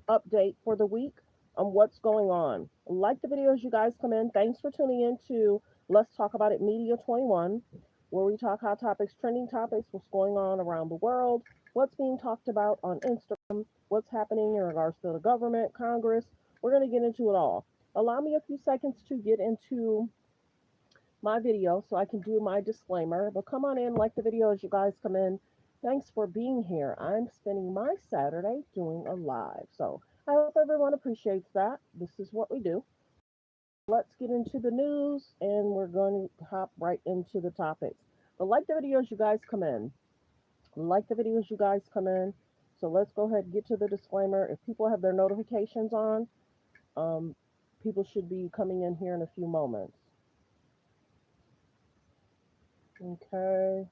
update for the week on what's going on. Like the video as you guys come in. Thanks for tuning in to Let's Talk About It Media 21, where we talk hot topics, trending topics, what's going on around the world, what's being talked about on Instagram, what's happening in regards to the government, Congress. We're going to get into it all. Allow me a few seconds to get into my video so I can do my disclaimer. But come on in, like the video as you guys come in. Thanks for being here. I'm spending my Saturday doing a live. So I hope everyone appreciates that. This is what we do. Let's get into the news and we're going to hop right into the topics. But like the video as you guys come in. Like the video as you guys come in. So let's go ahead and get to the disclaimer. If people have their notifications on, um, people should be coming in here in a few moments. Okay.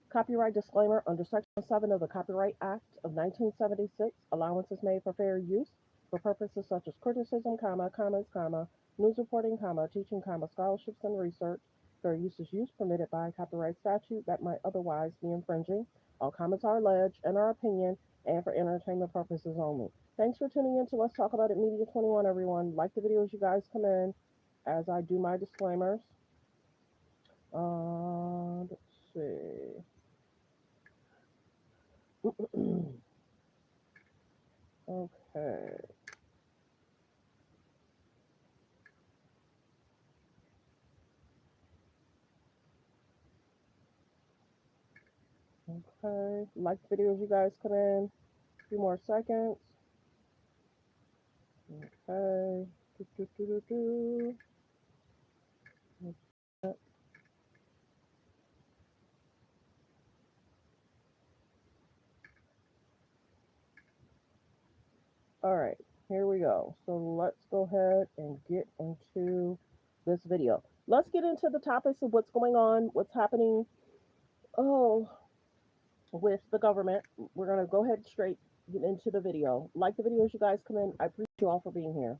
Copyright disclaimer under Section 7 of the Copyright Act of 1976, allowance is made for fair use for purposes such as criticism, comments, news reporting, teaching, scholarships and research. Fair use is use permitted by copyright statute that might otherwise be infringing. All comments are alleged and our opinion and for entertainment purposes only. Thanks for tuning in to Let's Talk About It Media 21, everyone. Like the video as you guys come in as I do my disclaimers. Let's see. Okay. Okay. Like the video as you guys come in. A few more seconds. Okay. Do, do, do, do, do. All right. Here we go. So let's go ahead and get into this video. Let's get into the topics of what's going on, what's happening. Oh, with the government. We're gonna go ahead straight get into the video. Like the video as you guys come in. I appreciate you all for being here.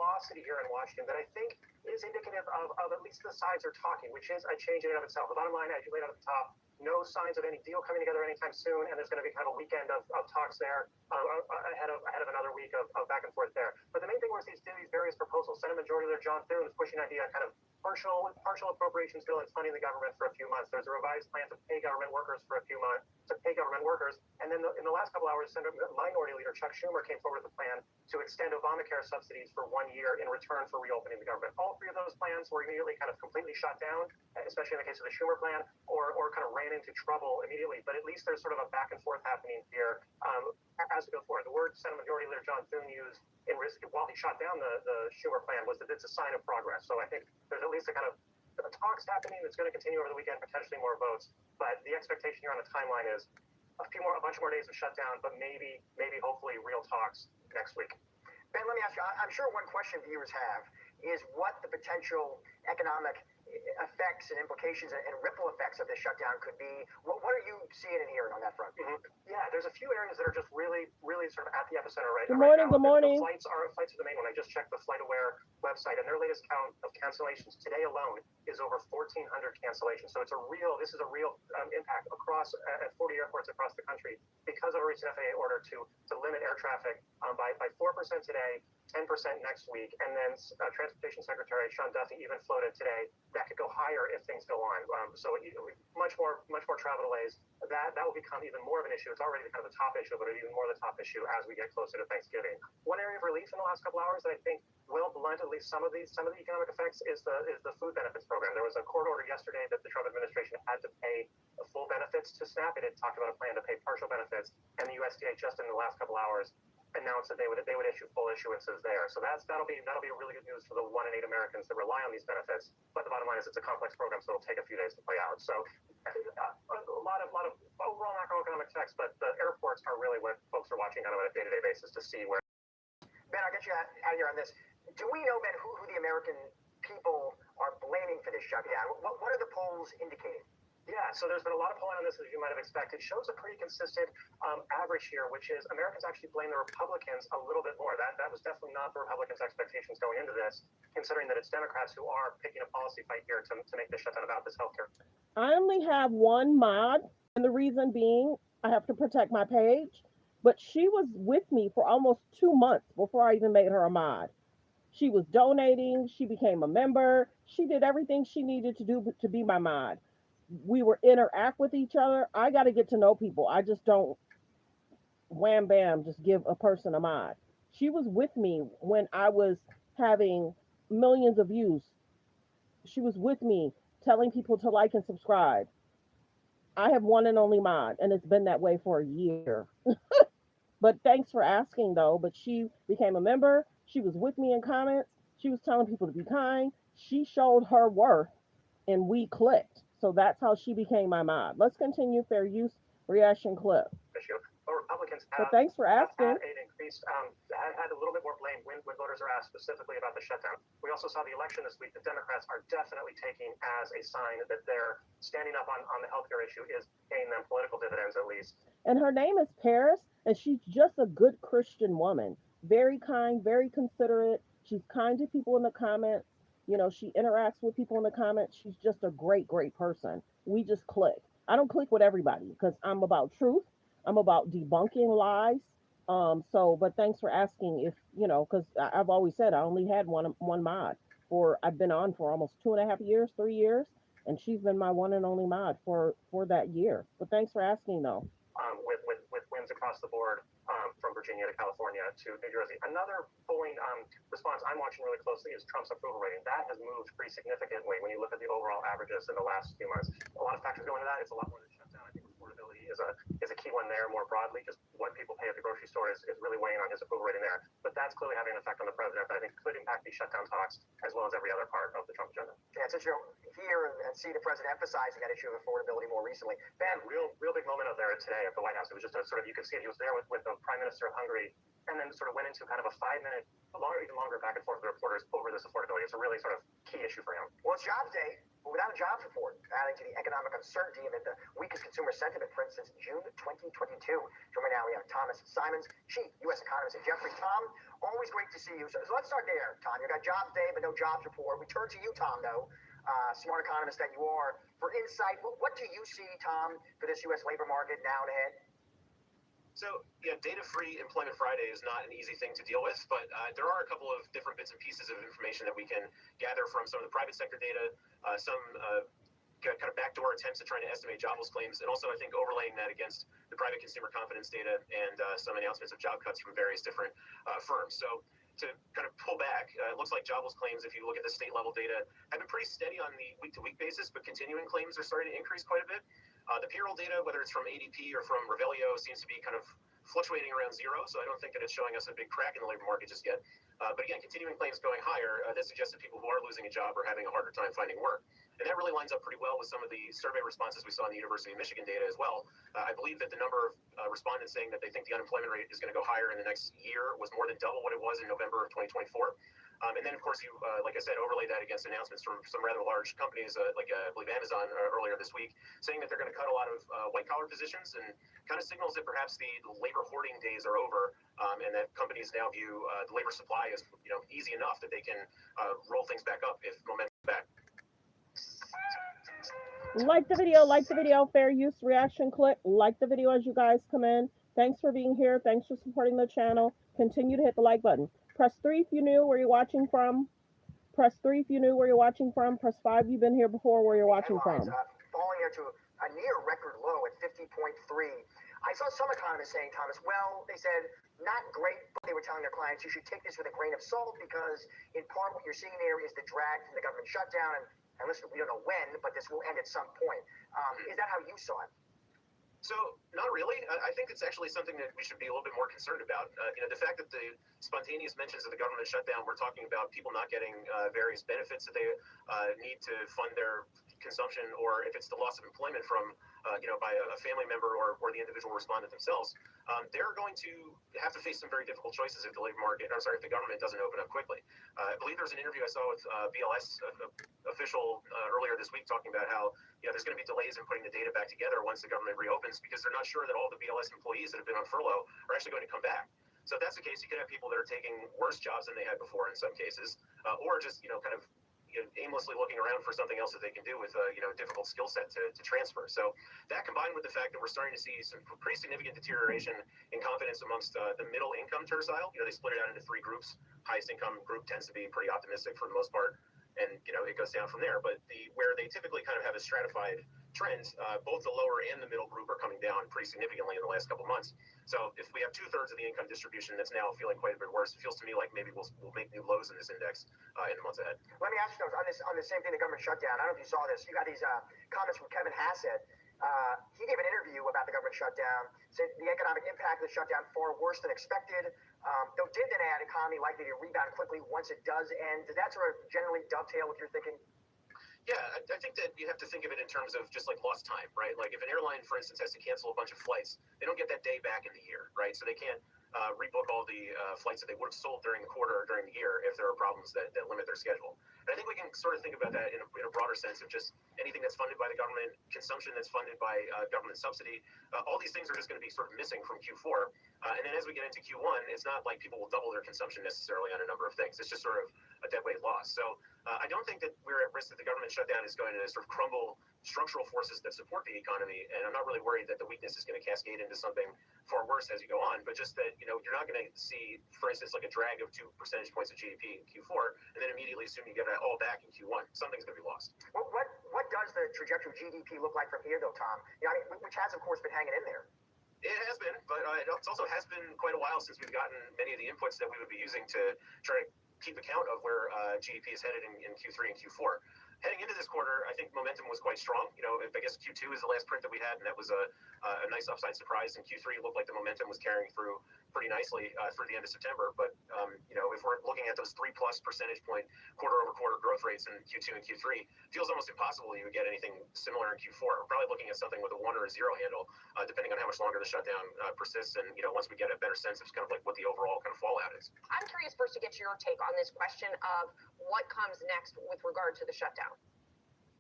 Velocity here in Washington that I think is indicative of at least the sides are talking, which is a change in and of itself. The bottom line, as you laid out at the top, no signs of any deal coming together anytime soon, and there's going to be kind of a weekend of talks there ahead of another week of back and forth there. But the main thing was these various proposals. Senate Majority Leader John Thune is pushing an idea kind of partial appropriations bill and funding the government for a few months. There's a revised plan to pay government workers for a few months, and then in the last couple hours, Senate Minority Leader Chuck Schumer came forward with a plan to extend Obamacare subsidies for 1 year in return for reopening the government. All three of those plans were immediately kind of completely shot down, especially in the case of the Schumer plan, or kind of ran into trouble immediately. But at least there's sort of a back and forth happening here as we go forward. The word Senate Majority Leader John Thune used while he shot down the Schumer plan was that it's a sign of progress. So I think there's at least a kind of talks happening that's going to continue over the weekend, potentially more votes. But the expectation here on the timeline is a bunch more days of shutdown, but maybe hopefully real talks next week. Ben, let me ask you, I'm sure one question viewers have is what the potential economic effects and implications and ripple effects of this shutdown could be. What are you seeing and hearing on that front? Mm-hmm. Yeah, there's a few areas that are just really sort of at the epicenter right now. Good morning. The flights are the main one. I just checked the FlightAware website, and their latest count of cancellations today alone is over 1,400 cancellations. So this is a real impact across at 40 airports across the country because of a recent FAA order to limit air traffic by 4% today, 10% next week, and then Transportation Secretary Sean Duffy even floated today that could go higher if things go on. So much more travel delays. That will become even more of an issue. It's already kind of the top issue, but even more the top issue as we get closer to Thanksgiving. One area of relief in the last couple hours that I think will blunt at least some of the economic effects is the food benefits program. There was a court order yesterday that the Trump administration had to pay full benefits to SNAP. It had talked about a plan to pay partial benefits, and the USDA just in the last couple hours announced that they would issue full issuances there. So that'll be a really good news for the 1 in 8 Americans that rely on these benefits. But the bottom line is it's a complex program, so it'll take a few days to play out. So a lot of overall macroeconomic effects, but the airports are really what folks are watching on a day-to-day basis to see where. Ben, I'll get you out here on this. Do we know, Ben, who the American people are blaming for this shutdown? What are the polls indicating? Yeah, so there's been a lot of polling on this, as you might have expected. Shows a pretty consistent average here, which is Americans actually blame the Republicans a little bit more. That was definitely not the Republicans' expectations going into this, considering that it's Democrats who are picking a policy fight here to make this shutdown about this healthcare. I only have one mod, and the reason being I have to protect my page. But she was with me for almost 2 months before I even made her a mod. She was donating. She became a member. She did everything she needed to do to be my mod. We were interact with each other. I got to get to know people. I just don't wham bam just give a person a mod. She was with me when I was having millions of views. She was with me telling people to like and subscribe. I have one and only mod, and it's been that way for a year. But thanks for asking, though. But she became a member. She was with me in comments. She was telling people to be kind. She showed her worth, and we clicked. So that's how she became my mod. Let's continue fair use reaction clip. issue. But Republicans But have thanks for asking. had an increased, had a little bit more blame when voters are asked specifically about the shutdown. We also saw the election this week. The Democrats are definitely taking as a sign that they're standing up on the healthcare issue is paying them political dividends at least. And her name is Paris, and she's just a good Christian woman. Very kind, very considerate. She's kind to people in the comments. You know, she interacts with people in the comments. She's just a great, great person. We just click. I don't click with everybody because I'm about truth. I'm about debunking lies. But thanks for asking if, because I've always said I only had one mod for, I've been on for almost 2.5 years, 3 years, and she's been my one and only mod for that year. But thanks for asking though. With wins across the board from Virginia to California to New Jersey. Another polling response I'm watching really closely is Trump's approval rating. That has moved pretty significantly when you look at the overall averages in the last few months. A lot of factors go into that. It's a lot more than shutdown. I think affordability is a key one there more broadly. Just what people pay at the grocery store is really weighing on his approval rating there. But that's clearly having an effect on the president that I think could impact these shutdown talks as well as every other part of the Trump agenda. Yeah, since you're here and see the president emphasizing that issue of affordability more recently. Ben, real big moment out there today at the White House. It was just a sort of, you could see it. He was there with the Prime Minister of Hungary, and then sort of went into kind of a 5 minute, even longer back and forth with the reporters over this affordability. It's a really sort of key issue for him. Well, it's jobs day, but without a jobs report, adding to the economic uncertainty amid the weakest consumer sentiment, for instance, June 2022. Joining now, we have Thomas Simons, chief U.S. economist at Jefferies. Tom, always great to see you. So let's start there, Tom. You got jobs day, but no jobs report. We turn to you, Tom, though. Smart economist that you are, for insight. What do you see, Tom, for this U.S. labor market now and ahead? So, yeah, data-free Employment Friday is not an easy thing to deal with, but there are a couple of different bits and pieces of information that we can gather from some of the private sector data, some kind of backdoor attempts at trying to estimate jobless claims, and also I think overlaying that against the private consumer confidence data and some announcements of job cuts from various different firms. So to kind of pull back, it looks like jobless claims, if you look at the state level data, have been pretty steady on the week-to-week basis, but continuing claims are starting to increase quite a bit. The payroll data, whether it's from ADP or from Revelio, seems to be kind of fluctuating around zero, so I don't think that it's showing us a big crack in the labor market just yet. But again, continuing claims going higher, that suggests that people who are losing a job are having a harder time finding work. And that really lines up pretty well with some of the survey responses we saw in the University of Michigan data as well. I believe that the number of respondents saying that they think the unemployment rate is going to go higher in the next year was more than double what it was in November of 2024. And then, of course, you, like I said, overlay that against announcements from some rather large companies, like I believe Amazon earlier this week, saying that they're going to cut a lot of white-collar positions, and kind of signals that perhaps the labor hoarding days are over, and that companies now view the labor supply as easy enough that they can roll things back up if momentum's back. Like the video, fair use reaction clip. Like the video as you guys come in. Thanks for being here. Thanks for supporting the channel. Continue to hit the like button. Press 3 if you knew where you're watching from. Press 3 if you knew where you're watching from. Press 5 you've been here before where you're watching from. Falling here to a near record low at 50.3. I saw some economists saying, Thomas, well, they said, not great, but they were telling their clients you should take this with a grain of salt because in part what you're seeing there is the drag from the government shutdown. And listen, we don't know when, but this will end at some point. Is that how you saw it? So not really. I think it's actually something that we should be a little bit more concerned about. The fact that the spontaneous mentions of the government shutdown, we're talking about people not getting various benefits that they need to fund their consumption, or if it's the loss of employment from, by a family member or the individual respondent themselves, they're going to have to face some very difficult choices if the labor market, if the government doesn't open up quickly. I believe there's an interview I saw with BLS official earlier this week talking about how there's going to be delays in putting the data back together once the government reopens because they're not sure that all the BLS employees that have been on furlough are actually going to come back. So if that's the case, you could have people that are taking worse jobs than they had before in some cases, or just kind of aimlessly looking around for something else that they can do with a difficult skill set to transfer. So that combined with the fact that we're starting to see some pretty significant deterioration in confidence amongst the middle income tercile. They split it out into three groups. Highest income group tends to be pretty optimistic for the most part, and it goes down from there. But where they typically kind of have a stratified trend, both the lower and the middle group are coming down pretty significantly in the last couple of months. So if we have 2/3 of the income distribution that's now feeling quite a bit worse, it feels to me like maybe we'll make new lows in this index in the months ahead. Let me ask you on this same thing, the government shutdown. I don't know if you saw this. You got these comments from Kevin Hassett. He gave an interview about the government shutdown, said the economic impact of the shutdown far worse than expected. Though did then add economy likely to rebound quickly once it does end. Does that sort of generally dovetail with your thinking? Yeah, I think that you have to think of it in terms of just like lost time, right? Like if an airline, for instance, has to cancel a bunch of flights, they don't get that day back in the year, right? So they can't rebook all the flights that they would have sold during the quarter or during the year if there are problems that limit their schedule. And I think we can sort of think about that in a broader sense of just anything that's funded by the government, consumption that's funded by government subsidy. All these things are just going to be sort of missing from Q4. And then as we get into Q1, it's not like people will double their consumption necessarily on a number of things. It's just sort of a dead weight loss. So I don't think that we're at risk that the government shutdown is going to sort of crumble structural forces that support the economy. And I'm not really worried that the weakness is going to cascade into something far worse as you go on. But just that, you're not going to see, for instance, like a drag of 2 percentage points of GDP in Q4 and then immediately assume you get it all back in Q1. Something's going to be lost. What does the trajectory of GDP look like from here, though, Tom? Which has, of course, been hanging in there. It has been, but it also has been quite a while since we've gotten many of the inputs that we would be using to try to keep account of where GDP is headed in Q3 and Q4. Heading into this quarter, I think momentum was quite strong. I guess Q2 is the last print that we had, and that was a nice upside surprise. And Q3 looked like the momentum was carrying through pretty nicely through the end of September. But if we're looking at those 3+ percentage point quarter-over-quarter growth rates in Q2 and Q3, it feels almost impossible you would get anything similar in Q4. We're probably looking at something with a 1 or a 0 handle, depending on how much longer the shutdown persists, and once we get a better sense of kind of like what the overall kind of fallout is. I'm curious first to get your take on this question of what comes next with regard to the shutdown.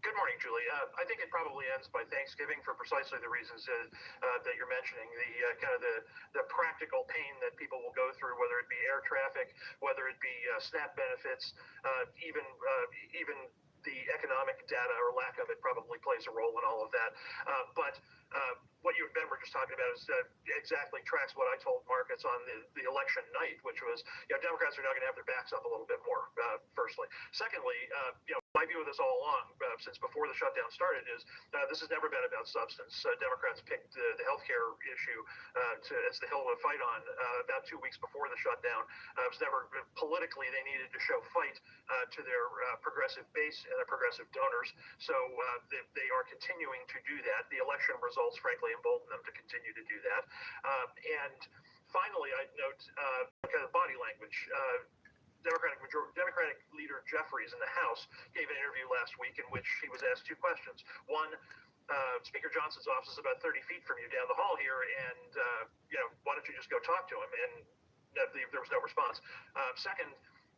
Good morning, Julie. I think it probably ends by Thanksgiving for precisely the reasons that you're mentioning. The practical pain that people will go through, whether it be air traffic, whether it be SNAP benefits, even the economic data or lack of it probably plays a role in all of that. But what you and Ben were just talking about is exactly tracks what I told markets on the election night, which was, Democrats are now going to have their backs up a little bit more, firstly. Secondly, my view of this all along, since before the shutdown started, is this has never been about substance. Democrats picked the healthcare issue as the hill to fight on about 2 weeks before the shutdown. It was never politically they needed to show fight to their progressive base and their progressive donors. So they are continuing to do that. The election results, frankly, embolden them to continue to do that. And finally, I'd note kind of body language. Democratic leader Jeffries in the House gave an interview last week in which he was asked 2 questions. One, Speaker Johnson's office is about 30 feet from you down the hall here, and why don't you just go talk to him? And there was no response. Second,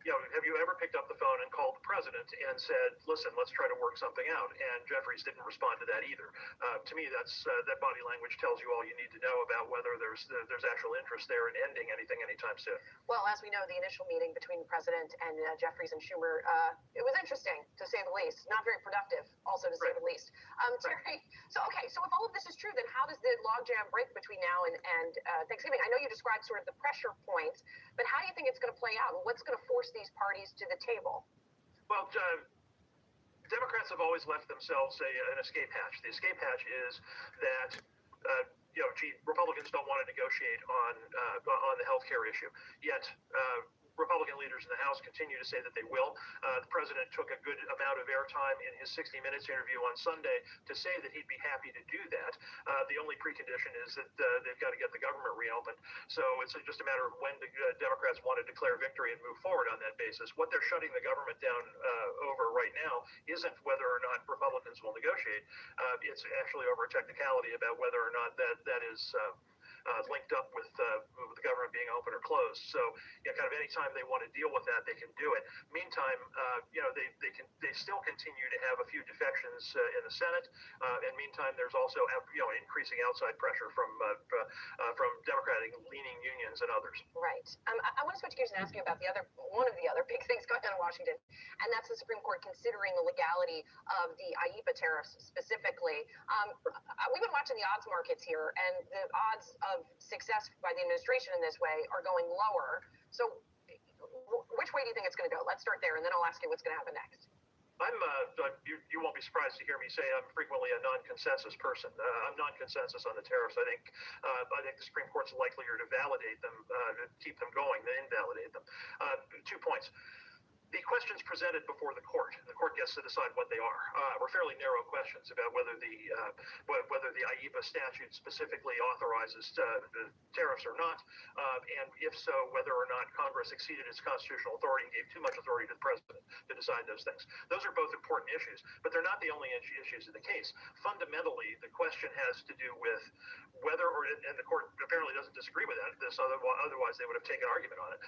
have you ever picked up the phone and called the president and said, listen, let's try to work something out? And Jeffries didn't respond to that either. To me, that body language tells you all you need to know about whether there's actual interest there in ending anything anytime soon. Well, as we know, the initial meeting between the president and Jeffries and Schumer, it was interesting, to say the least. Not very productive, also, to say the least. Terry, so if all of this is true, then how does the logjam break between now and Thanksgiving? I know you described sort of the pressure points, but how do you think it's going to play out? What's going to force these parties to the table? Well, Democrats have always left themselves an escape hatch. The escape hatch is that Republicans don't want to negotiate on the health care issue. Yet Republican leaders in the House continue to say that they will. The president took a good amount of airtime in his 60 Minutes interview on Sunday to say that he'd be happy to do that. The only precondition is that they've got to get the government reopened. So it's just a matter of when the Democrats want to declare victory and move forward on that basis. What they're shutting the government down over right now isn't whether or not Republicans will negotiate. It's actually over a technicality about whether or not that is linked up with the government being open or closed. So, kind of anytime they want to deal with that, they can do it. Meantime, they still continue to have a few defections in the Senate. And meantime, there's also increasing outside pressure from Democratic-leaning unions and others. Right. I want to switch gears and ask you about one of the other big things going on in Washington, and that's the Supreme Court considering the legality of the IEEPA tariffs specifically. We've been watching the odds markets here, and the odds of success by the administration in this way are going lower. So which way do you think it's going to go? Let's start there, and then I'll ask you what's going to happen next. You won't be surprised to hear me say I'm frequently a non-consensus person. I'm non-consensus on the tariffs. I think the Supreme Court's likelier to validate them, to keep them going, than invalidate them. 2 points. The questions presented before the court gets to decide what they are. Were fairly narrow questions about whether the IEEPA statute specifically authorizes tariffs or not, and if so, whether or not Congress exceeded its constitutional authority and gave too much authority to the president to decide those things. Those are both important issues, but they're not the only issues in the case. Fundamentally, the question has to do with whether, and the court apparently doesn't disagree with this, otherwise they would have taken argument on it.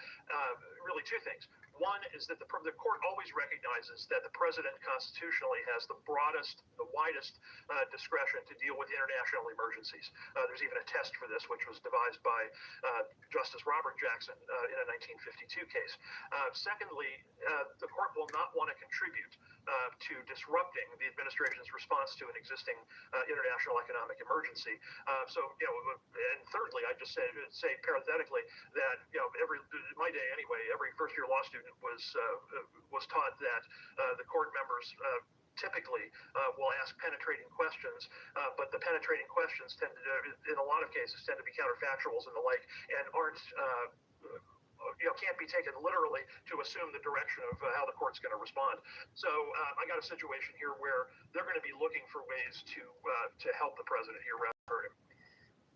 Really 2 things. One is that the court always recognizes that the president constitutionally has the broadest, the widest discretion to deal with international emergencies. There's even a test for this, which was devised by Justice Robert Jackson in a 1952 case. Secondly, the court will not want to contribute to disrupting the administration's response to an existing international economic emergency. And thirdly, I just say parenthetically that in my day anyway, every first-year law student was taught that the court members typically will ask penetrating questions, but the penetrating questions in a lot of cases, tend to be counterfactuals and the like, and aren't. Can't be taken literally to assume the direction of how the court's going to respond. So I got a situation here where they're going to be looking for ways to help the president here rather than hurt him.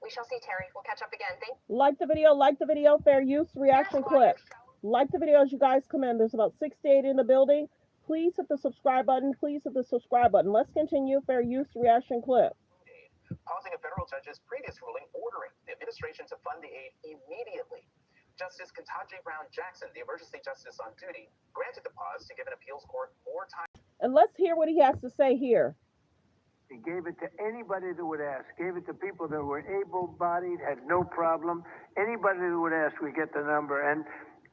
We shall see, Terry. We'll catch up again. Thank you. Like the video, fair use, reaction clip. Like the video as you guys come in. There's about 68 in the building. Please hit the subscribe button. Please hit the subscribe button. Let's continue. Fair use, reaction clip. Pausing a federal judge's previous ruling ordering the administration to fund the aid immediately. Justice Ketanji Brown Jackson, the emergency justice on duty, granted the pause to give an appeals court more time. And let's hear what he has to say here. He gave it to anybody that would ask. Gave it to people that were able-bodied, had no problem. Anybody that would ask, we get the number. And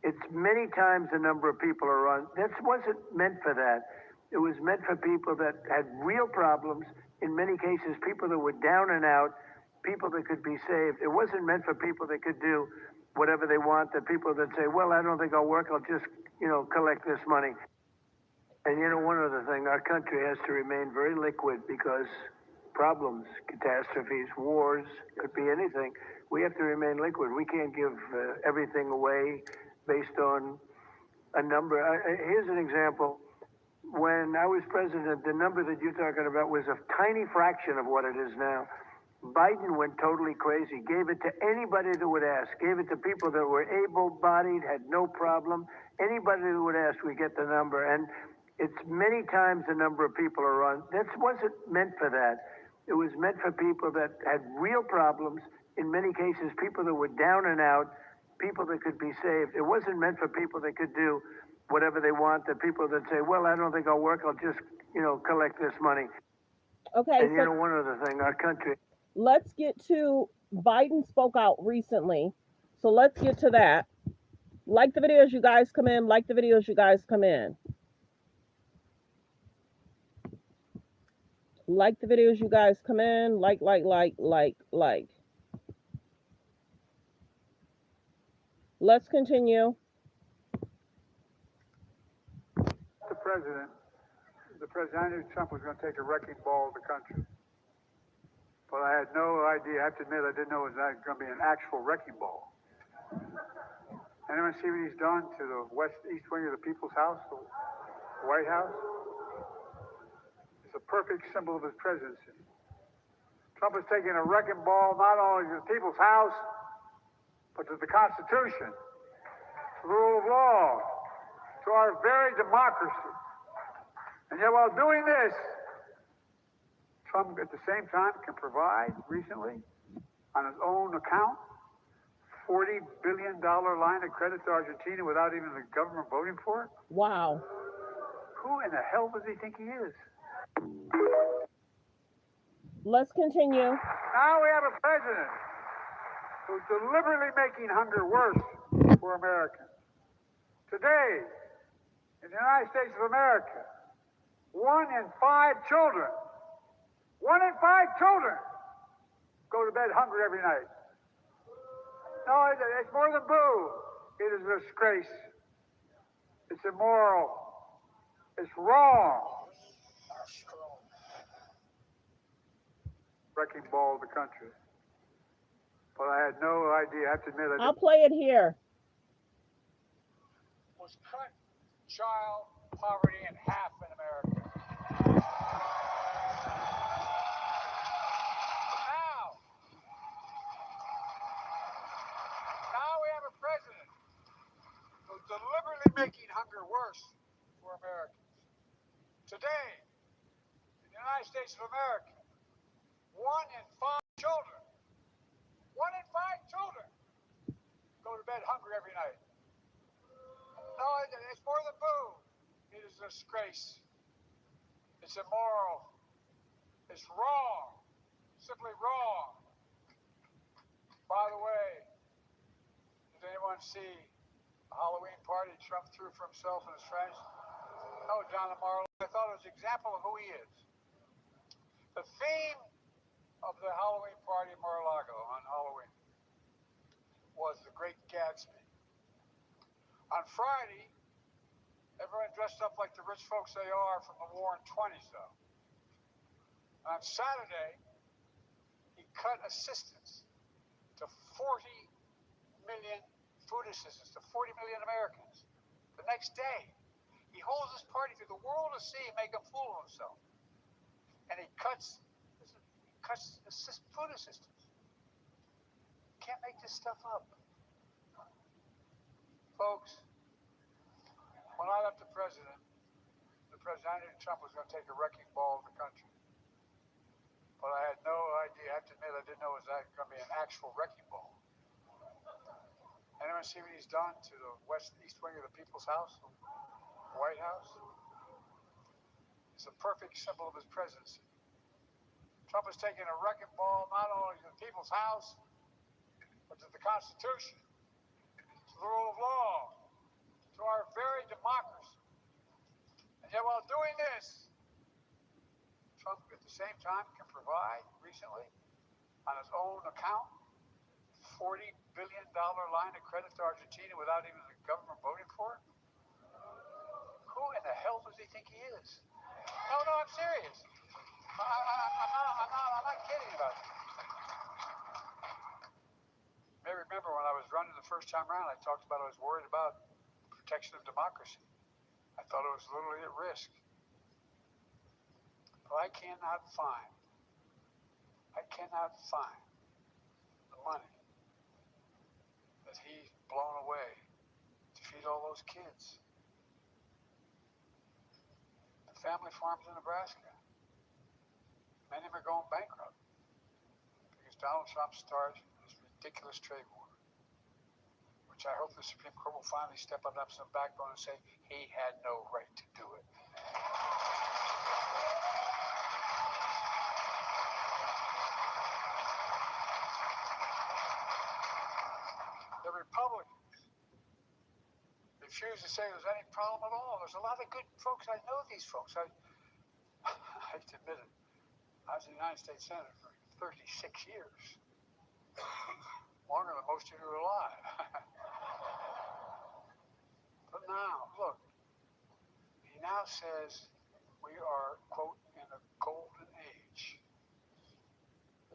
it's many times the number of people are on. This wasn't meant for that. It was meant for people that had real problems. In many cases, people that were down and out, people that could be saved. It wasn't meant for people that could do whatever they want, the people that say, well, I don't think I'll work, I'll just, collect this money. And one other thing, our country has to remain very liquid because problems, catastrophes, wars, could be anything. We have to remain liquid. We can't give everything away based on a number. Here's an example. When I was president, the number that you're talking about was a tiny fraction of what it is now. Biden went totally crazy, gave it to anybody that would ask, gave it to people that were able-bodied, had no problem. Anybody that would ask, we get the number. And it's many times the number of people are on. This wasn't meant for that. It was meant for people that had real problems. In many cases, people that were down and out, people that could be saved. It wasn't meant for people that could do whatever they want, the people that say, well, I don't think I'll work, I'll just, collect this money. Okay. And one other thing, our country. Let's get to Biden spoke out recently. So let's get to that. Like the video as you guys come in. Like the video as you guys come in. Like the video as you guys come in. Like. Let's continue. The president, I knew Trump was going to take a wrecking ball of the country. But I had no idea, I have to admit, I didn't know it was going to be an actual wrecking ball. Anyone see what he's done to the east wing of the People's House, the White House? It's a perfect symbol of his presidency. Trump is taking a wrecking ball not only to the People's House, but to the Constitution, to the rule of law, to our very democracy. And yet while doing this, Trump, at the same time, can provide recently, on his own account, $40 billion line of credit to Argentina without even the government voting for it? Wow. Who in the hell does he think he is? Let's continue. Now we have a president who's deliberately making hunger worse for Americans. Today, in the United States of America, 1 in 5 children, 1 in 5 children go to bed hungry every night. No, it's more than boo. It is a disgrace. It's immoral. It's wrong. Wrecking ball of the country. But I had no idea. I have to admit, I'll play it here. Was cut child poverty in half in America. Now we have a president who's deliberately making hunger worse for Americans. Today, in the United States of America, 1 in 5 children, 1 in 5 children go to bed hungry every night. No, it's more than boo. It is a disgrace. It's immoral. It's wrong. Simply wrong. By the way, did anyone see a Halloween party Trump threw for himself and his friends? No, John Mar. I thought it was an example of who he is. The theme of the Halloween party in Mar-a-Lago on Halloween was The Great Gatsby. On Friday, everyone dressed up like the rich folks they are from the War in 20s, though. On Saturday, he cut assistance to 40 million food assistance to 40 million Americans. The next day, he holds this party for the world to see and make a fool of himself. And he cuts food assistance. Can't make this stuff up. Folks, when I left the president, I knew Trump was going to take a wrecking ball of the country. But I had no idea, I have to admit, I didn't know it was going to be an actual wrecking ball. Anyone see what he's done to the east wing of the People's House, the White House? It's a perfect symbol of his presidency. Trump has taken a wrecking ball not only to the People's House, but to the Constitution, to the rule of law, to our very democracy. And yet while doing this, Trump at the same time can provide recently, on his own account, $40 billion line of credit to Argentina without even the government voting for it? Who in the hell does he think he is? No, I'm serious. I'm not kidding about it. You may remember when I was running the first time around, I talked about I was worried about the protection of democracy. I thought it was literally at risk. But I cannot find the money that he's blown away to feed all those kids. The family farms in Nebraska. Many of them are going bankrupt because Donald Trump started this ridiculous trade war, which I hope the Supreme Court will finally step up some backbone and say he had no right to do it. The Republicans refuse to say there's any problem at all. There's a lot of good folks. I know these folks. I hate to admit it. I was a United States Senator for 36 years. Longer than most of you are alive. But now, look, he now says we are, quote, in a golden age.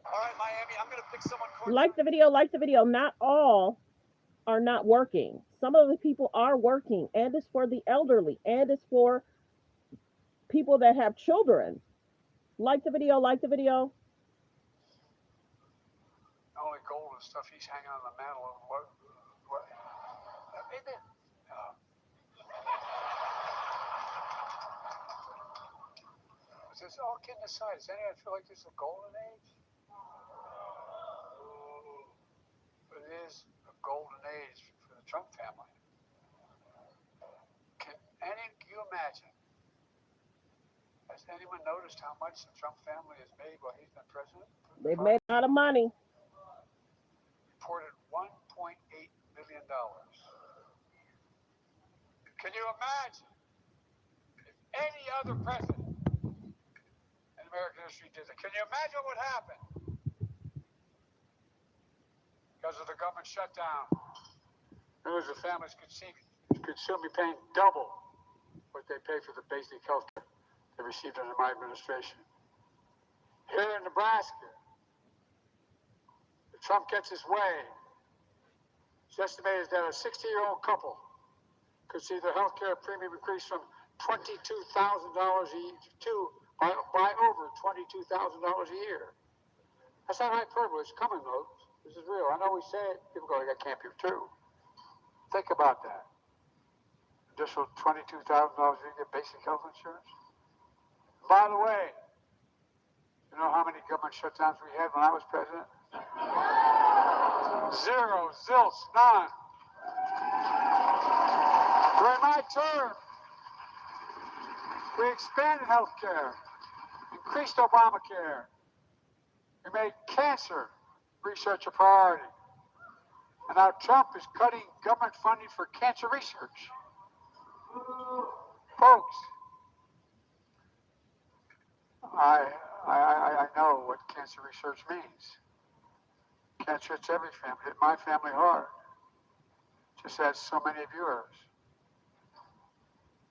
All right, Miami, I'm going to pick someone. Like the video. Not all are not working. Some of the people are working, and it's for the elderly, and it's for people that have children. Like the video. Not only gold and stuff, he's hanging on the mantle of what? Isn't it? This all kidding aside, does anyone feel like this is a golden age? It is a made for the Trump family. Can you imagine? Has anyone noticed how much the Trump family has made while he's been president? They've made a lot of money. Reported $1.8 million. Can you imagine if any other president in American history did that? Can you imagine what would happen? Because of the government shutdown, those the families could still be paying double what they pay for the basic health care they received under my administration. Here in Nebraska, if Trump gets his way, it's estimated that a 60-year-old couple could see their health care premium increase from $22,000 by over $22,000 a year. That's not hyperbole. It's coming, folks. This is real. I know we say it. People go, that can't be true. Think about that. Additional $22,000 a year get basic health insurance. By the way, you know how many government shutdowns we had when I was president? Zero, zilch, none. During my term, we expanded health care, increased Obamacare. We made cancer research a priority. And now Trump is cutting government funding for cancer research. Folks, I know what cancer research means. Cancer hits every family. Hit my family hard. Just as so many of yours.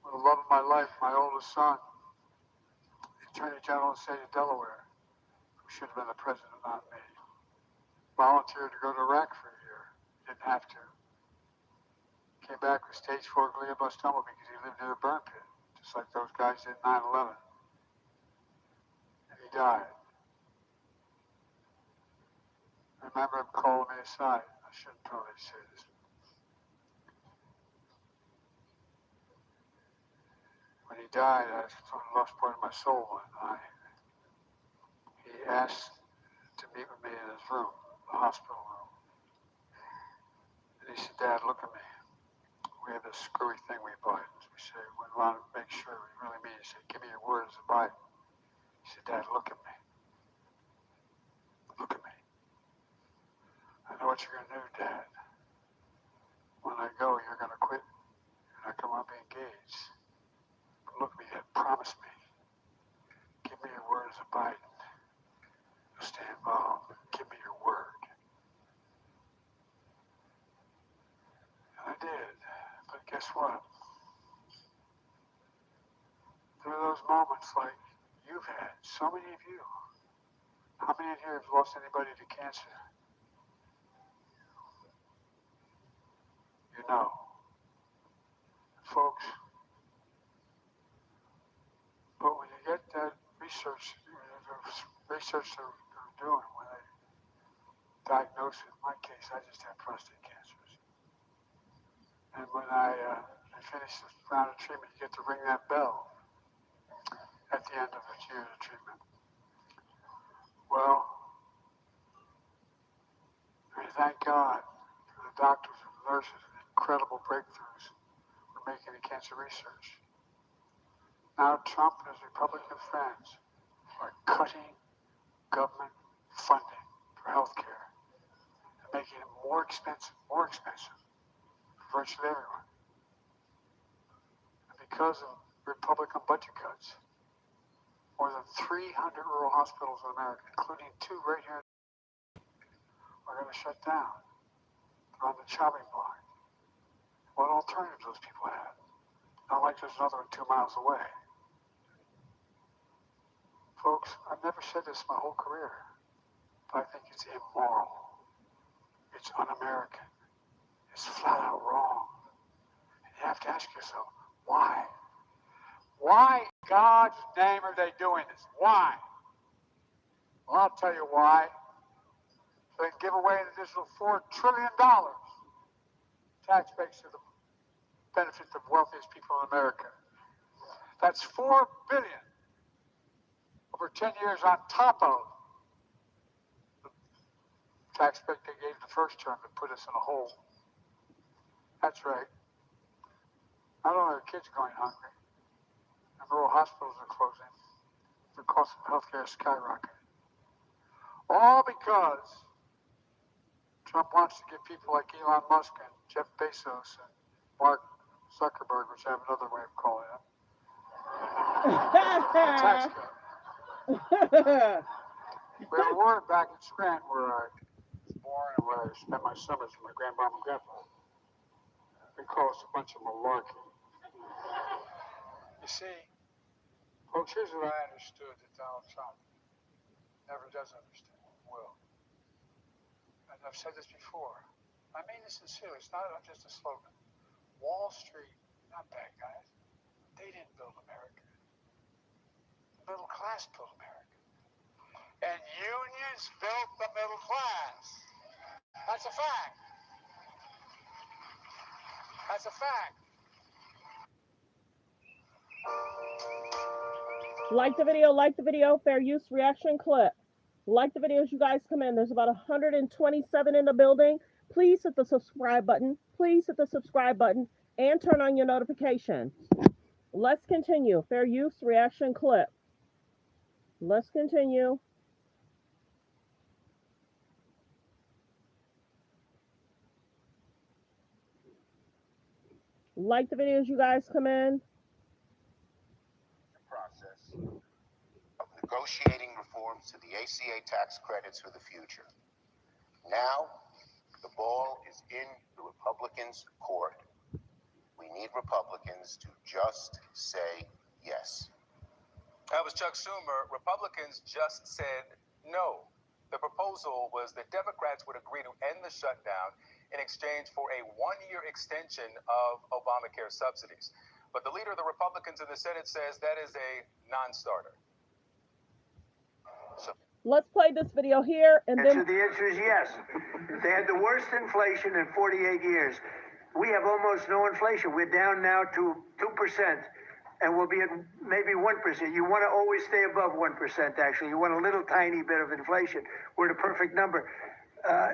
With the love of my life, my oldest son, the Attorney General of the state of Delaware, who should have been the president, not me, volunteered to go to Iraq for a year. Didn't have to. Came back with stage 4 glioblastoma because he lived near the burn pit, just like those guys did 9/11. And he died. I remember him calling me aside. I shouldn't totally say this. When he died, I sort of lost part of my soul one night. He asked to meet with me in his room, the hospital room. And he said, Dad, look at me. We have this screwy thing we bought. We say, we want to make sure we really mean it. He said, give me your word as a Biden. He said, Dad, look at me. Look at me. I know what you're going to do, Dad. When I go, you're going to quit. You're not going to be engaged. But look at me, Dad. Promise me. Give me your word as a Biden. You'll stay involved. Give me your word. And I did. But guess what? There are those moments like you've had, so many of you. How many of you have lost anybody to cancer? You know. Folks, but when you get that research they're doing, when they diagnose it, in my case, I just had prostate cancers. And when I finish this round of treatment, you get to ring that bell at the end of the year of treatment. Well, I thank God for the doctors and nurses and incredible breakthroughs we're making in cancer research. Now Trump and his Republican friends are cutting government funding for health care and making it more expensive for virtually everyone. And because of Republican budget cuts, more than 300 rural hospitals in America, including 2 right here, are going to shut down. They're on the chopping block. What alternatives those people have? Not like there's another one 2 miles away. Folks, I've never said this my whole career, but I think it's immoral. It's un-American. It's flat out wrong. And you have to ask yourself, why? Why in God's name are they doing this? Why? Well, I'll tell you why. So they can give away an additional $4 trillion tax base to the benefit of the wealthiest people in America. That's $4 billion over 10 years on top of the tax break they gave the first term that put us in a hole. That's right. Not only are kids going hungry, and rural hospitals are closing, the cost of healthcare is skyrocketing. All because Trump wants to give people like Elon Musk and Jeff Bezos and Mark Zuckerberg, which I have another way of calling him, a tax cut. We have a word back in Scranton where I was born and where I spent my summers with my grandmom and grandpa. They call us a bunch of malarkey. You see, folks, here's what I understood that Donald Trump never does understand, will. And I've said this before. I mean this sincerely. It's not just a slogan. Wall Street, not bad guys. They didn't build America. The middle class built America. And unions built the middle class. That's a fact. That's a fact. Like the video, fair use reaction clip. Like the video as you guys come in. There's about 127 in the building. Please hit the subscribe button. Please hit the subscribe button and turn on your notifications. Let's continue. Fair use reaction clip. Let's continue. Like the video as you guys come in. Process of negotiating reforms to the ACA tax credits for the future. Now, the ball is in the Republicans' court. We need Republicans to just say yes. That was Chuck Schumer. Republicans just said no. The proposal was that Democrats would agree to end the shutdown in exchange for a one-year extension of Obamacare subsidies. But the leader of the Republicans in the Senate says that is a non-starter. Let's play this video here and then... The answer is yes. They had the worst inflation in 48 years. We have almost no inflation. We're down now to 2%, and we'll be at maybe 1%. You want to always stay above 1%, actually. You want a little tiny bit of inflation. We're at a perfect number.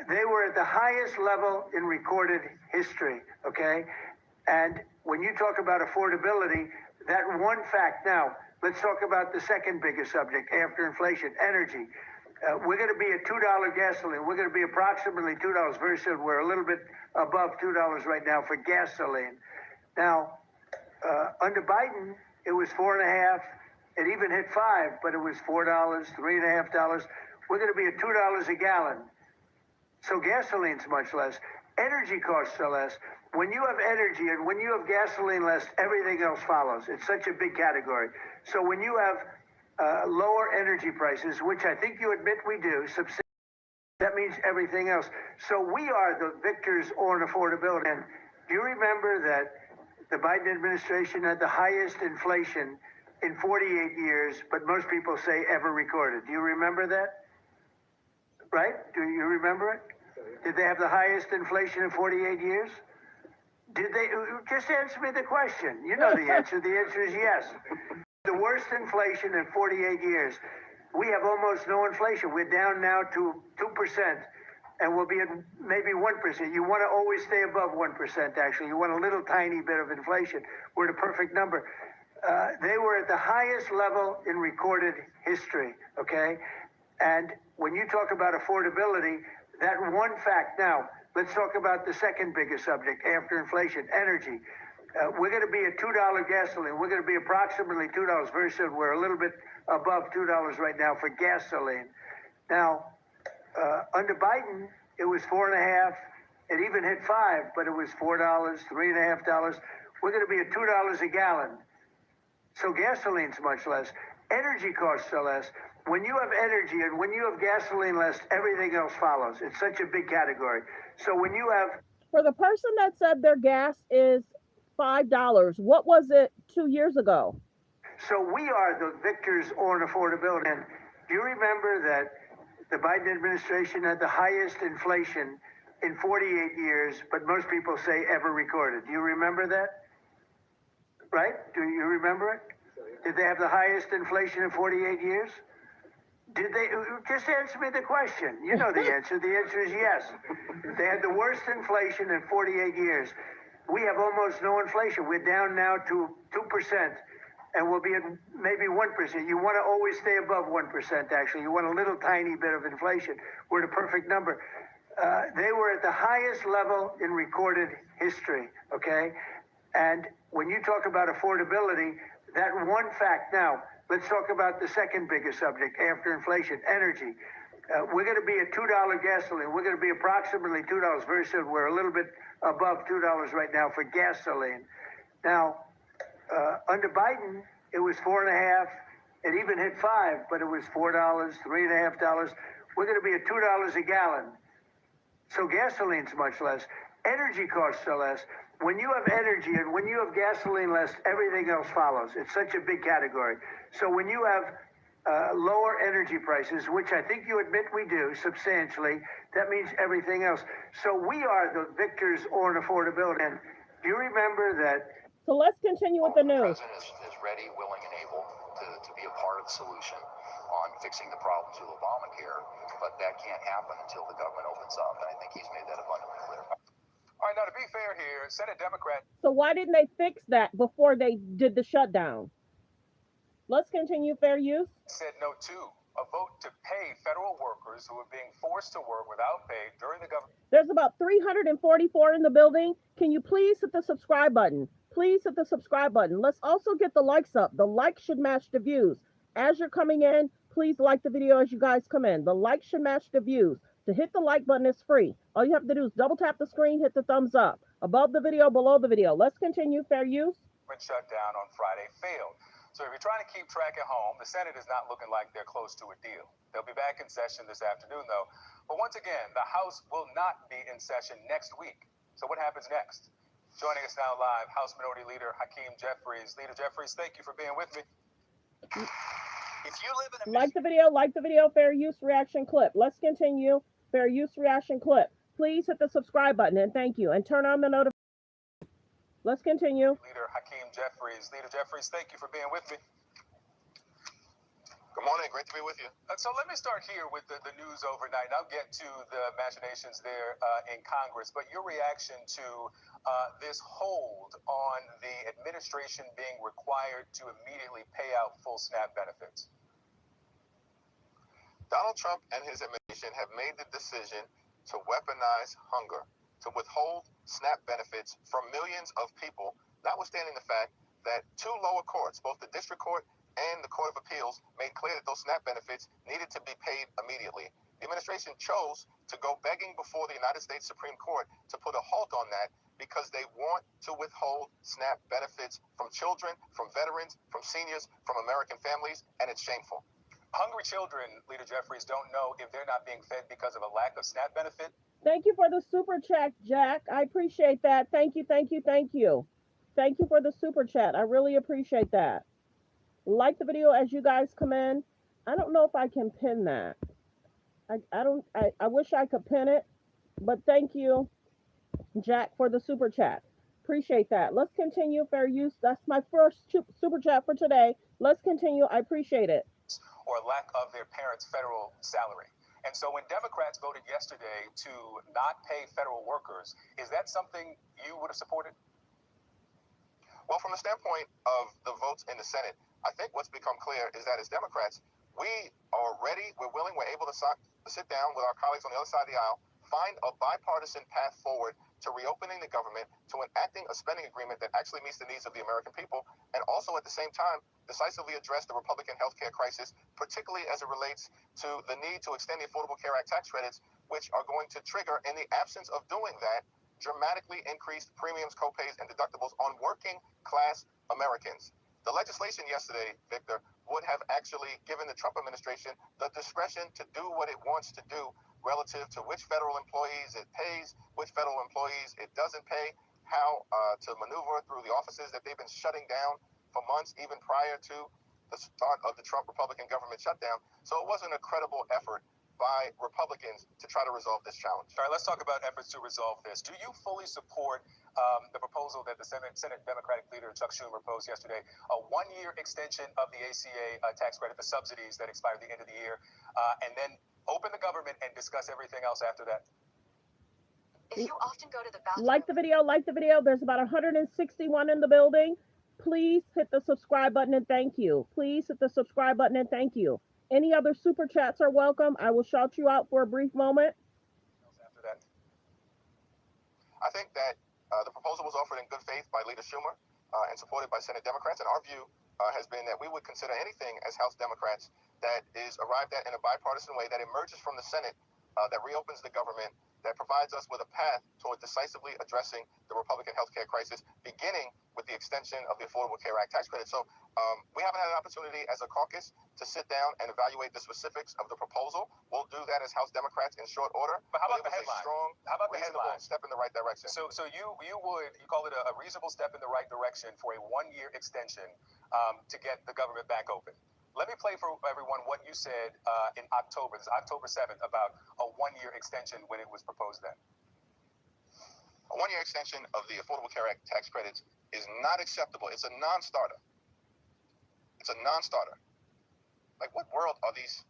They were at the highest level in recorded history, okay? And when you talk about affordability, that one fact, now, let's talk about the second biggest subject after inflation, energy. We're going to be at $2 gasoline. We're going to be approximately $2 very soon. We're a little bit above $2 right now for gasoline. Now, under Biden, it was $4.50. It even hit $5, but it was $4, $3.50. We're going to be at $2 a gallon. So gasoline's much less. Energy costs are less. When you have energy and when you have gasoline less, everything else follows. It's such a big category. So when you have lower energy prices, which I think you admit we do, that means everything else. So we are the victors on affordability. And do you remember that the Biden administration had the highest inflation in 48 years, but most people say ever recorded? Do you remember that? Right? Do you remember it? Did they have the highest inflation in 48 years? Did they? Just answer me the question. You know the answer. The answer is yes. The worst inflation in 48 years. We have almost no inflation. We're down now to 2%, and we'll be at maybe 1%. You want to always stay above 1%, actually. You want a little tiny bit of inflation. We're at a perfect number. They were at the highest level in recorded history, okay? And when you talk about affordability, that one fact, now, let's talk about the second biggest subject after inflation, energy. We're going to be at $2 gasoline. We're going to be approximately $2 very soon. We're a little bit above $2 right now for gasoline. Now, under Biden, it was $4.50. It even hit $5, but it was $4, $3.50. We're going to be at $2 a gallon. So gasoline's much less. Energy costs are less. When you have energy and when you have gasoline less, everything else follows. It's such a big category. So when you have... For the person that said their gas is $5, what was it 2 years ago? So we are the victors on affordability. And do you remember that the Biden administration had the highest inflation in 48 years, but most people say ever recorded? Do you remember that? Right? Do you remember it? Did they have the highest inflation in 48 years? Did they? Just answer me the question. You know the answer. The answer is yes. They had the worst inflation in 48 years. We have almost no inflation. We're down now to 2%, and we'll be at maybe 1%. You want to always stay above 1%, actually. You want a little tiny bit of inflation. We're at a perfect number. They were at the highest level in recorded history, okay? And when you talk about affordability, that one fact. Now, let's talk about the second biggest subject after inflation, energy. We're going to be at $2 gasoline. We're going to be approximately $2 very soon. We're a little bit above $2 right now for gasoline. Now, under Biden, it was $4.50. It even hit $5, but it was $4, $3.50. We're going to be at $2 a gallon. So gasoline's much less. Energy costs are less. When you have energy and when you have gasoline less, everything else follows. It's such a big category. So when you have lower energy prices, which I think you admit we do substantially, that means everything else. So we are the victors on affordability. And do you remember that? So let's continue with the news. The president is ready, willing, and able to be a part of the solution on fixing the problems with Obamacare, but that can't happen until the government opens up, and I think he's made that abundantly clear. All right, now to be fair here, Senate Democrat. So why didn't they fix that before they did the shutdown? Let's continue, fair use. Said no to a vote to pay federal workers who are being forced to work without pay during the government. There's about 344 in the building. Can you please hit the subscribe button? Please hit the subscribe button. Let's also get the likes up. The likes should match the views. As you're coming in, please like the video as you guys come in. The likes should match the views. To hit the like button is free. All you have to do is double tap the screen, hit the thumbs up. Above the video, below the video. Let's continue, fair use. Shutdown on Friday failed. So if you're trying to keep track at home, the Senate is not looking like they're close to a deal. They'll be back in session this afternoon, though. But once again, the House will not be in session next week. So what happens next? Joining us now live, House Minority Leader Hakeem Jeffries. Leader Jeffries, thank you for being with me. If you live in a Like the video, fair use reaction clip. Let's continue, fair use reaction clip. Please hit the subscribe button and thank you. And turn on the notification. Let's continue. Leader Hakeem Jeffries. Leader Jeffries, thank you for being with me. Good morning. Great to be with you. So let me start here with the news overnight, and I'll get to the machinations there in Congress. But your reaction to this hold on the administration being required to immediately pay out full SNAP benefits? Donald Trump and his administration have made the decision to weaponize hunger, to withhold SNAP benefits from millions of people, notwithstanding the fact that two lower courts, both the district court and the Court of Appeals, made clear that those SNAP benefits needed to be paid immediately. The administration chose to go begging before the United States Supreme Court to put a halt on that because they want to withhold SNAP benefits from children, from veterans, from seniors, from American families, and it's shameful. Hungry children, Leader Jeffries, don't know if they're not being fed because of a lack of SNAP benefit. Thank you for the super chat, Jack. I appreciate that. Thank you, thank you, thank you. Thank you for the super chat. I really appreciate that. Like the video as you guys come in. I don't know if I can pin that. I wish I could pin it, but thank you, Jack, for the super chat. Appreciate that. Let's continue, fair use. That's my first super chat for today. Let's continue. I appreciate it. Or lack of their parents' federal salary. And so when Democrats voted yesterday to not pay federal workers, is that something you would have supported? Well, from the standpoint of the votes in the Senate, I think what's become clear is that as Democrats, we are ready, we're willing, we're able to sit down with our colleagues on the other side of the aisle, find a bipartisan path forward to reopening the government, to enacting a spending agreement that actually meets the needs of the American people, and also at the same time decisively address the Republican health care crisis, particularly as it relates to the need to extend the Affordable Care Act tax credits, which are going to trigger, in the absence of doing that, dramatically increased premiums, copays, and deductibles on working class Americans. The legislation yesterday, Victor, would have actually given the Trump administration the discretion to do what it wants to do relative to which federal employees it pays, which federal employees it doesn't pay, how to maneuver through the offices that they've been shutting down for months, even prior to the start of the Trump Republican government shutdown. So it wasn't a credible effort by Republicans to try to resolve this challenge. All right, let's talk about efforts to resolve this. Do you fully support the proposal that the Senate Democratic leader Chuck Schumer proposed yesterday, a one-year extension of the ACA tax credit, the subsidies that expire at the end of the year, and then open the government and discuss everything else after that? If you often go to the bathroom, Like the video, like the video. There's about 161 in the building. Please hit the subscribe button and thank you. Please hit the subscribe button and thank you. Any other super chats are welcome. I will shout you out for a brief moment. After that. I think that the proposal was offered in good faith by Leader Schumer and supported by Senate Democrats. And our view has been that we would consider anything as House Democrats that is arrived at in a bipartisan way that emerges from the Senate, that reopens the government, that provides us with a path toward decisively addressing the Republican healthcare crisis, beginning with the extension of the Affordable Care Act tax credit. So we haven't had an opportunity as a caucus to sit down and evaluate the specifics of the proposal. We'll do that as House Democrats in short order. But how about the it was headline? a strong, How about the reasonable headline? step in the right direction. So you call it a reasonable step in the right direction for a 1-year extension to get the government back open. Let me play for everyone what you said in October. This is October 7th about a 1-year extension when it was proposed then. A 1-year extension of the Affordable Care Act tax credits is not acceptable. It's a non-starter. It's a non-starter. Like, what world are these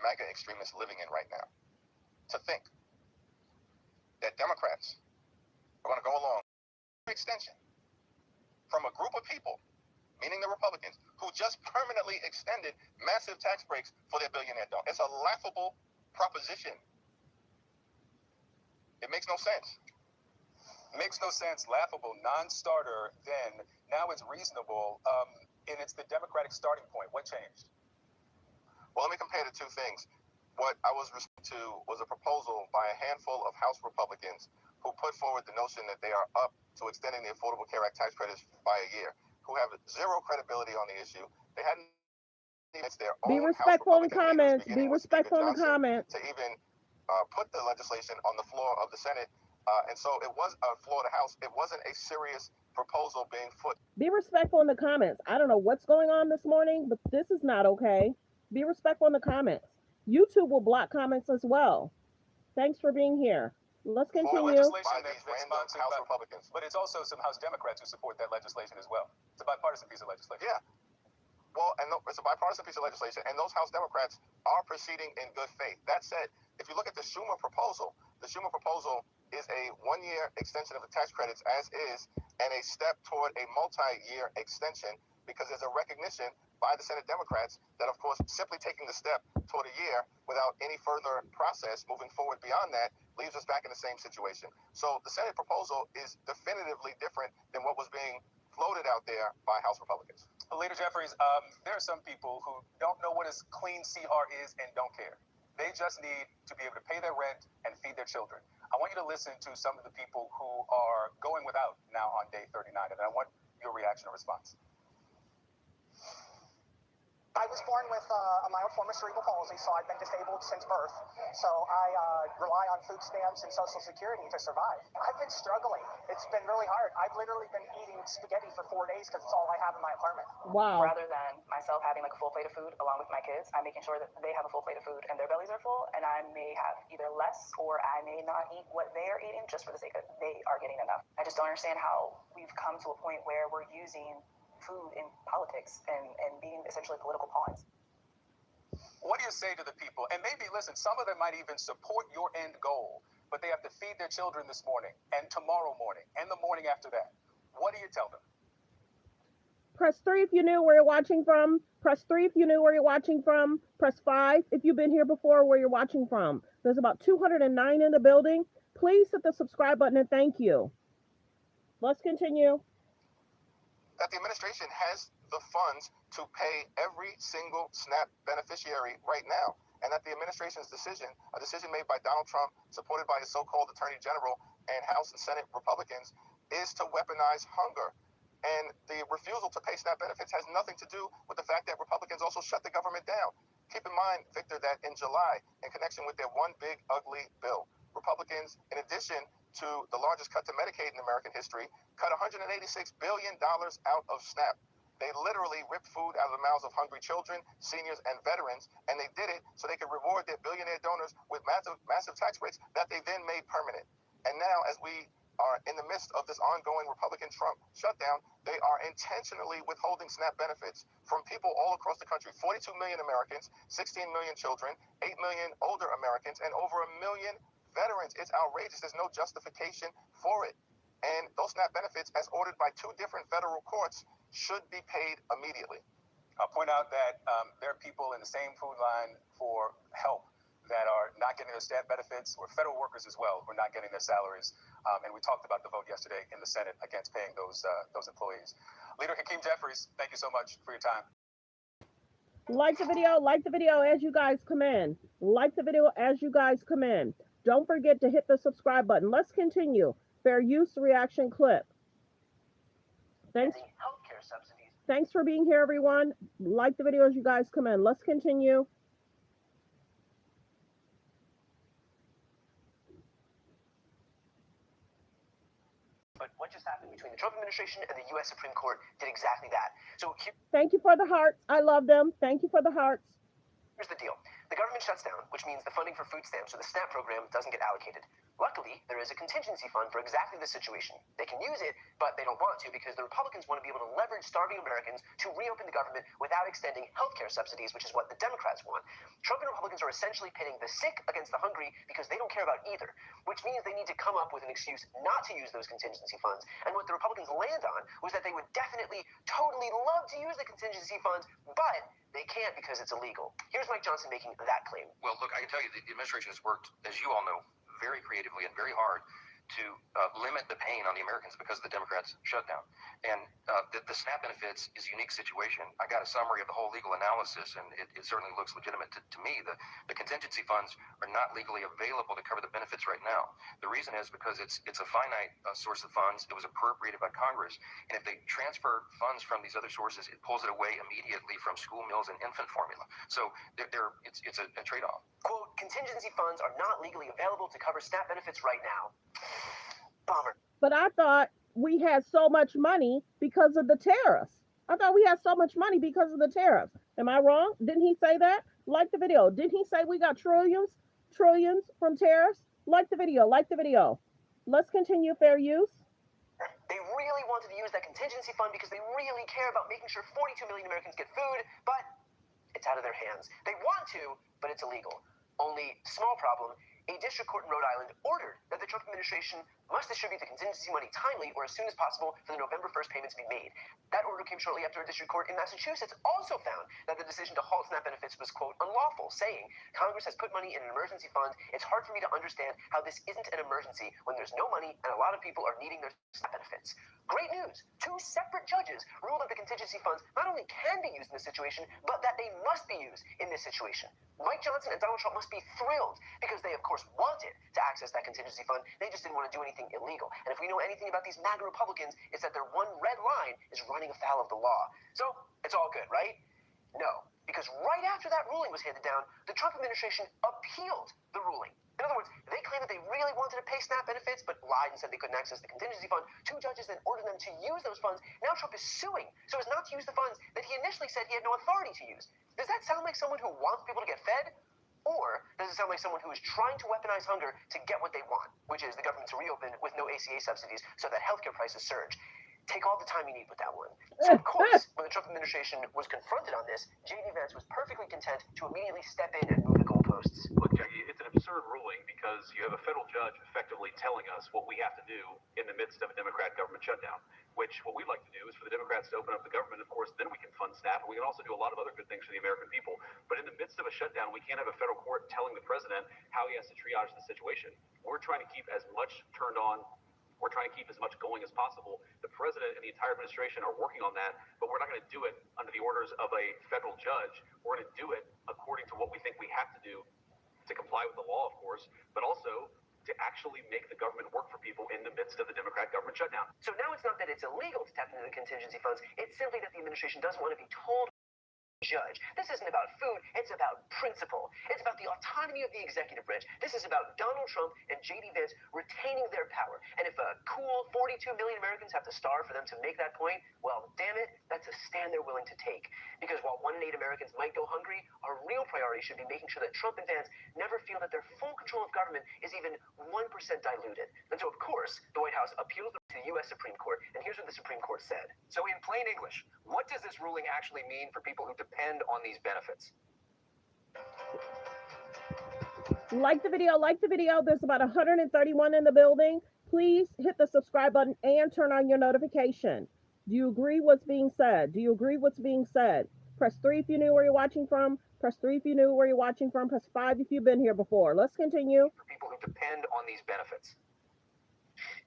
MAGA extremists living in right now? To think that Democrats are going to go along with extension from a group of people, meaning the Republicans, who just permanently extended massive tax breaks for their billionaire donors. It's a laughable proposition. It makes no sense. Makes no sense, laughable, non-starter then. Now it's reasonable, and it's the Democratic starting point. What changed? Well, let me compare the two things. What I was responding to was a proposal by a handful of House Republicans who put forward the notion that they are up to extending the Affordable Care Act tax credits by a year, who have zero credibility on the issue. They hadn't even their Be own respectful in House the Republican leaders, comments. Be beginning with Speaker respectful in the Johnson, comments. to even put the legislation on the floor of the Senate. And so it was a floor of the House. It wasn't a serious proposal being put. Be respectful in the comments. I don't know what's going on this morning, but this is not okay. Be respectful in the comments. YouTube will block comments as well. Thanks for being here. Let's continue. Legislation By these that's random sponsored House by, Republicans. but it's also some House Democrats who support that legislation as well. It's a bipartisan piece of legislation. Yeah. Well, and it's a bipartisan piece of legislation, and those House Democrats are proceeding in good faith. That said, if you look at the Schumer proposal is a 1-year extension of the tax credits as is, and a step toward a multi-year extension, because there's a recognition by the Senate Democrats that, of course, simply taking the step toward a year without any further process moving forward beyond that leaves us back in the same situation. So the Senate proposal is definitively different than what was being floated out there by House Republicans. Leader Jeffries, there are some people who don't know what a clean CR is and don't care. They just need to be able to pay their rent and feed their children. I want you to listen to some of the people who are going without now on day 39, and I want your reaction or response. I was born with a mild form of cerebral palsy, so I've been disabled since birth. So I rely on food stamps and Social Security to survive. I've been struggling. It's been really hard. I've literally been eating spaghetti for 4 days because it's all I have in my apartment. Wow. Rather than myself having like a full plate of food along with my kids, I'm making sure that they have a full plate of food and their bellies are full, and I may have either less or I may not eat what they are eating just for the sake of they are getting enough. I just don't understand how we've come to a point where we're using food in politics and being essentially political pawns. What do you say to the people? And maybe, listen, some of them might even support your end goal, but they have to feed their children this morning and tomorrow morning and the morning after that. What do you tell them? Press 3 if you knew where you're watching from. Press 3 if you knew where you're watching from. Press 5 if you've been here before where you're watching from. There's about 209 in the building. Please hit the subscribe button and thank you. Let's continue. That the administration has the funds to pay every single SNAP beneficiary right now. And that the administration's decision, a decision made by Donald Trump, supported by his so-called Attorney General and House and Senate Republicans, is to weaponize hunger. And the refusal to pay SNAP benefits has nothing to do with the fact that Republicans also shut the government down. Keep in mind, Victor, that in July, in connection with their one big ugly bill, Republicans, in addition to the largest cut to Medicaid in American history, cut $186 billion out of SNAP. They literally ripped food out of the mouths of hungry children, seniors, and veterans, and they did it so they could reward their billionaire donors with massive tax breaks that they then made permanent. And now, as we are in the midst of this ongoing Republican Trump shutdown, they are intentionally withholding SNAP benefits from people all across the country. 42 million Americans, 16 million children, 8 million older Americans, and over 1 million veterans is outrageous. There's no justification for it. And those SNAP benefits, as ordered by 2 different federal courts, should be paid immediately. I'll point out that there are people in the same food line for help that are not getting their SNAP benefits, or federal workers as well, who are not getting their salaries. And we talked about the vote yesterday in the Senate against paying those employees. Leader Hakeem Jeffries, thank you so much for your time. Like the video as you guys come in. Like the video as you guys come in. Don't forget to hit the subscribe button. Let's continue. Fair use reaction clip. Thanks. Healthcare subsidies. Thanks for being here, everyone. Like the video as you guys come in. Let's continue. But what just happened between the Trump administration and the U.S. Supreme Court did exactly that. So Thank you for the hearts. I love them. Thank you for the hearts. here's the deal. The government shuts down, which means the funding for food stamps or the SNAP program doesn't get allocated. Luckily, there is a contingency fund for exactly this situation. They can use it, but they don't want to because the Republicans want to be able to leverage starving Americans to reopen the government without extending healthcare subsidies, which is what the Democrats want. Trump and Republicans are essentially pitting the sick against the hungry because they don't care about either, which means they need to come up with an excuse not to use those contingency funds. And what the Republicans land on was that they would definitely, totally love to use the contingency funds, but they can't because it's illegal. Here's Mike Johnson making that claim. Well, look, I can tell you the administration has worked, as you all know, very creatively and very hard to limit the pain on the Americans because of the Democrats' shutdown. And the SNAP benefits is a unique situation. I got a summary of the whole legal analysis, and it certainly looks legitimate to me. The contingency funds are not legally available to cover the benefits right now. The reason is because it's a finite source of funds. It was appropriated by Congress. And if they transfer funds from these other sources, it pulls it away immediately from school meals and infant formula. So it's a trade-off. Quote, contingency funds are not legally available to cover SNAP benefits right now. Bummer. But I thought we had so much money because of the tariffs. I thought we had so much money because of the tariffs. Am I wrong? Didn't he say that? Like the video. Didn't he say we got trillions from tariffs? Like the video. Let's continue fair use. They really wanted to use that contingency fund because they really care about making sure 42 million Americans get food, but it's out of their hands. They want to, but it's illegal. Only small problem. A district court in Rhode Island ordered that the Trump administration must distribute the contingency money timely or as soon as possible for the November 1st payments to be made. That order came shortly after a district court in Massachusetts also found that the decision to halt SNAP benefits was, quote, unlawful, saying, Congress has put money in an emergency fund. It's hard for me to understand how this isn't an emergency when there's no money and a lot of people are needing their SNAP benefits. Great news. 2 separate judges ruled that the contingency funds not only can be used in this situation, but that they must be used in this situation. Mike Johnson and Donald Trump must be thrilled because they, of course, wanted to access that contingency fund. They just didn't want to do anything illegal. And if we know anything about these MAGA Republicans, it's that their one red line is running afoul of the law. So it's all good, right? No, because right after that ruling was handed down, the Trump administration appealed the ruling. In other words, they claimed that they really wanted to pay SNAP benefits, but lied and said they couldn't access the contingency fund. 2 judges then ordered them to use those funds. Now Trump is suing so as not to use the funds that he initially said he had no authority to use. Does that sound like someone who wants people to get fed? Or does it sound like someone who is trying to weaponize hunger to get what they want, which is the government to reopen with no ACA subsidies so that healthcare prices surge? Take all the time you need with that one. So, of course, when the Trump administration was confronted on this, J.D. Vance was perfectly content to immediately step in and move the goalposts. Look, Jackie, it's an absurd ruling because you have a federal judge effectively telling us what we have to do in the midst of a Democrat government shutdown, which what we'd like to do is for the Democrats to open up the government. Of course, then we can fund SNAP, and we can also do a lot of other good things for the American people. But in the midst of a shutdown, we can't have a federal court telling the president how he has to triage the situation. We're trying to keep as much turned on. We're trying to keep as much going as possible. The president and the entire administration are working on that, but we're not going to do it under the orders of a federal judge. We're going to do it according to what we think we have to do to comply with the law, of course, but also to actually make the government work for people in the midst of the Democrat government shutdown. So now it's not that it's illegal to tap into the contingency funds. It's simply that the administration doesn't want to be told judge. This isn't about food, it's about principle. It's about the autonomy of the executive branch. This is about Donald Trump and J.D. Vance retaining their power. And if a cool 42 million Americans have to starve for them to make that point, well, damn it, that's a stand they're willing to take. Because while 1 in 8 Americans might go hungry, our real priority should be making sure that Trump and Vance never feel that their full control of government is even 1% diluted. And so, of course, the White House appeals to the U.S. Supreme Court, and here's what the Supreme Court said. So in plain English, what does this ruling actually mean for people who depend on these benefits? Like the video, like the video. There's about 131 in the building. Please hit the subscribe button and turn on your notification. Do you agree what's being said? Do you agree what's being said? Press 3 if you knew where you're watching from. Press 3 if you knew where you're watching from. Press 5 if you've been here before. Let's continue. For people who depend on these benefits.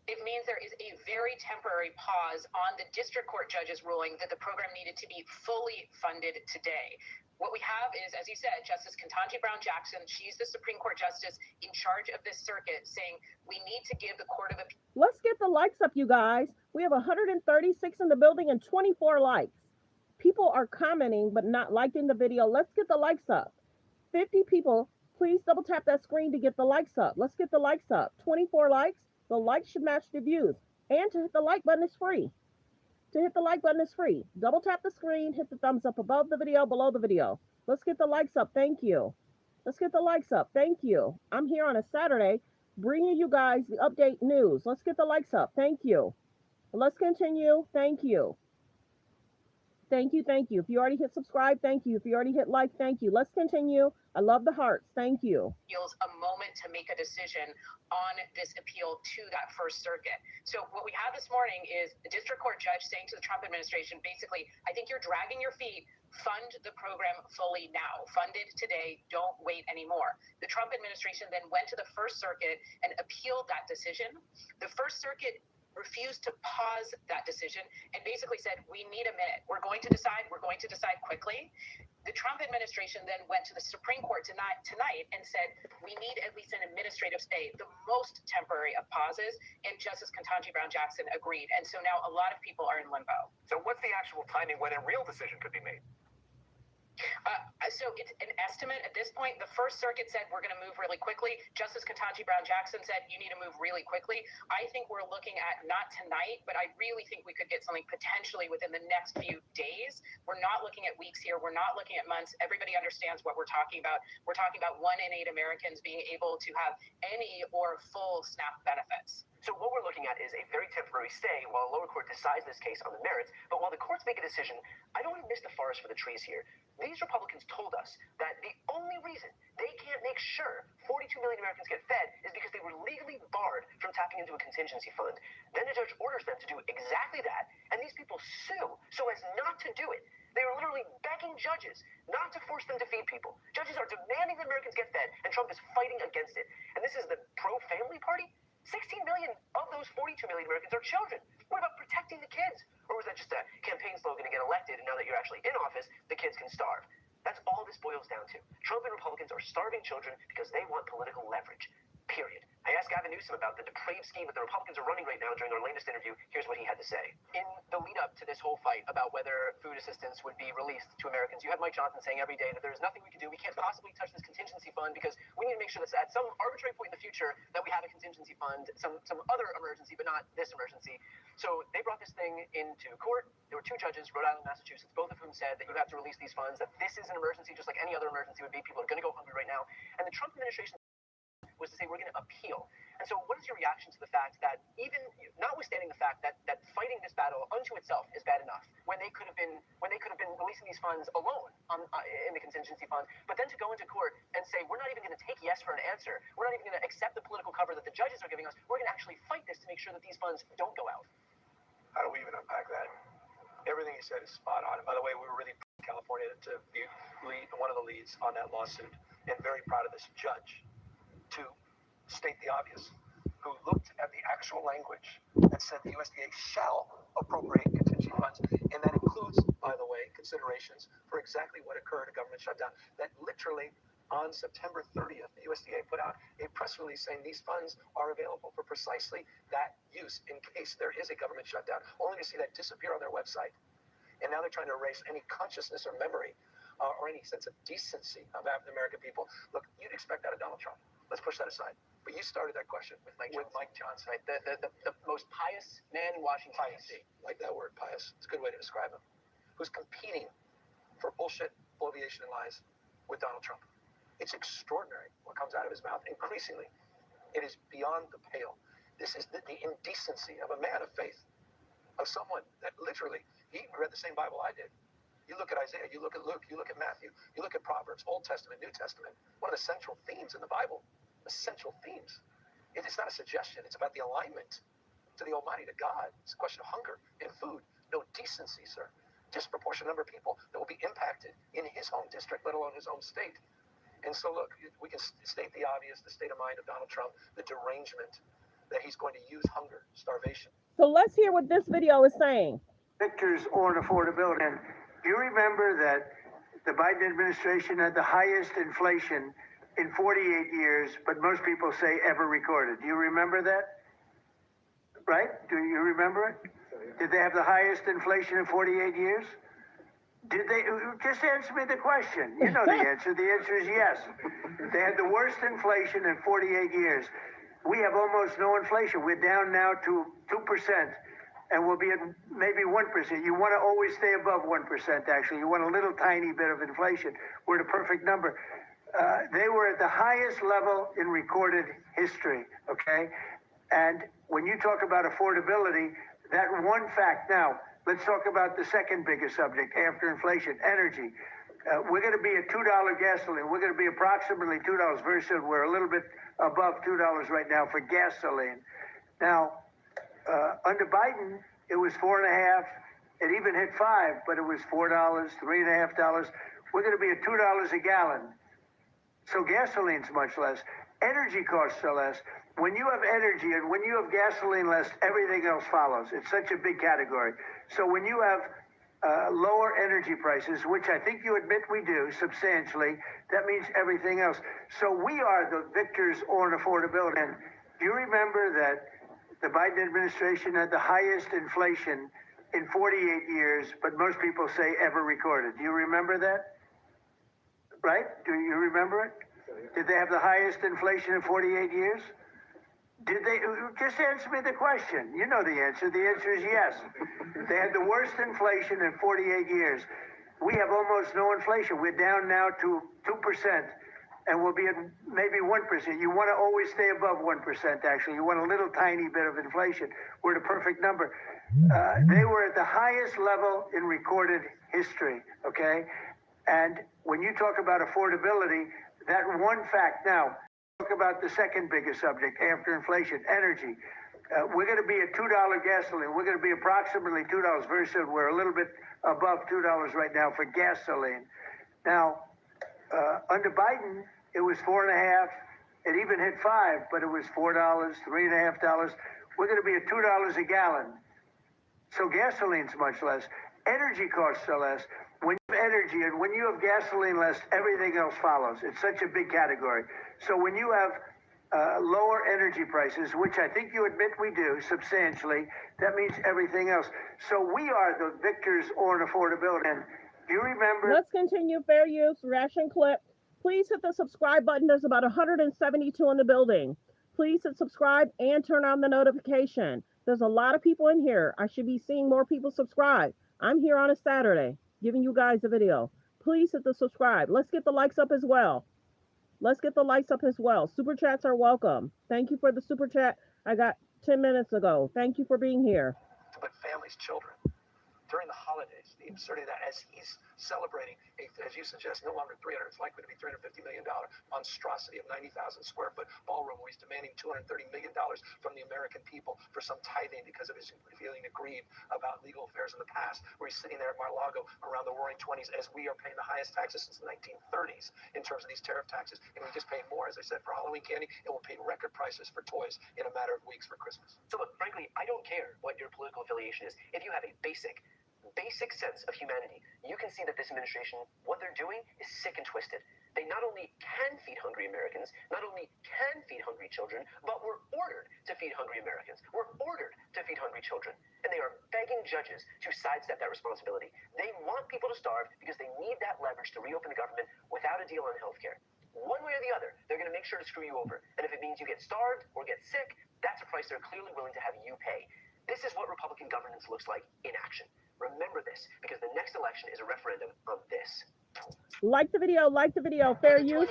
It means there is a very temporary pause on the district court judge's ruling that the program needed to be fully funded today. What we have is, as you said, Justice Ketanji Brown Jackson, she's the Supreme Court justice in charge of this circuit, saying we need to give the Court of Appeals. Let's get the likes up, you guys. We have 136 in the building and 24 likes. People are commenting but not liking the video. Let's get the likes up. 50 people, please double tap that screen to get the likes up. Let's get the likes up. 24 likes. The likes should match the views. And to hit the like button is free. To hit the like button is free. Double tap the screen, hit the thumbs up above the video, below the video. Let's get the likes up. Thank you. Let's get the likes up. Thank you. I'm here on a Saturday bringing you guys the update news. Let's get the likes up. Thank you. Let's continue. Thank you. Thank you. Thank you. If you already hit subscribe, thank you. If you already hit like, thank you. Let's continue. I love the hearts. Thank you. A moment to make a decision on this appeal to that First Circuit. So what we have this morning is the district court judge saying to the Trump administration, basically, I think you're dragging your feet. Fund the program fully now. Fund it today. Don't wait anymore. The Trump administration then went to the First Circuit and appealed that decision. The First Circuit refused to pause that decision and basically said, we need a minute. We're going to decide quickly. The Trump administration then went to the Supreme Court tonight and said, we need at least an administrative stay, the most temporary of pauses, and Justice Ketanji Brown Jackson agreed. And so now a lot of people are in limbo. So what's the actual timing when a real decision could be made? So it's an estimate at this point. The First Circuit said we're going to move really quickly. Justice Ketanji Brown Jackson said you need to move really quickly. I think we're looking at not tonight, but I really think we could get something potentially within the next few days. We're not looking at weeks here. We're not looking at months. Everybody understands what we're talking about. We're talking about 1 in 8 Americans being able to have any or full SNAP benefits. So what we're looking at is a very temporary stay while a lower court decides this case on the merits. But while the courts make a decision, I don't want to miss the forest for the trees here. These Republicans told us that the only reason they can't make sure 42 million Americans get fed is because they were legally barred from tapping into a contingency fund. Then the judge orders them to do exactly that, and these people sue so as not to do it. They are literally begging judges not to force them to feed people. Judges are demanding that Americans get fed, and Trump is fighting against it. And this is the pro-family party? 16 million of those 42 million Americans are children. What about protecting the kids? Or was that just a campaign slogan to get elected, and now that you're actually in office, the kids can starve? That's all this boils down to. Trump and Republicans are starving children because they want political leverage. Period. I asked Gavin Newsom about the depraved scheme that the Republicans are running right now during our latest interview. Here's what he had to say. In the lead up to this whole fight about whether food assistance would be released to Americans, you had Mike Johnson saying every day that there's nothing we can do. We can't possibly touch this contingency fund because we need to make sure that at some arbitrary point in the future that we have a contingency fund, some other emergency, but not this emergency. So they brought this thing into court. There were 2 judges, Rhode Island, Massachusetts, both of whom said that you have to release these funds, that this is an emergency just like any other emergency would be. People are going to go hungry right now. And the Trump administration was to say we're going to appeal. And so what is your reaction to the fact that even notwithstanding the fact that fighting this battle unto itself is bad enough when they could have been releasing these funds alone in the contingency fund, but then to go into court and say we're not even going to take yes for an answer, we're not even going to accept the political cover that the judges are giving us, we're going to actually fight this to make sure that these funds don't go out. How do we even unpack that? Everything he said is spot on. And by the way, we were really proud of California to be one of the leads on that lawsuit, and very proud of this judge to state the obvious, who looked at the actual language and said the USDA shall appropriate contingency funds, and that includes, by the way, considerations for exactly what occurred, a government shutdown. That literally on September 30th, the USDA put out a press release saying these funds are available for precisely that use in case there is a government shutdown, only to see that disappear on their website. And now they're trying to erase any consciousness or memory or any sense of decency of African American people. Look, you'd expect that of Donald Trump. Let's push that aside. But you started that question with Mike Johnson. Right, the most pious man in Washington, D.C. Like that word, pious. It's a good way to describe him. Who's competing for bullshit, bloviation, and lies with Donald Trump. It's extraordinary what comes out of his mouth. Increasingly, it is beyond the pale. This is the indecency of a man of faith, of someone that literally, he read the same Bible I did. You look at Isaiah, you look at Luke, you look at Matthew, you look at Proverbs, Old Testament, New Testament. One of the central themes in the Bible, essential themes. It is not a suggestion. It's about the alignment to the Almighty, to God. It's a question of hunger and food. No decency, sir. Disproportionate number of people that will be impacted in his home district, let alone his own state. And so, look, we can state the obvious, the state of mind of Donald Trump, the derangement that he's going to use hunger, starvation. So let's hear what this video is saying. Victors on affordability. And do you remember that the Biden administration had the highest inflation in 48 years, but most people say ever recorded? Do you remember that? Right? Do you remember it? Did they have the highest inflation in 48 years? Did they? Just answer me the question. You know the answer. The answer is yes. They had the worst inflation in 48 years. We have almost no inflation. We're down now to 2%, and we'll be at maybe 1%. You want to always stay above 1%, actually. You want a little tiny bit of inflation. We're at a perfect number. They were at the highest level in recorded history, okay? And when you talk about affordability, that one fact. Now, let's talk about the second biggest subject after inflation, energy. We're going to be at $2 gasoline. We're going to be approximately $2 very soon. We're a little bit above $2 right now for gasoline. Now, under Biden, it was $4.50. It even hit $5, but it was $4, $3.50. We're going to be at $2 a gallon. So gasoline's much less. Energy costs are less. When you have energy and when you have gasoline less, everything else follows. It's such a big category. So when you have lower energy prices, which I think you admit we do substantially, that means everything else. So we are the victors on affordability. And do you remember that the Biden administration had the highest inflation in 48 years, but most people say ever recorded? Do you remember that? Right? Do you remember it? Did they have the highest inflation in 48 years? Did they? Just answer me the question. You know the answer. The answer is yes. They had the worst inflation in 48 years. We have almost no inflation. We're down now to 2%, and we'll be at maybe 1%. You want to always stay above 1%, actually. You want a little tiny bit of inflation. We're at a perfect number. They were at the highest level in recorded history, okay? And when you talk about affordability, that one fact. Now, talk about the second biggest subject after inflation, energy. We're going to be at $2 gasoline. We're going to be approximately $2 very soon. We're a little bit above $2 right now for gasoline. Now, under Biden, it was $4.50. It even hit $5, but it was $4, $3.50. We're going to be at $2 a gallon. So gasoline's much less. Energy costs are less. When you have energy and when you have gasoline less, everything else follows. It's such a big category. So when you have lower energy prices, which I think you admit we do substantially, that means everything else. So we are the victors on affordability. And do you remember? Let's continue. Fair use, reaction clip. Please hit the subscribe button. There's about 172 in the building. Please hit subscribe and turn on the notification. There's a lot of people in here. I should be seeing more people subscribe. I'm here on a Saturday giving you guys a video. Please hit the subscribe. Let's get the likes up as well. Let's get the likes up as well. Super chats are welcome. Thank you for the super chat I got 10 minutes ago. Thank you for being here. But families, children, during the holidays, the absurdity of that, as he's celebrating, as you suggest, no longer 300, it's likely to be $350 million monstrosity of 90,000 square foot ballroom where he's demanding $230 million from the American people for some tithing because of his feeling aggrieved about legal affairs in the past, where he's sitting there at Mar-a-Lago around the roaring 20s as we are paying the highest taxes since the 1930s in terms of these tariff taxes. And we just paid more, as I said, for Halloween candy, and we'll pay record prices for toys in a matter of weeks for Christmas. So look, frankly, I don't care what your political affiliation is. If you have a basic sense of humanity, you can see that this administration, what they're doing is sick and twisted. They not only can feed hungry Americans, not only can feed hungry children, but were ordered to feed hungry Americans. We're ordered to feed hungry children. And they are begging judges to sidestep that responsibility. They want people to starve because they need that leverage to reopen the government without a deal on health care. One way or the other, they're going to make sure to screw you over. And if it means you get starved or get sick, that's a price they're clearly willing to have you pay. This is what Republican governance looks like in action. Remember this, because the next election is a referendum on this. Like the video, fair use,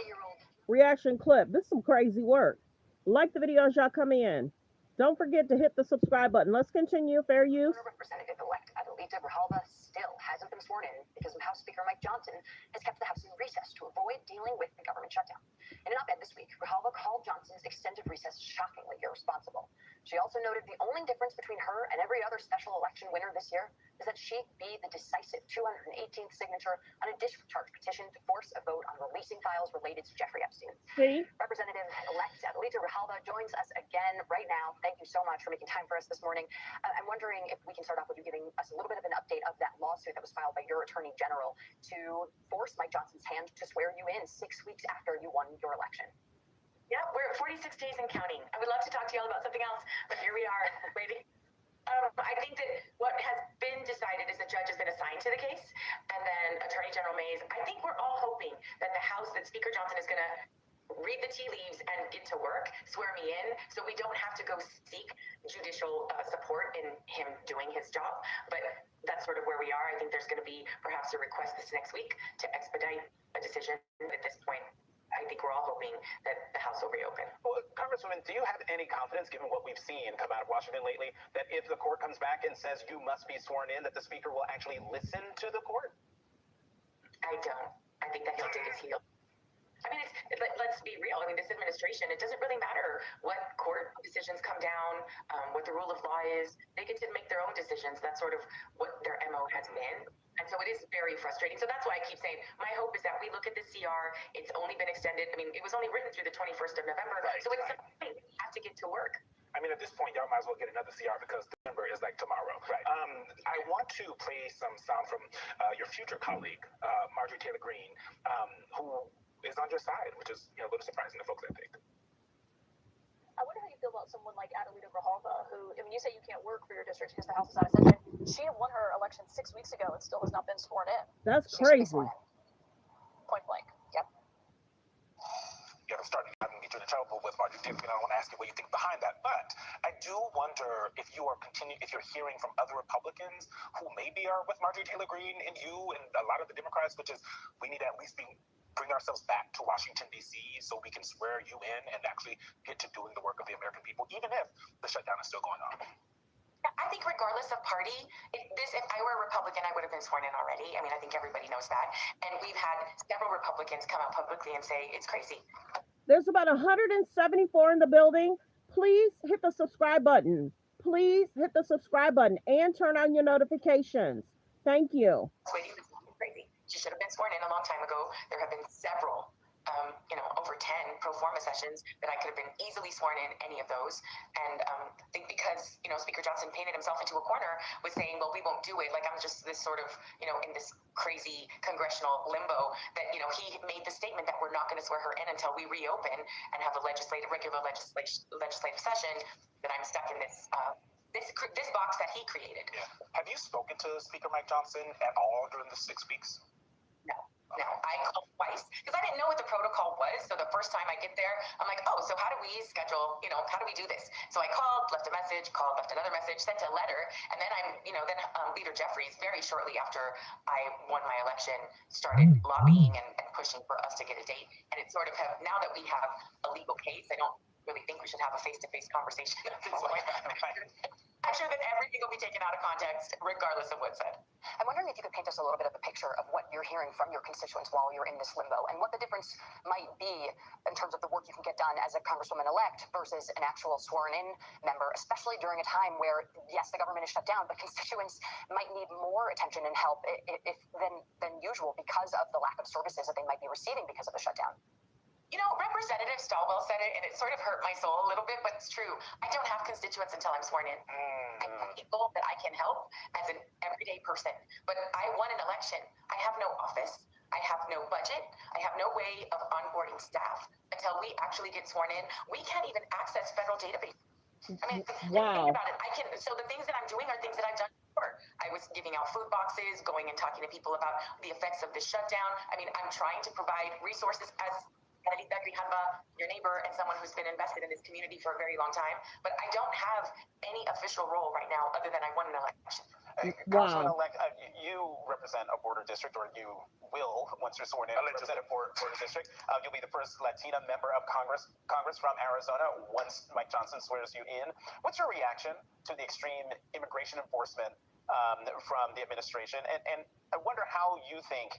reaction clip. This is some crazy work. Like the video as y'all come in. Don't forget to hit the subscribe button. Let's continue, fair use. Representative-elect Alita Grijalva still hasn't been sworn in because House Speaker Mike Johnson has kept the House in recess to avoid dealing with the government shutdown. In an op-ed this week, Grijalva called Johnson's extended recess shockingly irresponsible. She also noted the only difference between her and every other special election winner this year is that she'd be the decisive 218th signature on a discharge petition to force a vote on releasing files related to Jeffrey Epstein. See? Representative-elect Alita Grijalva joins us again right now. Thank you so much for making time for us this morning. I'm wondering if we can start off with you giving us a little bit of an update of that lawsuit that was filed by your attorney general to force Mike Johnson's hand to swear you in 6 weeks after you won your election. Yeah, we're at 46 days and counting. I would love to talk to y'all about something else, but here we are, waiting. I think that what has been decided is the judge has been assigned to the case, and then Attorney General Mays. I think we're all hoping that that Speaker Johnson is going to read the tea leaves and get to work, swear me in, so we don't have to go seek judicial support in him doing his job. But that's sort of where we are. I think there's going to be perhaps a request this next week to expedite a decision. At this point, I think we're all hoping that the House will reopen. Well, Congresswoman, do you have any confidence, given what we've seen come out of Washington lately, that if the court comes back and says you must be sworn in, that the Speaker will actually listen to the court? I don't. I think that he'll dig his heel. I mean, let's be real. I mean, this administration, it doesn't really matter what court decisions come down, what the rule of law is. They get to make their own decisions. That's sort of what their MO has been. And so it is very frustrating. So that's why I keep saying my hope is that we look at the CR. It's only been extended. I mean, it was only written through the 21st of November. Right, so it's we have to get to work. I mean, at this point, y'all might as well get another CR because December is like tomorrow. Right. I want to play some sound from your future colleague, Marjorie Taylor Greene, who is on your side, which is a little surprising to folks, I think. I wonder how you feel about someone like Adelita Grijalva, who, I mean, you say you can't work for your district because the House is out of session. She won her election 6 weeks ago and still has not been sworn in. That's crazy. Point blank. Yep. Yeah, I'm starting to get you in trouble with Marjorie Taylor Greene. I don't want to ask you what you think behind that, but I do wonder if you're hearing from other Republicans who maybe are with Marjorie Taylor Greene and you and a lot of the Democrats, which is we need to at least bring ourselves back to Washington, D.C. so we can swear you in and actually get to doing the work of the American people, even if the shutdown is still going on. I think regardless of party, if I were a Republican, I would have been sworn in already. I mean, I think everybody knows that. And we've had several Republicans come out publicly and say it's crazy. There's about 174 in the building. Please hit the subscribe button. Please hit the subscribe button and turn on your notifications. Thank you. Crazy. She should have been sworn in a long time ago. There have been several, over 10 pro forma sessions that I could have been easily sworn in any of those. And I think because, Speaker Johnson painted himself into a corner with saying, well, we won't do it. Like I'm just this sort of, in this crazy congressional limbo that, he made the statement that we're not going to swear her in until we reopen and have a regular legislative session, that I'm stuck in this this box that he created. Yeah. Have you spoken to Speaker Mike Johnson at all during the 6 weeks? No, I called twice because I didn't know what the protocol was. So the first time I get there, I'm like, oh, so how do we schedule, how do we do this? So I called, left a message, left another message, sent a letter. And then Leader Jeffries, very shortly after I won my election, started lobbying and pushing for us to get a date. And it's sort of now that we have a legal case, I don't really think we should have a face-to-face conversation at this point. I'm sure that everything will be taken out of context, regardless of what's said. I'm wondering if you could paint us a little bit of a picture of what you're hearing from your constituents while you're in this limbo, and what the difference might be in terms of the work you can get done as a congresswoman-elect versus an actual sworn-in member, especially during a time where, yes, the government is shut down, but constituents might need more attention and help than usual because of the lack of services that they might be receiving because of the shutdown. Representative Stalwell said it, and it sort of hurt my soul a little bit, but it's true. I don't have constituents until I'm sworn in. I have people that I can help as an everyday person, but I won an election. I have no office. I have no budget. I have no way of onboarding staff until we actually get sworn in. We can't even access federal databases. I mean, wow. Think about it. So the things that I'm doing are things that I've done before. I was giving out food boxes, going and talking to people about the effects of the shutdown. I mean, I'm trying to provide resources as Adelita Grijalva, your neighbor, and someone who's been invested in this community for a very long time. But I don't have any official role right now other than I won an election. Wow. You represent a border district, or you will, once you're sworn in, represent a border district. You'll be the first Latina member of Congress from Arizona once Mike Johnson swears you in. What's your reaction to the extreme immigration enforcement from the administration. And I wonder how you think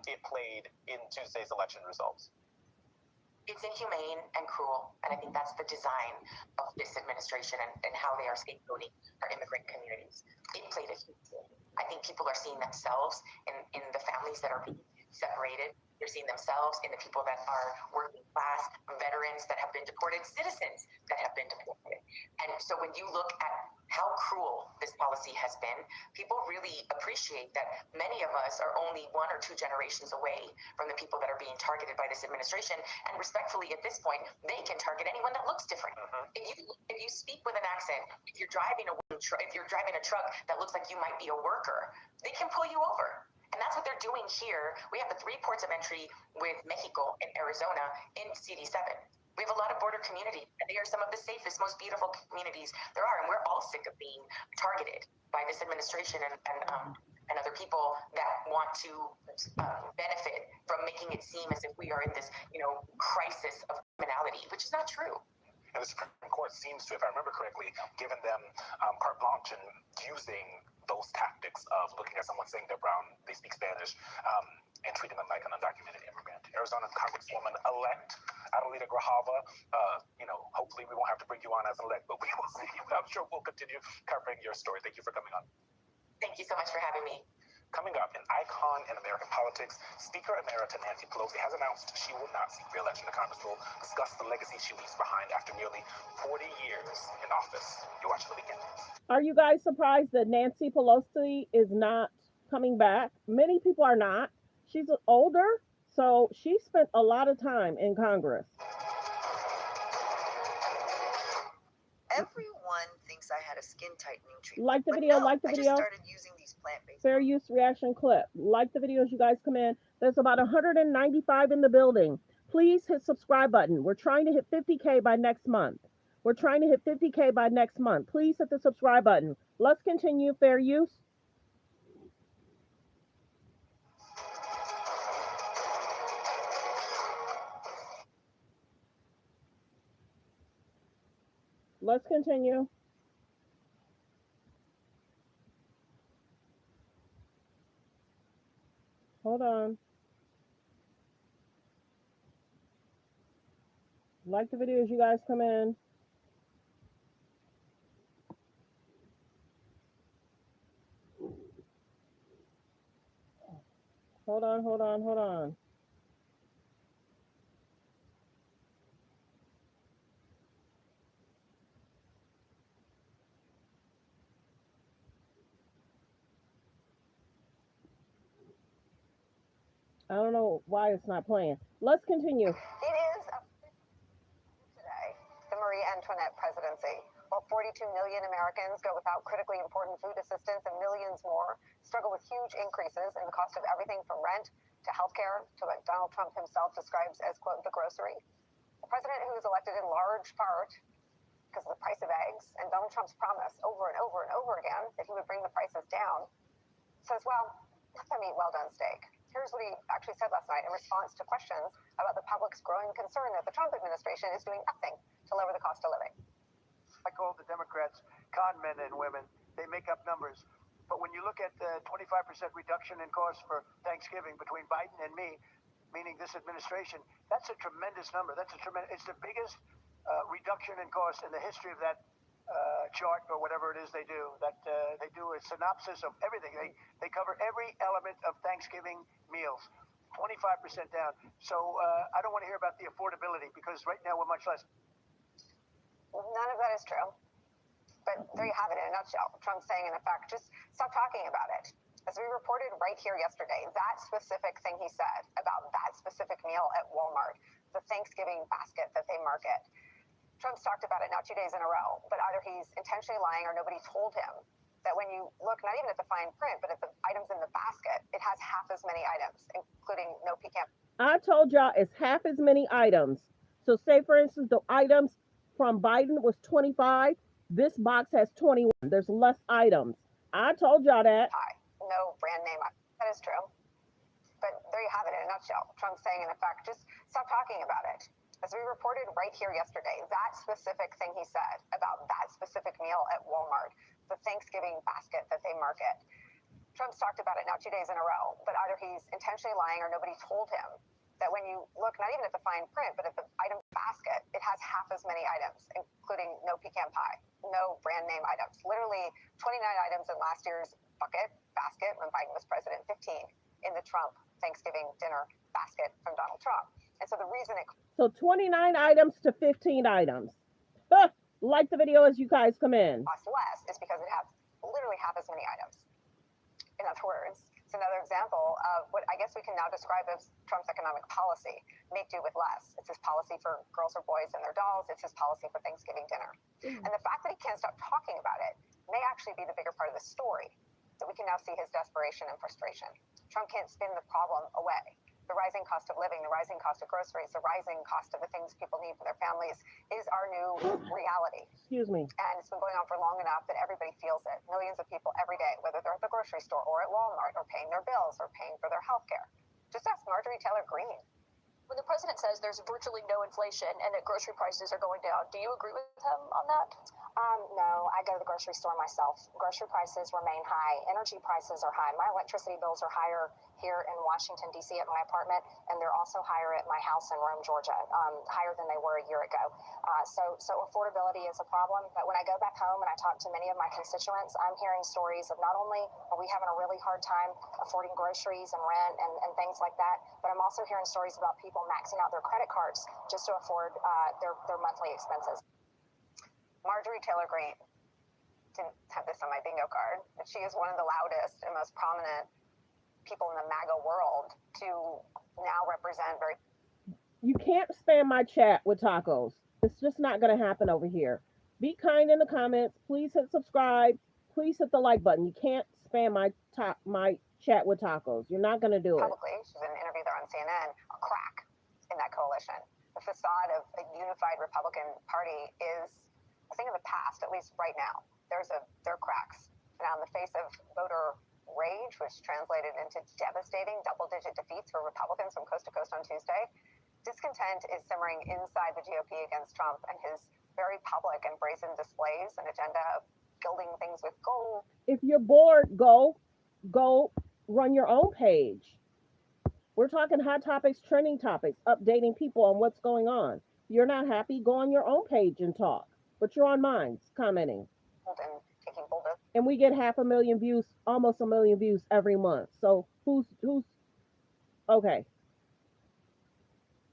it played in Tuesday's election results. It's inhumane and cruel, and I think that's the design of this administration and how they are scapegoating our immigrant communities. It played a huge role. I think people are seeing themselves in the families that are being separated. They're seeing themselves in the people that are working class, veterans that have been deported, citizens that have been deported. And so when you look at how cruel this policy has been, people really appreciate that many of us are only 1 or 2 generations away from the people that are being targeted by this administration. And respectfully, at this point, they can target anyone that looks different. If you speak with an accent, if you're driving a truck that looks like you might be a worker, they can pull you over. And that's what they're doing here. We have the 3 ports of entry with Mexico and Arizona in CD7. We have a lot of border communities, and they are some of the safest, most beautiful communities there are. And we're all sick of being targeted by this administration and other people that want to benefit from making it seem as if we are in this, crisis of criminality, which is not true. And the Supreme Court seems to, if I remember correctly, given them carte blanche and using those tactics of looking at someone saying they're brown, they speak Spanish, and treating them like an undocumented immigrant. Arizona Congresswoman-elect Adelita Grijalva, hopefully we won't have to bring you on as elect, but we will see. I'm sure we'll continue covering your story. Thank you for coming on. Thank you so much for having me. Coming up, an icon in American politics, Speaker Emerita Nancy Pelosi has announced she will not seek re-election to Congress. We'll discuss the legacy she leaves behind after nearly 40 years in office. You're watching The Weekend News. Are you guys surprised that Nancy Pelosi is not coming back? Many people are not. She's older, so she spent a lot of time in Congress. Everyone thinks I had a skin tightening treatment. Like the video, like the video. I just started using these plant-based. Fair use reaction clip. Like the videos, you guys come in. There's about 195 in the building. Please hit subscribe button. We're trying to hit 50K by next month. We're trying to hit 50K by next month. Please hit the subscribe button. Let's continue. Fair use. Let's continue. Hold on. Like the video as you guys come in. Hold on, hold on, hold on. I don't know why it's not playing. Let's continue. It is today, the Marie Antoinette presidency. While 42 million Americans go without critically important food assistance and millions more struggle with huge increases in the cost of everything from rent to healthcare to what Donald Trump himself describes as, quote, the grocery. The president, who was elected in large part because of the price of eggs and Donald Trump's promise over and over and over again that he would bring the prices down, says, well, let them eat well-done steak. Here's what he actually said last night in response to questions about the public's growing concern that the Trump administration is doing nothing to lower the cost of living. I call the Democrats con men and women. They make up numbers. But when you look at the 25% reduction in cost for Thanksgiving between Biden and me, meaning this administration, that's a tremendous number. It's the biggest reduction in cost in the history of that chart or whatever it is they do. They do a synopsis of everything. They cover every element of Thanksgiving meals. 25% down. So I don't want to hear about the affordability because right now we're much less. None of that is true. But there you have it in a nutshell. Trump saying, in effect, just stop talking about it. As we reported right here yesterday, that specific thing he said about that specific meal at Walmart, the Thanksgiving basket that they market, Trump's talked about it now 2 days in a row, but either he's intentionally lying or nobody told him that when you look not even at the fine print, but at the items in the basket, it has half as many items, including no pecan. I told y'all it's half as many items. So say, for instance, the items from Biden was 25. This box has 21. There's less items. I told y'all that. No brand name. That is true. But there you have it in a nutshell. Trump saying, in effect, just stop talking about it. As we reported right here yesterday, that specific thing he said about that specific meal at Walmart, the Thanksgiving basket that they market. Trump's talked about it now 2 days in a row, but either he's intentionally lying or nobody told him that when you look not even at the fine print, but at the item basket, it has half as many items, including no pecan pie, no brand name items. Literally 29 items in last year's basket when Biden was president, 15 in the Trump Thanksgiving dinner basket from Donald Trump. And so the reason it... So 29 items to 15 items. Like the video as you guys come in. Costs less is because it has literally half as many items. In other words, it's another example of what I guess we can now describe as Trump's economic policy, make do with less. It's his policy for girls or boys and their dolls. It's his policy for Thanksgiving dinner. And the fact that he can't stop talking about it may actually be the bigger part of the story, that we can now see his desperation and frustration. Trump can't spin the problem away. The rising cost of living, the rising cost of groceries, the rising cost of the things people need for their families is our new reality. Excuse me. And it's been going on for long enough that everybody feels it. Millions of people every day, whether they're at the grocery store or at Walmart or paying their bills or paying for their health care. Just ask Marjorie Taylor Greene. When the president says there's virtually no inflation and that grocery prices are going down, do you agree with him on that? No, I go to the grocery store myself. Grocery prices remain high. Energy prices are high. My electricity bills are higher here in Washington, D.C. at my apartment, and they're also higher at my house in Rome, Georgia, higher than they were a year ago. So affordability is a problem. But when I go back home and I talk to many of my constituents, I'm hearing stories of not only are we having a really hard time affording groceries and rent and things like that, but I'm also hearing stories about people maxing out their credit cards just to afford their monthly expenses. Marjorie Taylor Greene didn't have this on my bingo card, but she is one of the loudest and most prominent people in the MAGA world to now represent very... You can't spam my chat with tacos. It's just not going to happen over here. Be kind in the comments. Please hit subscribe. Please hit the like button. You can't spam my chat with tacos. You're not going to do it. Publicly, she's in an interview there on CNN, a crack in that coalition. The facade of a unified Republican Party is a thing of the past, at least right now. There are cracks. And on the face of voter rage, which translated into devastating double-digit defeats for Republicans from coast to coast on Tuesday, discontent is simmering inside the GOP against Trump and his very public and brazen displays and agenda of gilding things with gold. If you're bored, go run your own page. We're talking hot topics, trending topics, updating people on what's going on. You're not happy, go on your own page and talk. But you're on mine, commenting. And we get 500,000 views, almost 1 million views every month. So who's okay.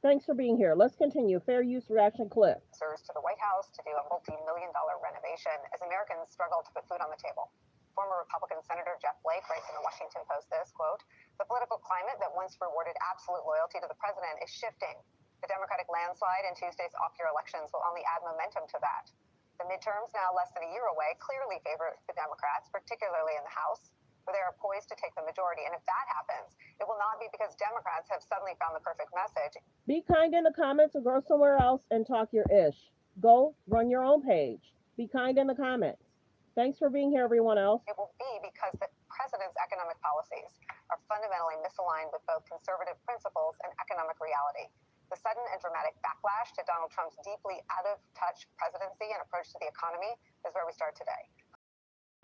Thanks for being here. Let's continue. Fair use reaction clip. To the White House to do a multi-million-dollar renovation as Americans struggle to put food on the table. Former Republican Senator Jeff Flake writes in the Washington Post this, quote, "The political climate that once rewarded absolute loyalty to the president is shifting. The Democratic landslide in Tuesday's off-year elections will only add momentum to that. The midterms, now less than a year away, clearly favor the Democrats, particularly in the House, where they are poised to take the majority. And if that happens, it will not be because Democrats have suddenly found the perfect message." Be kind in the comments or go somewhere else and talk your ish. Go run your own page. Be kind in the comments. Thanks for being here, everyone else. It will be because the president's economic policies are fundamentally misaligned with both conservative principles and economic reality. The sudden and dramatic backlash to Donald Trump's deeply out-of-touch presidency and approach to the economy is where we start today.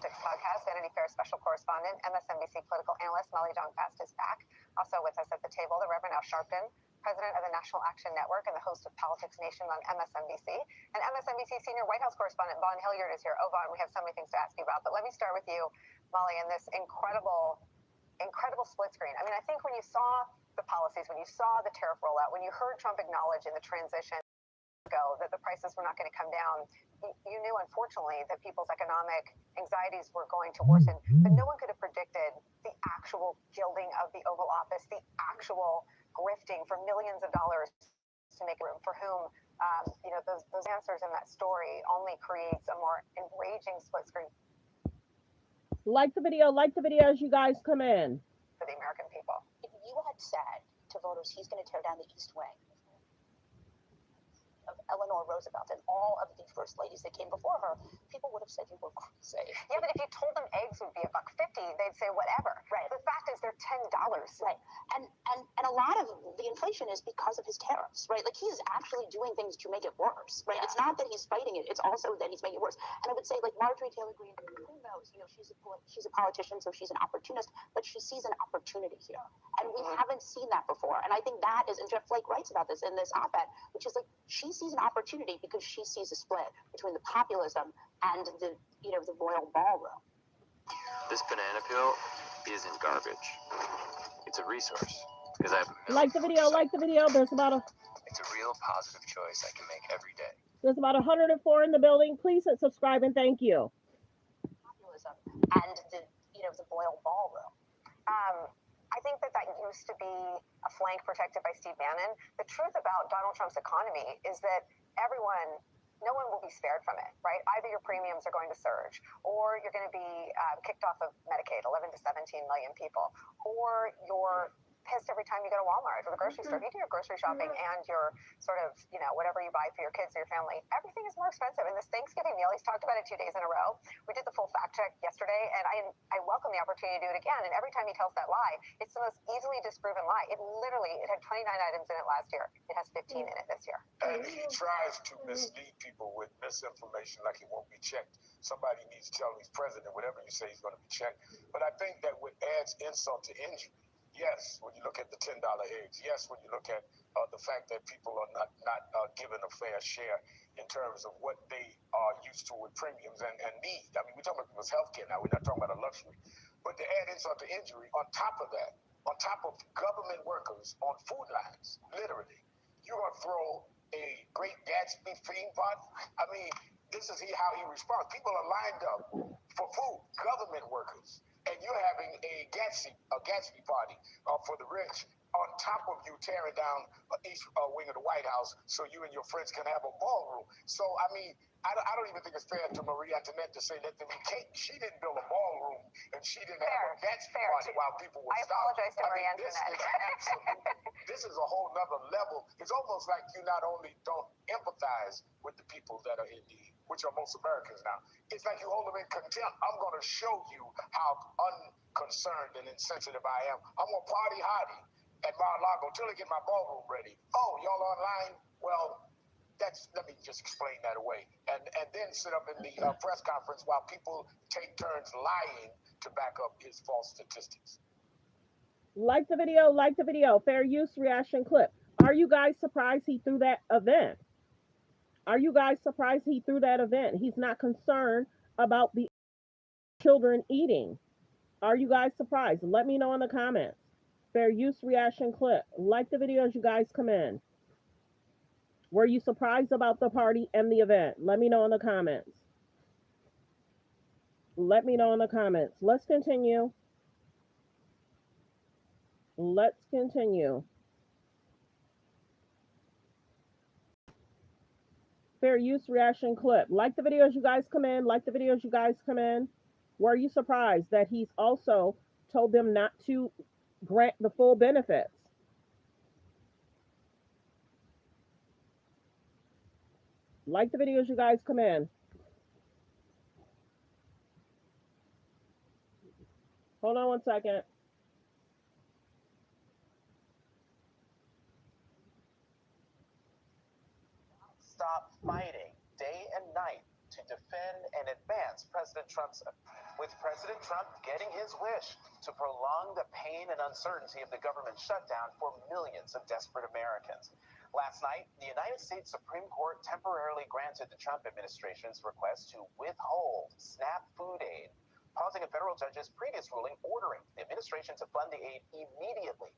Podcast, Vanity Fair special correspondent, MSNBC political analyst Molly Jong-Fast is back. Also with us at the table, the Reverend Al Sharpton, president of the National Action Network and the host of Politics Nation on MSNBC. And MSNBC senior White House correspondent Vaughn Hilliard is here. Oh, Vaughn, we have so many things to ask you about. But let me start with you, Molly, and this incredible split screen. I mean, I think when you saw the policies, when you saw the tariff rollout, when you heard Trump acknowledge in the transition ago that the prices were not going to come down, you knew, unfortunately, that people's economic anxieties were going to worsen. But no one could have predicted the actual gilding of the Oval Office, the actual grifting for millions of dollars to make room, for whom, those answers in that story only creates a more enraging split screen. Like the video as you guys come in. For the American people. If you had said to voters he's going to tear down the East Wing of Eleanor Roosevelt and all of the first ladies that came before her, people would have said you were crazy. Yeah, but if you told them eggs would be $1.50, they'd say whatever. Right. The fact is they're $10. Right. And a lot of the inflation is because of his tariffs, right? Like, he is actually doing things to make it worse, right? Yeah. It's not that he's fighting it, it's also that he's making it worse. And I would say, like, Marjorie Taylor Greene, who knows knows, she's a politician, so she's an opportunist, but she sees an opportunity here. And we haven't seen that before. And I think that is, and Jeff Flake writes about this in this op-ed, which is like, she sees an opportunity because she sees a split between the populism and the royal ballroom. This banana peel isn't garbage. It's a resource. Because I have like the video. There's about it's a real positive choice I can make every day. There's about 104 in the building. Please hit subscribe and thank you. Populism and the royal ballroom. I think that used to be a flank protected by Steve Bannon. The truth about Donald Trump's economy is that no one will be spared from it, right? Either your premiums are going to surge, or you're going to be kicked off of Medicaid, 11 to 17 million people, or you're pissed every time you go to Walmart or the grocery store. You do your grocery shopping and your sort of, whatever you buy for your kids or your family. Everything is more expensive. And this Thanksgiving meal, he's talked about it 2 days in a row. We did the full fact check yesterday, and I welcome the opportunity to do it again. And every time he tells that lie, it's the most easily disproven lie. It had 29 items in it last year. It has 15 in it this year. And he tries to mislead people with misinformation like he won't be checked. Somebody needs to tell him he's president. Whatever you say, he's going to be checked. But I think that what adds insult to injury, yes, when you look at the $10 eggs. Yes, when you look at the fact that people are not given a fair share in terms of what they are used to with premiums and need. I mean, we're talking about people's health care now. We're not talking about a luxury. But to add insult to injury, on top of that, on top of government workers on food lines, literally, you're going to throw a Great Gatsby theme party? I mean, this is how he responds. People are lined up for food, government workers. And you're having a Gatsby party for the rich on top of you tearing down east wing of the White House so you and your friends can have a ballroom. So, I mean, I don't even think it's fair to Marie Antoinette to say that she didn't build a ballroom and she didn't have a Gatsby party while people were starving. I apologize to Marie Antoinette. This is a whole nother level. It's almost like you not only don't empathize with the people that are in need, which are most Americans now. It's like you hold them in contempt. I'm going to show you how unconcerned and insensitive I am. I'm going to party hardy at Mar-a-Lago until I get my ballroom ready. Oh, y'all online? Well, let me just explain that away. And then sit up in the press conference while people take turns lying to back up his false statistics. Like the video. Fair use reaction clip. Are you guys surprised he threw that event? Are you guys surprised he threw that event? He's not concerned about the children eating. Are you guys surprised? Let me know in the comments. Fair use reaction clip. Like the video as you guys come in. Were you surprised about the party and the event? Let me know in the comments. Let me know in the comments. Let's continue. Let's continue. Fair use reaction clip. Like the video as you guys come in. Like the video as you guys come in. Were you surprised that he's also told them not to grant the full benefits? Like the video as you guys come in. Hold on 1 second. Stop fighting day and night to defend and advance with President Trump getting his wish to prolong the pain and uncertainty of the government shutdown for millions of desperate Americans. Last night, the United States Supreme Court temporarily granted the Trump administration's request to withhold SNAP food aid, pausing a federal judge's previous ruling ordering the administration to fund the aid immediately.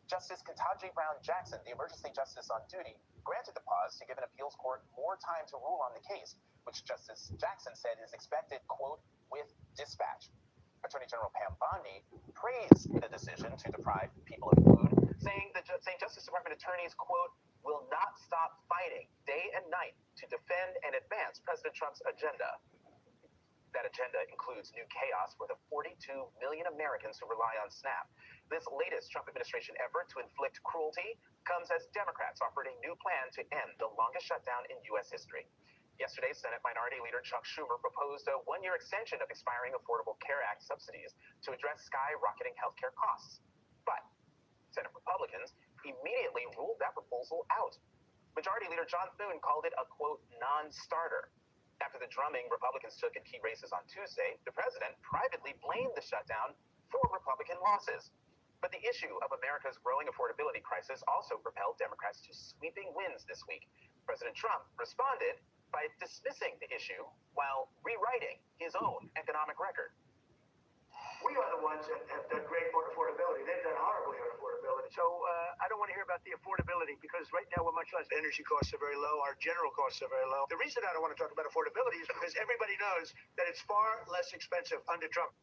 Justice Ketanji Brown Jackson, the emergency justice on duty, granted the pause to give an appeals court more time to rule on the case, which Justice Jackson said is expected, quote, with dispatch. Attorney General Pam Bondi praised the decision to deprive people of food, saying Justice Department attorneys, quote, will not stop fighting day and night to defend and advance President Trump's agenda. That agenda includes new chaos for the 42 million Americans who rely on SNAP. This latest Trump administration effort to inflict cruelty comes as Democrats offered a new plan to end the longest shutdown in U.S. history. Yesterday, Senate Minority Leader Chuck Schumer proposed a one-year extension of expiring Affordable Care Act subsidies to address skyrocketing healthcare costs. But Senate Republicans immediately ruled that proposal out. Majority Leader John Thune called it a, quote, non-starter. After the drumming Republicans took in key races on Tuesday, the president privately blamed the shutdown for Republican losses. But the issue of America's growing affordability crisis also propelled Democrats to sweeping wins this week. President Trump responded by dismissing the issue while rewriting his own economic record. We are the ones that have done great on affordability. They've done horribly on affordability. So I don't want to hear about the affordability because right now we're much less. Energy costs are very low. Our general costs are very low. The reason I don't want to talk about affordability is because everybody knows that it's far less expensive under Trump.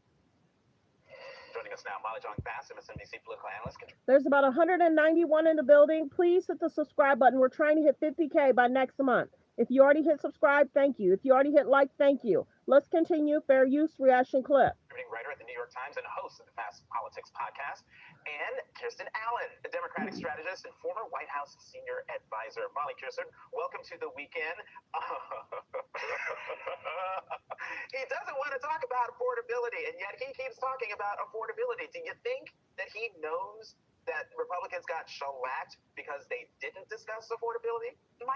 Joining us now, Molly Jong Bass, MSNBC political analyst. There's about 191 in the building. Please hit the subscribe button. We're trying to hit 50K by next month. If you already hit subscribe, thank you. If you already hit like, thank you. Let's continue. Fair use reaction clip. Writer at the New York Times and host of the Fast Politics podcast, and Kirsten Allen, a Democratic strategist and former White House senior advisor. Molly, Kirsten, welcome to the weekend. He doesn't want to talk about affordability, and yet he keeps talking about affordability. Do you think that he knows that Republicans got shellacked because they didn't discuss affordability? My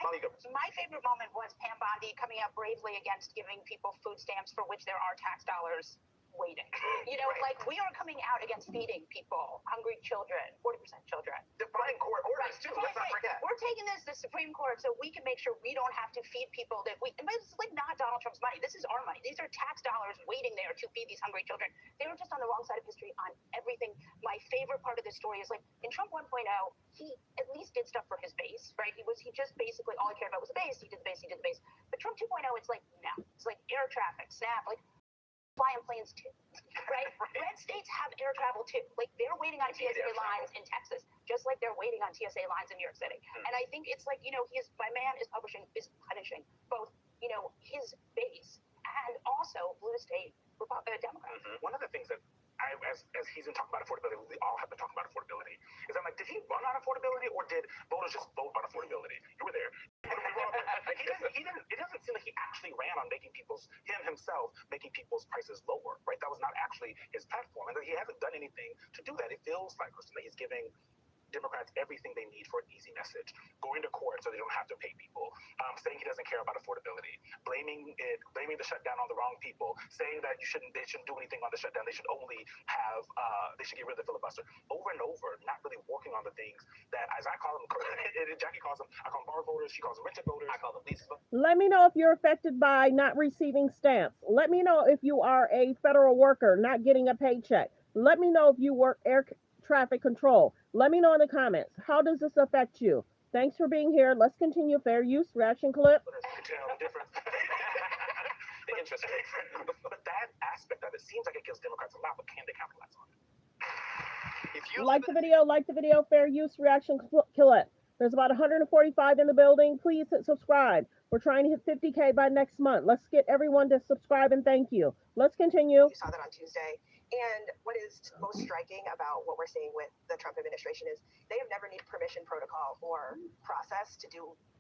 favorite moment was Pam Bondi coming out bravely against giving people food stamps for which there are tax dollars waiting. You know, like we are coming out against feeding people, hungry children, 40% children. Defying court orders too, let's not forget. We're taking this to the Supreme Court so we can make sure we don't have to feed people that we, and it's like not Donald Trump's money. This is our money. These are tax dollars waiting there to feed these hungry children. They were just on the wrong side of history on everything. My favorite part of this story is like in Trump 1.0, he at least did stuff for his base, right? He just basically all he cared about was the base. He did the base, he did the base. But Trump 2.0, it's like, no. It's like air traffic, SNAP, like flying planes too, right? Red states have air travel too. Like they're waiting on TSA lines in Texas, just like they're waiting on TSA lines in New York City. And I think it's like, you know, my man is punishing both, you know, his base and also blue state Democrats. One of the things that as he's been talking about affordability, we all have been talking about affordability, is I'm like, did he run on affordability or did voters just vote on affordability? You were there. Like, it doesn't seem like he actually ran on making himself making people's prices lower, right? That was not actually his platform, and that he hasn't done anything to do that. It feels like that he's giving Democrats everything they need for an easy message, going to court so they don't have to pay people, saying he doesn't care about affordability, blaming the shutdown on the wrong people, saying that they shouldn't do anything on the shutdown. They should only have they should get rid of the filibuster. Over and over, not really working on the things that, as I call them, Jackie calls them, I call them bar voters, she calls them rented voters, I call them lease voters. Let me know if you're affected by not receiving stamps. Let me know if you are a federal worker not getting a paycheck. Let me know if you work air traffic control. Let me know in the comments. How does this affect you? Thanks for being here. Let's continue. Fair use reaction clip. The interest rate. But that aspect of it seems like it gives Democrats a lot, but can they capitalize on it? Like the video, fair use reaction clip. There's about 145 in the building. Please hit subscribe. We're trying to hit 50K by next month. Let's get everyone to subscribe and thank you. Let's continue. You saw that on Tuesday. And what is most striking about what we're seeing with the Trump administration is they have never needed permission protocol or process to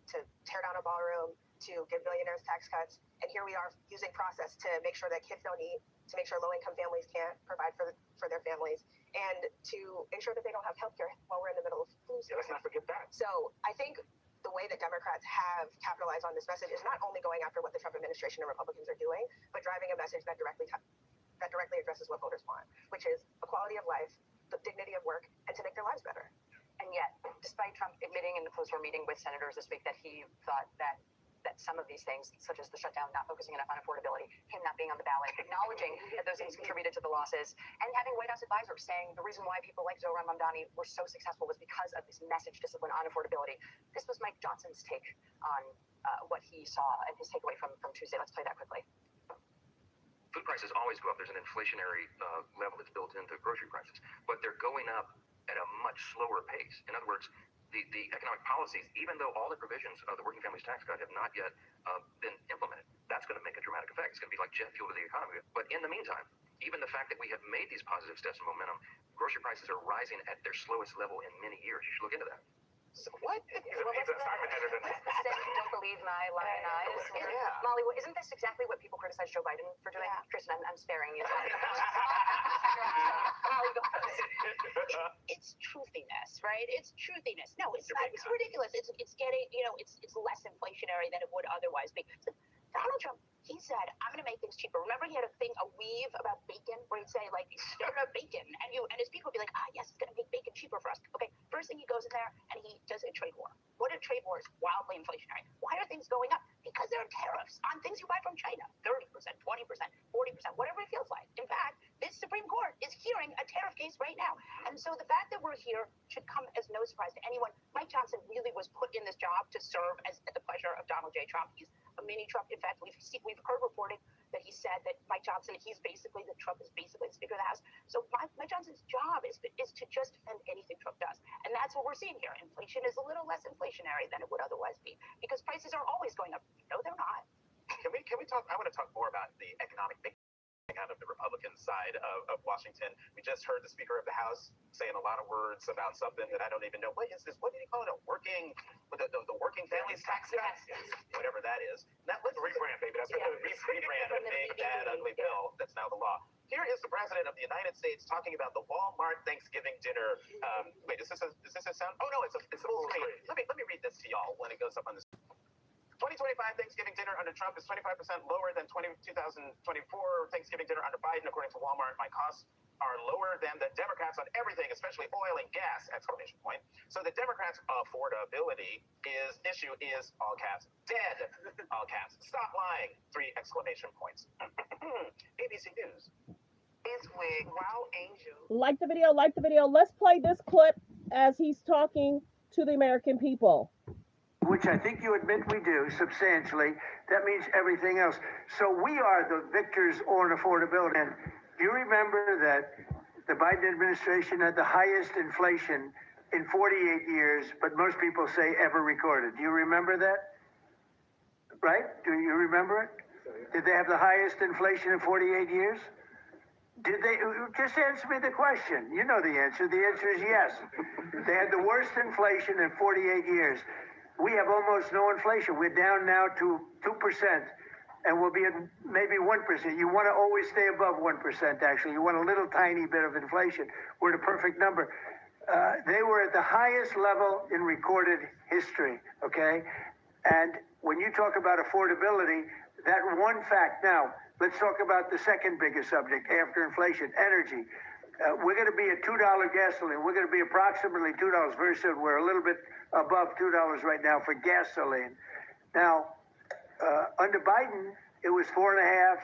tear down a ballroom, to give millionaires tax cuts. And here we are using process to make sure that kids don't eat, to make sure low-income families can't provide for their families, and to ensure that they don't have health care while we're in the middle of flu season. Let's not forget that. So I think the way that Democrats have capitalized on this message is not only going after what the Trump administration and Republicans are doing, but driving a message that directly addresses what voters want, which is equality of life, the dignity of work, and to make their lives better. And yet, despite Trump admitting in the closed-door meeting with senators this week that he thought that some of these things, such as the shutdown, not focusing enough on affordability, him not being on the ballot, acknowledging that those things contributed to the losses, and having White House advisors saying the reason why people like Zohran Mamdani were so successful was because of this message discipline on affordability. This was Mike Johnson's take on what he saw and his takeaway from Tuesday. Let's play that quickly. Food prices always go up. There's an inflationary level that's built into grocery prices, but they're going up at a much slower pace. In other words, the economic policies, even though all the provisions of the Working Families Tax Cut have not yet been implemented, that's going to make a dramatic effect. It's going to be like jet fuel to the economy. But in the meantime, even the fact that we have made these positive steps and momentum, grocery prices are rising at their slowest level in many years. You should look into that. So what? He's a Simon editor. Don't believe my lying eyes. Yeah. Molly, isn't this exactly what people criticize Joe Biden for doing? Yeah. Kristen, I'm sparing you. It's truthiness, right? It's truthiness. No, it's not. It's ridiculous. It's getting, it's less inflationary than it would otherwise be. So Donald Trump, he said, I'm going to make things cheaper. Remember, he had a weave about bacon, where he'd say, like, they're about bacon. And his people would be like, yes, it's going to make bacon cheaper for us. Okay, first thing he goes in there and he does a trade war. What are trade wars? Wildly inflationary. Why are things going up? Because there are tariffs on things you buy from China. 30%, 20%, 40%, whatever it feels like. In fact, this Supreme Court is hearing a tariff case right now. And so the fact that we're here should come as no surprise to anyone. Mike Johnson really was put in this job to serve as at the pleasure of Donald J. Trump. He's a mini Trump. In fact, we've heard reporting that he said that Mike Johnson, Trump is basically the Speaker of the House. So Mike Johnson's job is to just defend anything Trump does. And that's what we're seeing here. Inflation is a little less inflationary than it would otherwise be, because prices are always going up. No, they're not. Can we talk? I want to talk more about the economic big out of the Republican side of Washington. We just heard the Speaker of the House saying a lot of words about something that I don't even know. What is this? What did he call it? The working families tax cut? Yes. Whatever that is. Let's rebrand, baby. That's the rebrand of Big Bad Ugly Bill. That's now the law. Here is the President of the United States talking about the Walmart Thanksgiving dinner. Wait, is this a sound? Oh no, it's a full screen. Let me read this to y'all when it goes up on the screen. 2025 Thanksgiving dinner under Trump is 25% lower than 2024 Thanksgiving dinner under Biden, according to Walmart. My costs are lower than the Democrats on everything, especially oil and gas! Exclamation point. So the Democrats' affordability issue is, all caps, dead. All caps. Stop lying! 3 exclamation points. ABC News. Wow, Angel. Like the video, like the video. Let's play this clip as he's talking to the American people. Which I think you admit we do substantially. That means everything else. So we are the victors on affordability. And do you remember that the Biden administration had the highest inflation in 48 years, but most people say ever recorded? Do you remember that? Right? Do you remember it? Did they have the highest inflation in 48 years? Did they? Just answer me the question. You know the answer. The answer is yes. They had the worst inflation in 48 years. We have almost no inflation. We're down now to 2%, and we'll be at maybe 1%. You want to always stay above 1%, actually. You want a little tiny bit of inflation. We're at a perfect number. They were at the highest level in recorded history, okay? And when you talk about affordability, that one fact. Now, let's talk about the second biggest subject after inflation, energy. We're going to be at $2 gasoline. We're going to be approximately $2 very soon. We're a little bit above $2 right now for gasoline. Now, under Biden, it was $4.50.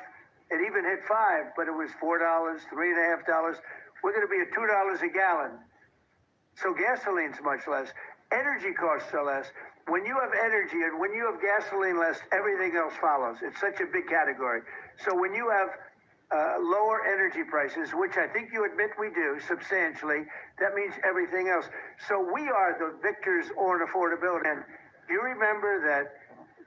It even hit $5, but it was $4, $3.50. We're going to be at $2 a gallon. So gasoline's much less. Energy costs are less. When you have energy and when you have gasoline less, everything else follows. It's such a big category. So when you have lower energy prices, which I think you admit we do substantially, that means everything else. So we are the victors on affordability. And do you remember that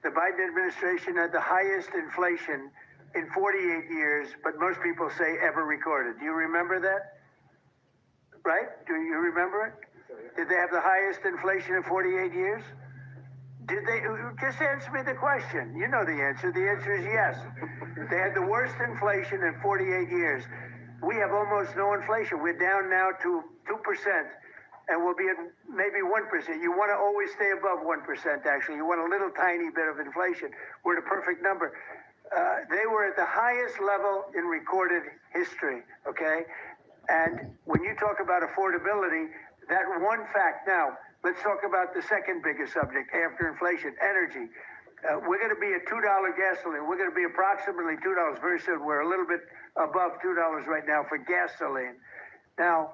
the Biden administration had the highest inflation in 48 years, but most people say ever recorded? Do you remember that? Right? Do you remember it? Did they have the highest inflation in 48 years? Did they? Just answer me the question. You know the answer. The answer is yes. They had the worst inflation in 48 years. We have almost no inflation. We're down now to 2%, and we'll be at maybe 1%. You want to always stay above 1%, actually. You want a little tiny bit of inflation. We're at a perfect number. They were at the highest level in recorded history, okay? And when you talk about affordability, that one fact. Now, let's talk about the second biggest subject after inflation, energy. We're going to be at $2 gasoline. We're going to be approximately $2 very soon. We're a little bit above $2 right now for gasoline. Now,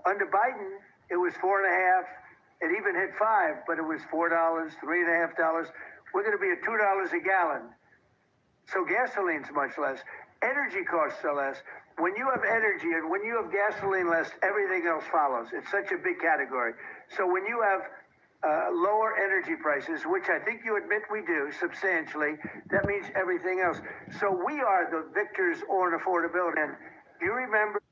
under Biden, it was $4.50. It even hit $5, but it was $4, $3.50. We're going to be at $2 a gallon. So gasoline's much less. Energy costs are less. When you have energy and when you have gasoline less, everything else follows. It's such a big category. So when you have lower energy prices, which I think you admit we do substantially, that means everything else. So we are the victors on affordability. And do you remember?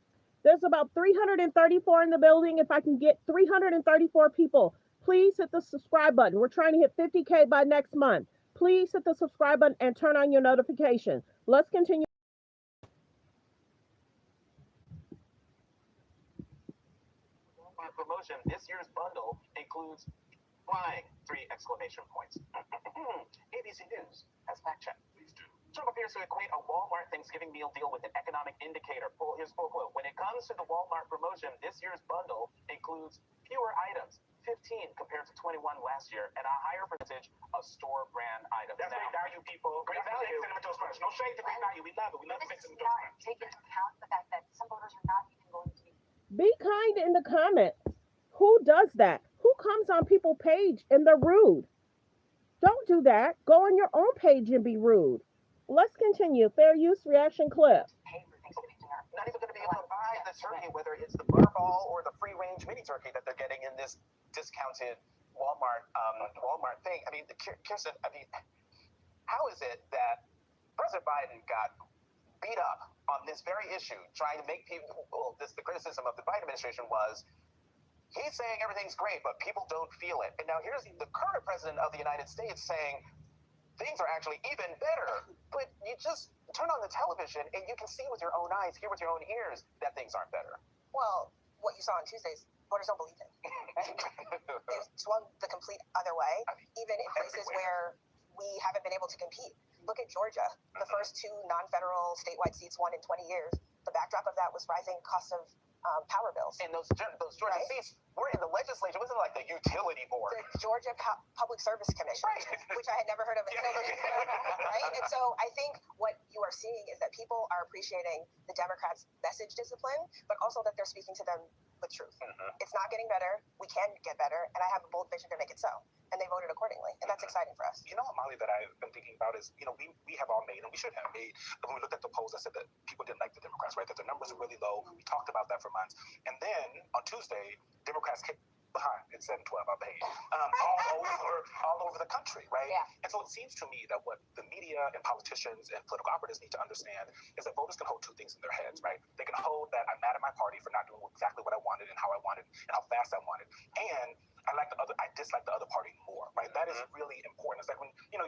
There's about 334 in the building. If I can get 334 people, please hit the subscribe button. We're trying to hit 50K by next month. Please hit the subscribe button and turn on your notifications. Let's continue. Promotion. This year's bundle includes flying! 3 exclamation points. ABC News has fact checked. Please do. Trump appears to equate a Walmart Thanksgiving meal deal with an economic indicator. Here's full quote. When it comes to the Walmart promotion, this year's bundle includes fewer items, 15 compared to 21 last year, and a higher percentage of store brand items. That's great value, people. Great value. Cinnamon Toast Crunch. No shade to great value. We love it. We love the Cinnamon Toast Crunch. Take into account the fact that some voters are not even going to Be kind in the comments. Who does that? Who comes on people's page and they're rude? Don't do that. Go on your own page and be rude. Let's continue. Fair use reaction clip. Not even going to be able to buy the turkey, whether it's the butterball or the free-range mini turkey that they're getting in this discounted Walmart thing. I mean, Kirsten, how is it that President Biden got beat up on this very issue, trying to make people, the criticism of the Biden administration was, he's saying everything's great, but people don't feel it. And now here's the current president of the United States saying things are actually even better. But you just turn on the television and you can see with your own eyes, hear with your own ears that things aren't better. Well, what you saw on Tuesdays, voters don't believe it. They've swung the complete other way, even in places where we haven't been able to compete. Look at Georgia, the first two non-federal statewide seats won in 20 years. The backdrop of that was rising costs of power bills. And those Georgia seats were in the legislature. Wasn't it like the utility board? The Georgia Public Service Commission, which I had never heard of until this, right? And so I think what you are seeing is that people are appreciating the Democrats' message discipline, but also that they're speaking to them with truth. It's not getting better. We can get better, and I have a bold vision to make it so. And they voted accordingly, and that's exciting for us. You know, Molly, that I've been thinking about is, we have all made, and we should have made, but when we looked at the polls that said that people didn't like the Democrats, right, that the numbers are really low. We talked about that for months. And then on Tuesday, Democrats kicked behind at 7-12, I paid, all over the country, right? Yeah. And so it seems to me that what the media and politicians and political operatives need to understand is that voters can hold two things in their heads, right? They can hold that I'm mad at my party for not doing exactly what I wanted and how I wanted and how fast I wanted. And I dislike the other party more, right? That is really important. It's like when, you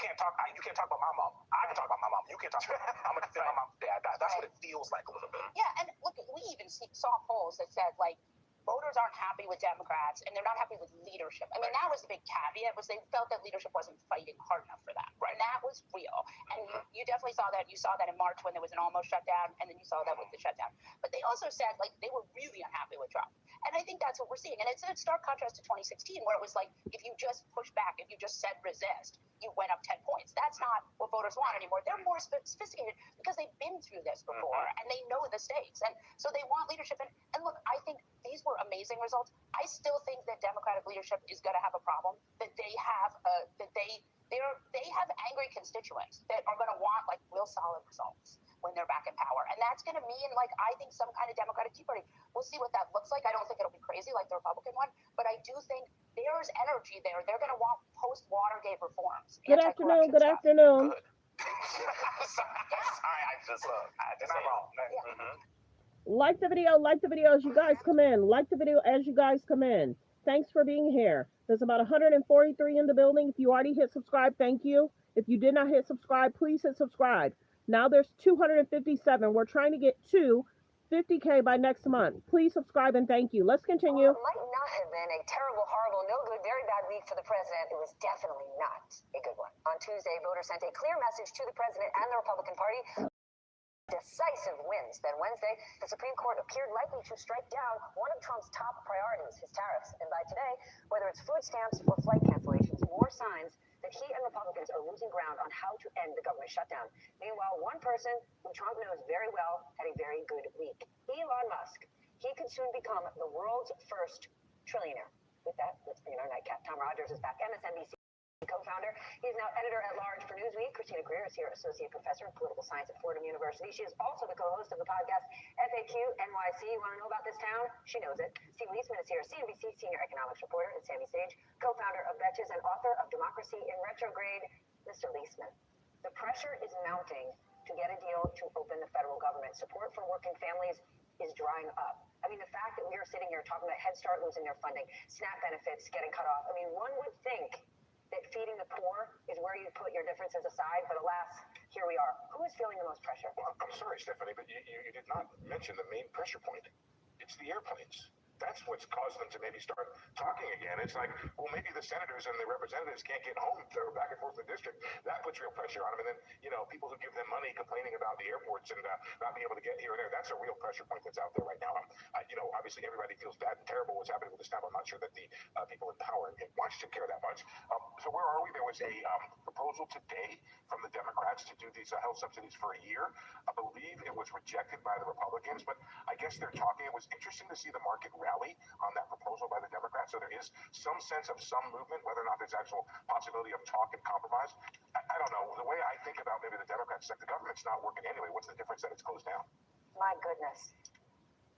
can't talk about my mom. I can talk about my mom. You can't talk about my mom. I'm going to defend my mom's dad. That's what it feels like a little bit. Yeah, and look, we even saw polls that said, like, voters aren't happy with Democrats and they're not happy with leadership. I mean, that was the big caveat, was they felt that leadership wasn't fighting hard enough for that. Right. And that was real. And you definitely saw that. You saw that in March when there was an almost shutdown, and then you saw that with the shutdown. But they also said, like, they were really unhappy with Trump. And I think that's what we're seeing. And it's a stark contrast to 2016, where it was like, if you just push back, if you just said resist, you went up 10 points. That's not what voters want anymore. They're more sophisticated because they've been through this before and they know the stakes. And so they want leadership. And look, I think these were amazing results. I still think that Democratic leadership is going to have a problem, that they have they have angry constituents that are going to want, like, real solid results when they're back in power. And that's going to mean, like, I think some kind of Democratic Tea Party. We'll see what that looks like. I don't think it'll be crazy like the Republican one, but I do think there's energy there. They're going to want post-Watergate reforms. Good afternoon. Good afternoon. Sorry, I just I'm wrong. Like the video as you guys come in. Like the video as you guys come in. Thanks for being here. There's about 143 in the building. If you already hit subscribe, thank you. If you did not hit subscribe, please hit subscribe. Now there's 257. We're trying to get to 50K by next month. Please subscribe and thank you. Let's continue. It might not have been a terrible, horrible, no good, very bad week for the president. It was definitely not a good one. On Tuesday, voters sent a clear message to the president and the Republican Party. Decisive wins. Then Wednesday, the Supreme Court appeared likely to strike down one of Trump's top priorities, his tariffs. And by today, whether it's food stamps or flight cancellations, more signs that he and Republicans are losing ground on how to end the government shutdown. Meanwhile, one person who Trump knows very well had a very good week. Elon Musk. He could soon become the world's first trillionaire. With that, let's bring in our nightcap. Tom Rogers is back, MSNBC co-founder. He's now editor-at-large for Newsweek. Christina Greer is here, associate professor of political science at Fordham University. She is also the co-host of the podcast FAQ NYC. You want to know about this town? She knows it. Steve Leisman is here, CNBC senior economics reporter, and Sammy Sage, co-founder of Betches and author of Democracy in Retrograde. Mr. Leisman, the pressure is mounting to get a deal to open the federal government. Support for working families is drying up. I mean, the fact that we are sitting here talking about Head Start losing their funding, SNAP benefits getting cut off. I mean, one would think that feeding the poor is where you put your differences aside, but alas, here we are. Who is feeling the most pressure? Well, I'm sorry, Stephanie, but you did not mention the main pressure point. It's the airplanes. that's what's caused them to maybe start talking again. It's like, well, maybe the senators and the representatives can't get home to back and forth to the district. That puts real pressure on them. And then, people who give them money complaining about the airports and not being able to get here and there, that's a real pressure point that's out there right now. Obviously everybody feels bad and terrible what's happening with the SNAP. I'm not sure that the people in power in Washington care that much. So where are we? There was a proposal today from the Democrats to do these health subsidies for a year. I believe it was rejected by the Republicans, but I guess they're talking. It was interesting to see the market rally on that proposal by the Democrats. So there is some sense of some movement, whether or not there's actual possibility of talk and compromise. I don't know. The way I think about maybe the Democrats, like the government's not working anyway. What's the difference that it's closed down? My goodness.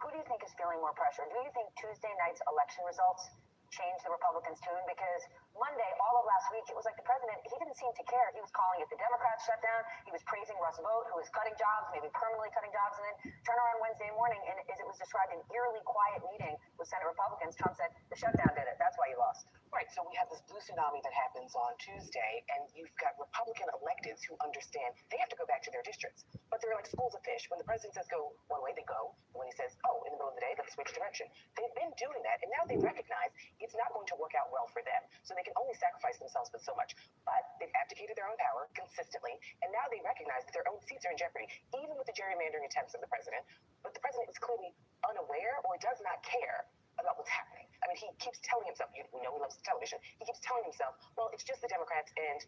Who do you think is feeling more pressure? Do you think Tuesday night's election results changed the Republicans' tune? Because Monday, all of last week, it was like the president, he didn't seem to care. He was calling it the Democrats shutdown. He was praising Russ Vought, who was cutting jobs, maybe permanently cutting jobs. And then turn around Wednesday morning, and as it was described, an eerily quiet meeting with Senate Republicans, Trump said, the shutdown did it. That's why you lost. Right, so we have this blue tsunami that happens on Tuesday, and you've got Republican electeds who understand they have to go back to their districts. But they're like schools of fish. When the president says go one way, they go. And when he says, oh, in the middle of the day, let's switch direction. They've been doing that, and now they recognize it's not going to work out well for them. So they can only sacrifice themselves with so much. But they've abdicated their own power consistently, and now they recognize that their own seats are in jeopardy, even with the gerrymandering attempts of the president. But the president is clearly unaware or does not care about what's happening. I mean, he keeps telling himself, we know he loves television, he keeps telling himself, well, it's just the Democrats and,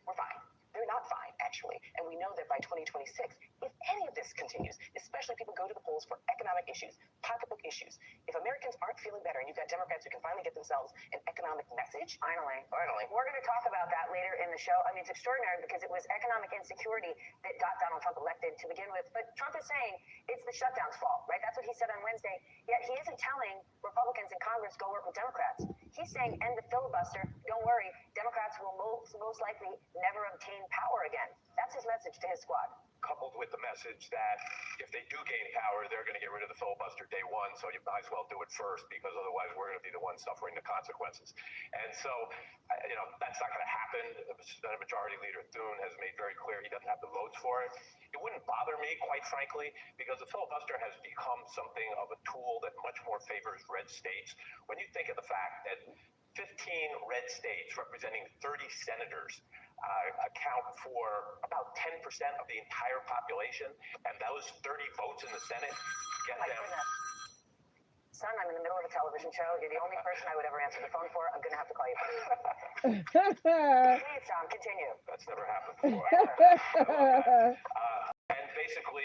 we're fine. They're not fine, actually. And we know that by 2026, if any of this continues, especially people go to the polls for economic issues, pocketbook issues, if Americans aren't feeling better and you've got Democrats who can finally get themselves an economic message, finally. We're going to talk about that later in the show. I mean, it's extraordinary because it was economic insecurity that got Donald Trump elected to begin with. But Trump is saying it's the shutdown's fault, right? That's what he said on Wednesday. Yet he isn't telling Republicans in Congress go work with Democrats. He's saying end the filibuster. Don't worry, Democrats will most likely never obtain power again. That's his message to his squad. Coupled with the message that if they do gain power, they're going to get rid of the filibuster day one, so you might as well do it first, because otherwise we're going to be the ones suffering the consequences. And so, that's not going to happen. The Majority Leader Thune has made very clear he doesn't have the votes for it. It wouldn't bother me, quite frankly, because the filibuster has become something of a tool that much more favors red states. When you think of the fact that 15 red states representing 30 senators account for about 10% of the entire population, and those 30 votes in the Senate get them. Goodness. Son, I'm in the middle of a television show. You're the only person I would ever answer the phone for. I'm going to have to call you back. Please, Tom, continue. That's never happened before. And basically,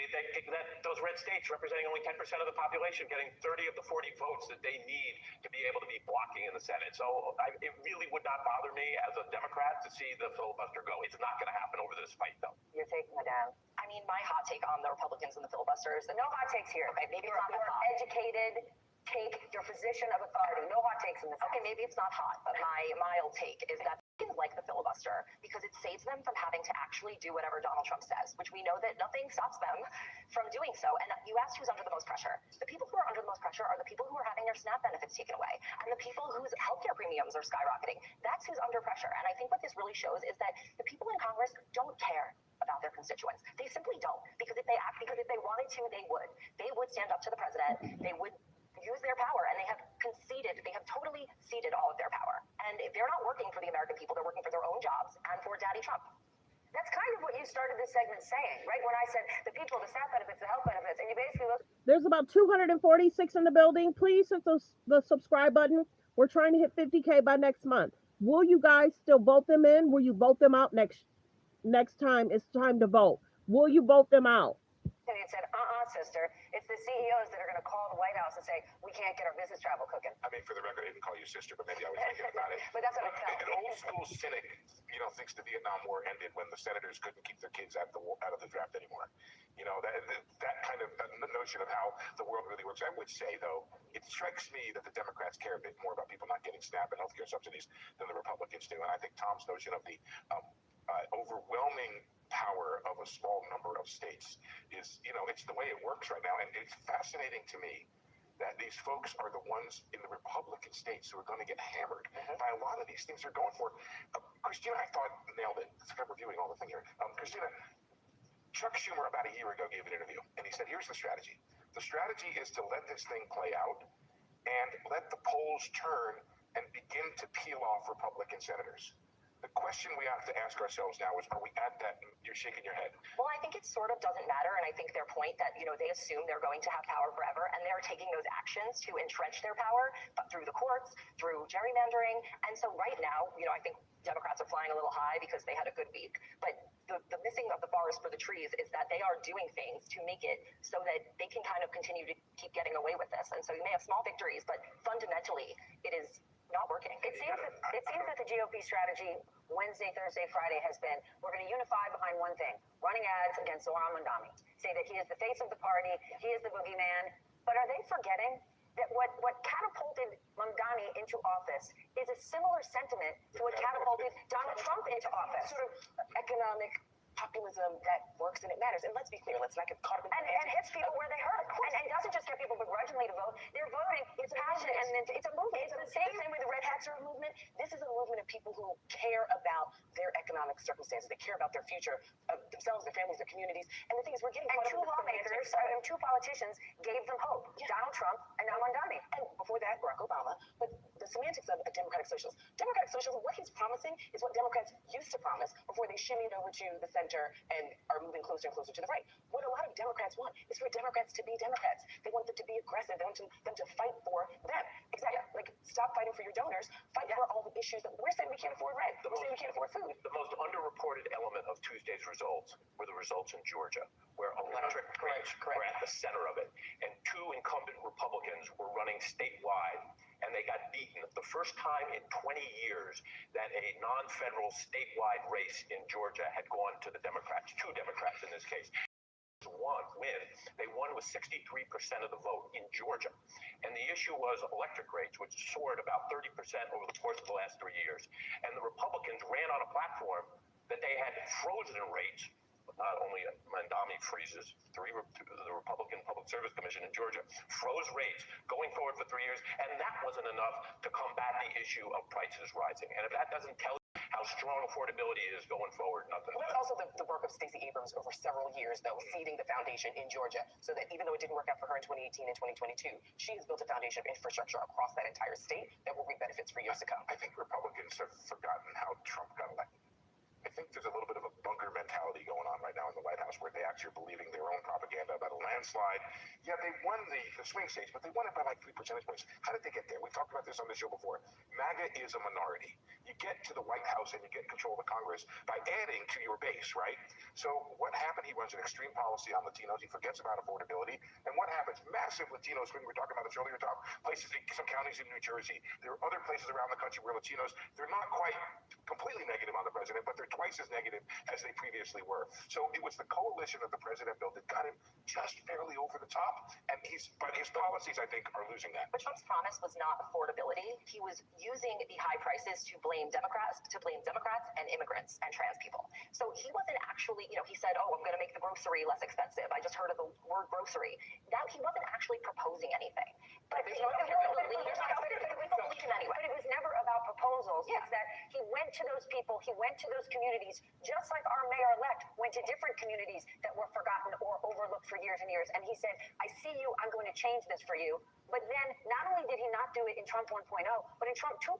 those red states representing only 10% of the population getting 30 of the 40 votes that they need to be able to be blocking in the Senate. So it really would not bother me as a Democrat to see the filibuster go. It's not going to happen over this fight, though. Your take, Madame. I mean, my hot take on the Republicans and the filibusters. No hot takes here. Okay, maybe it's not your hot. Educated take, your position of authority. No hot takes in this. Okay, maybe it's not hot, but my mild take is that Republicans like the filibuster because it saves them from having to actually do whatever Donald Trump says, which we know that nothing stops them from doing so. And you asked who's under the most pressure. The people who are under the most pressure are the people who are having their SNAP benefits taken away and the people whose healthcare premiums are skyrocketing. That's who's under pressure. And I think what this really shows is that the people in Congress don't care about their constituents. They simply don't, because if they wanted to, they would. They would stand up to the president. They would use their power, and they have totally ceded all of their power. And if they're not working for the American people, they're working for their own jobs and for Daddy Trump. That's kind of what you started this segment saying, right? When I said the people, the SNAP benefits, the health benefits, and you basically look. There's about 246 in the building. Please hit the subscribe button. We're trying to hit 50K by next month. Will you guys still vote them in? Will you vote them out next time it's time to vote? Will you vote them out? And it said, sister, it's the CEOs that are going to call the White House and say, we can't get our business travel cooking. I mean, for the record, I didn't call you sister, but maybe I was thinking about it. But that's what I felt. An old school cynic, thinks the Vietnam War ended when the senators couldn't keep their kids out of the draft anymore. That kind of notion of how the world really works. I would say, though, it strikes me that the Democrats care a bit more about people not getting SNAP and healthcare subsidies than the Republicans do. And I think Tom's notion of the overwhelming power of a small number of states is, it's the way it works right now. And it's fascinating to me that these folks are the ones in the Republican states who are going to get hammered by a lot of these things they're going for. Christina, I thought, nailed it. I'm reviewing all the thing here. Christina, Chuck Schumer about a year ago gave an interview, and he said, here's the strategy. The strategy is to let this thing play out and let the polls turn and begin to peel off Republican senators. The question we have to ask ourselves now is, are we at that? You're shaking your head. Well, I think it sort of doesn't matter, and I think their point that, they assume they're going to have power forever, and they're taking those actions to entrench their power through the courts, through gerrymandering, and so right now, I think Democrats are flying a little high because they had a good week, but the missing of the forest for the trees is that they are doing things to make it so that they can kind of continue to keep getting away with this, and so you may have small victories, but fundamentally, it is not working. It seems that the GOP strategy Wednesday, Thursday, Friday has been, we're going to unify behind one thing, running ads against Zohran Mamdani, say that he is the face of the party, he is the boogeyman. But are they forgetting that what catapulted Mamdani into office is a similar sentiment to what catapulted Donald Trump into office? Sort of economic populism that works and it matters. And let's be clear, let's not get caught up in and hits people where they hurt. And doesn't just get people begrudgingly to vote. They're voting. It's passionate, and it's a movement. It's the same way the Red Hats are a movement. This is a movement of people who care about their economic circumstances. They care about their future, themselves, their families, their communities. And the thing is, we're getting and caught two up in lawmakers and two politicians gave them hope. Yeah. Donald Trump and now Mamdani. And before that, Barack Obama. But the semantics of a Democratic Socialist. Democratic Socialism, what he's promising is what Democrats used to promise before they shimmied over to the center and are moving closer and closer to the right. What a lot of Democrats want is for Democrats to be Democrats. They want them to be aggressive. They want them to fight for them. Exactly. Yeah. Like, stop fighting for your donors. Fight for all the issues that we're saying we can't afford rent. We're saying we can't afford food. The most underreported element of Tuesday's results were the results in Georgia, where electric rates were at the center of it. And two incumbent Republicans were running statewide, and they got beaten. The first time in 20 years that a non-federal statewide race in Georgia had gone to the Democrats, two Democrats in this case. They won with 63% of the vote in Georgia. And the issue was electric rates, which soared about 30% over the course of the last 3 years. And the Republicans ran on a platform that they had frozen rates. Not only Mamdani freezes, the Republican Public Service Commission in Georgia froze rates going forward for 3 years, and that wasn't enough to combat the issue of prices rising. And if that doesn't tell you how strong affordability is going forward, nothing. Well, that's also the work of Stacey Abrams over several years, though, seeding the foundation in Georgia, so that even though it didn't work out for her in 2018 and 2022, she has built a foundation of infrastructure across that entire state that will reap benefits for years to come. I think Republicans have forgotten how Trump got elected. I think there's a little bit of a bunker mentality going on right now in the White House where they actually are believing their own propaganda about a landslide. Yeah, they won the swing states, but they won it by like 3 percentage points. How did they get there? We've talked about this on the show before. MAGA is a minority. You get to the White House and you get control of the Congress by adding to your base, right? So what happened? He runs an extreme policy on Latinos. He forgets about affordability. And what happens? Massive Latino swing. We were talking about this earlier, Tom. Places, some counties in New Jersey. There are other places around the country where Latinos, they're not quite completely negative on the president, but they're twice as negative as they previously were. So it was the coalition of the president built that got him just barely over the top. And but his policies, I think, are losing that. But Trump's promise was not affordability. He was using the high prices to blame Democrats and immigrants and trans people. So he wasn't actually, he said, oh, I'm going to make the grocery less expensive. I just heard of the word grocery. That he wasn't actually proposing anything. But it was never about proposals. Yeah. It's that he went to those people, he went to those communities, just like our mayor-elect went to different communities that were forgotten or overlooked for years and years. And he said, I see you, I'm going to change this for you. But then not only did he not do it in Trump 1.0, but in Trump 2.0,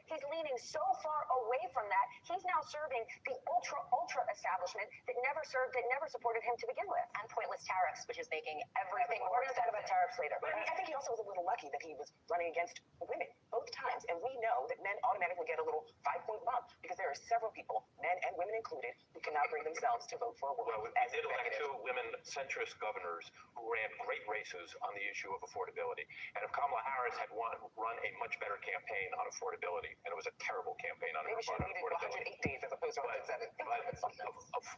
he's leaning so far away from that, he's now serving the ultra establishment that never served, that never supported him to begin with. And pointless tariffs, which is making everything more. We're going to talk about tariffs later. But I think he also was a little lucky that he was running against women both times. And we know that men automatically get a little 5-point bump because there are several people, men and women included, who cannot bring themselves to vote for a woman. Well, we did elect two women centrist governors who ran great races on the issue of affordability. And if Kamala Harris had run a much better campaign on affordability, and it was a terrible campaign on affordability. 108 days as opposed to 107.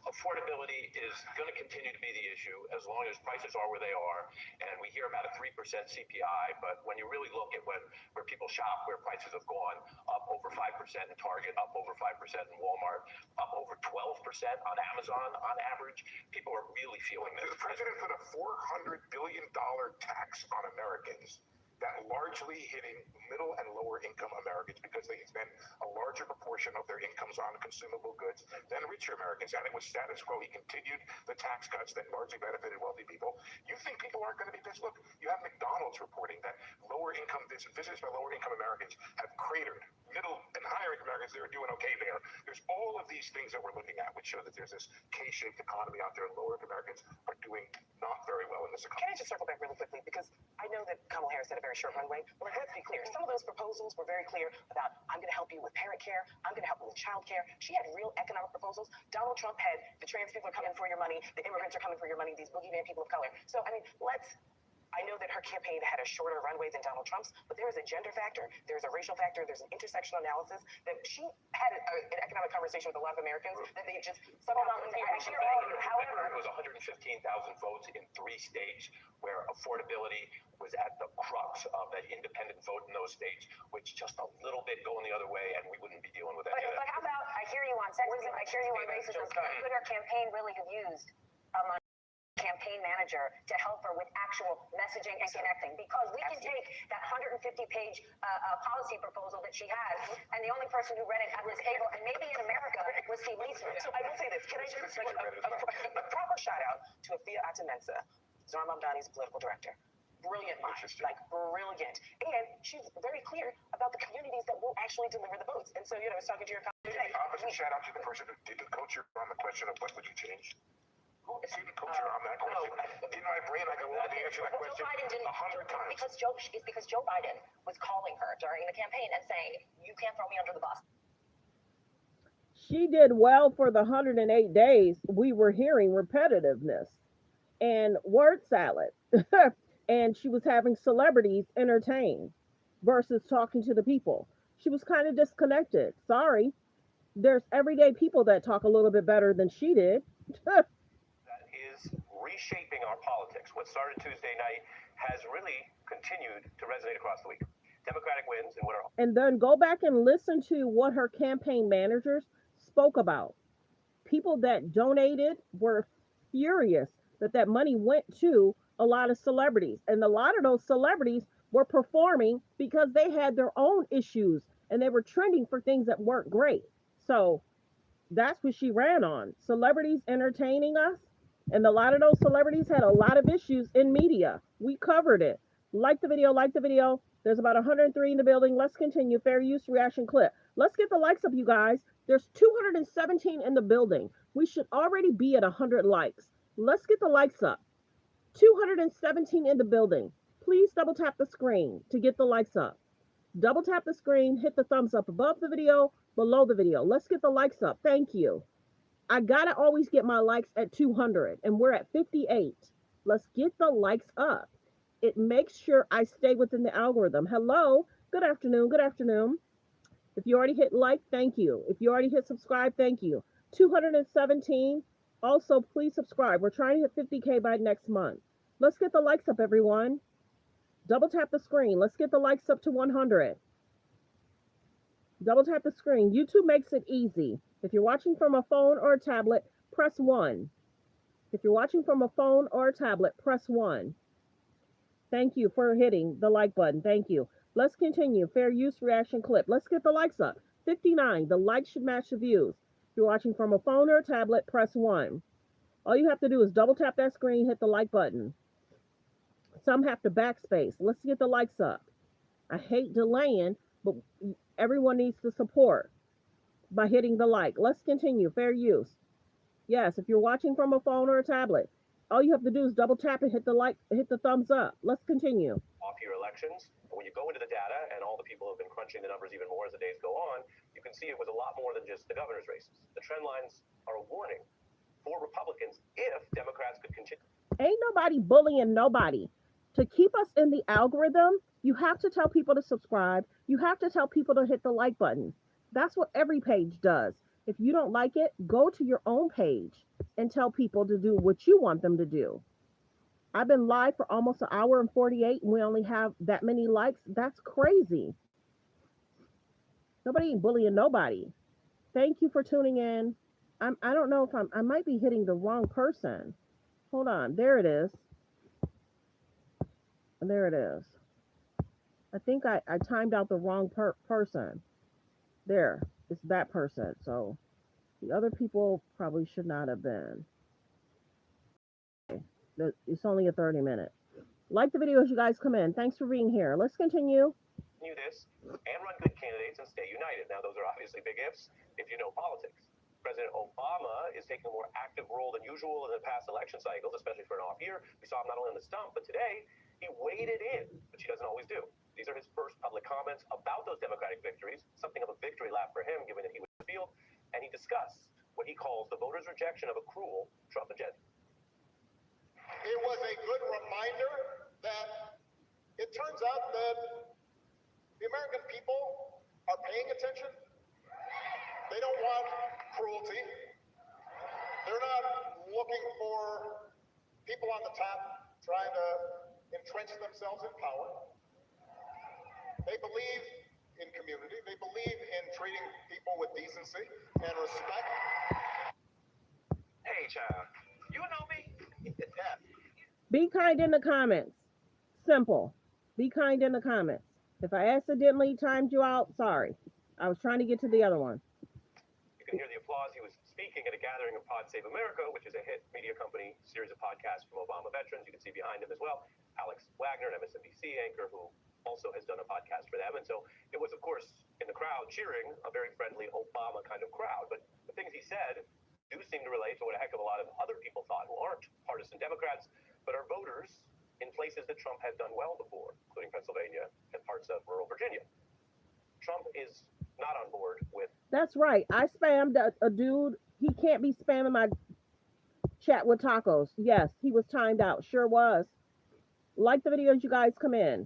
Affordability is going to continue to be the issue as long as prices are where they are. And we hear about a 3% CPI, but when you really look at where people shop, where prices have gone up over 5% in Target, up over 5% in Walmart, up over 12% on Amazon on average, people are really feeling this. The president put a $400 billion tax on Americans. that largely hitting middle and lower income Americans because they spend a larger proportion of their incomes on consumable goods than richer Americans. And it was status quo. He continued the tax cuts that largely benefited wealthy people. You think people aren't going to be pissed? Look, you have McDonald's reporting that lower income visits by lower income Americans have cratered. Middle and higher income Americans, they're doing okay there. There's all of these things that we're looking at which show that there's this K-shaped economy out there, and lower income Americans are doing not very well in this economy. Can I just circle back really quickly? Because I know that Kamala Harris had a very short runway. Well, let's be clear. Some of those proposals were very clear about, I'm going to help you with parent care. I'm going to help you with child care. She had real economic proposals. Donald Trump had the trans people are coming for your money. The immigrants are coming for your money. These boogeyman people of color. So, I mean, I know that her campaign had a shorter runway than Donald Trump's, but there is a gender factor, there's a racial factor, there's an intersectional analysis that she had an economic conversation with a lot of Americans that they just somehow However, it was 115,000 votes in 3 states where affordability was at the crux of that independent vote in those states, which just a little bit going the other way, and we wouldn't be dealing with that. But how about, I hear you on sexism, I hear you on racism. Could her campaign really have used a campaign manager to help her with actual messaging and connecting? Because we can take that 150-page policy proposal that she has, and the only person who read it was able, and maybe in America, was Steve Leeson. So I will say this. Can I just a proper shout out to Afia Atimensa, Zohar Mamdani's political director. Brilliant mind, like brilliant. And she's very clear about the communities that will actually deliver the votes. And so, I was talking to your colleague today. Opposite shout out to the person who did the culture on the question of what would you change. Who did the culture on that question? In my brain, I go, well, the answer to that question 100 times. Because Joe Biden was calling her during the campaign and saying, you can't throw me under the bus. She did well for the 108 days. We were hearing repetitiveness and word salad. And she was having celebrities entertain versus talking to the people. She was kind of disconnected. Sorry. There's everyday people that talk a little bit better than she did. That is reshaping our politics. What started Tuesday night has really continued to resonate across the week. Democratic wins and what are... And then go back and listen to what her campaign managers spoke about. People that donated were furious that money went to a lot of celebrities, and a lot of those celebrities were performing because they had their own issues and they were trending for things that weren't great. So that's what she ran on, celebrities entertaining us, and a lot of those celebrities had a lot of issues in media. We covered it. Like the video. There's about 103 in the building. Let's continue. Fair use reaction clip. Let's get the likes up, you guys. There's 217 in the building. We should already be at 100 likes. Let's get the likes up. 217 in the building. Please double tap the screen to get the likes up. Double tap the screen, hit the thumbs up above the video, below the video. Let's get the likes up. Thank you. I gotta always get my likes at 200, and we're at 58. Let's get the likes up. It makes sure I stay within the algorithm. Hello, good afternoon. If you already hit like, thank you. If you already hit subscribe, thank you. 217. Also, please subscribe. We're trying to hit 50K by next month. Let's get the likes up, everyone. Double tap the screen. Let's get the likes up to 100. Double tap the screen. YouTube makes it easy. If you're watching from a phone or a tablet, press 1. If you're watching from a phone or a tablet, press 1. Thank you for hitting the like button. Thank you. Let's continue. Fair use reaction clip. Let's get the likes up. 59. The likes should match the views. If you're watching from a phone or a tablet, press 1. All you have to do is double tap that screen, hit the like button. Some have to backspace. Let's get the likes up. I hate delaying, but everyone needs to support by hitting the like. Let's continue. Fair use. Yes, if you're watching from a phone or a tablet, all you have to do is double tap and hit the like, hit the thumbs up. Let's continue. Off-year elections, but when you go into the data, and all the people have been crunching the numbers even more as the days go on, you can see it was a lot more than just the governor's races. The trend lines are a warning for Republicans if Democrats could continue. Ain't nobody bullying nobody. To keep us in the algorithm, you have to tell people to subscribe. You have to tell people to hit the like button. That's what every page does. If you don't like it, go to your own page and tell people to do what you want them to do. I've been live for almost an hour and 48, and we only have that many likes. That's crazy. Nobody ain't bullying nobody. Thank you for tuning in. I don't know if I might be hitting the wrong person. Hold on. There it is. There it is. I think I timed out the wrong person. There, it's that person. So the other people probably should not have been. Okay. It's only a 30-minute. Like the video as you guys come in. Thanks for being here. Let's continue. This and run good candidates and stay united. Now, those are obviously big ifs if you know politics. President Obama is taking a more active role than usual in the past election cycles, especially for an off year. We saw him not only on the stump, but today he waded in, which he doesn't always do. These are his first public comments about those Democratic victories, something of a victory lap for him, given that he was in the field, and he discussed what he calls the voters' rejection of a cruel Trump agenda. It was a good reminder that it turns out that the American people are paying attention. They don't want cruelty. They're not looking for people on the top trying to entrench themselves in power. They believe in community. They believe in treating people with decency and respect. Hey, child, you know me? Yeah. Be kind in the comments. Simple. Be kind in the comments. If I accidentally timed you out, sorry. I was trying to get to the other one. You can hear the applause. He was speaking at a gathering of Pod Save America, which is a hit media company series of podcasts from Obama veterans. You can see behind him as well, Alex Wagner, an MSNBC anchor who also has done a podcast for them. And so it was, of course, in the crowd cheering, a very friendly Obama kind of crowd. But the things he said do seem to relate to what a heck of a lot of other people thought who aren't partisan Democrats, but are voters in places that Trump had done well before, including Pennsylvania and parts of rural Virginia. Trump is not on board with... That's right. I spammed a dude. He can't be spamming my chat with tacos. Yes, he was timed out. Sure was. Like the video as you guys come in.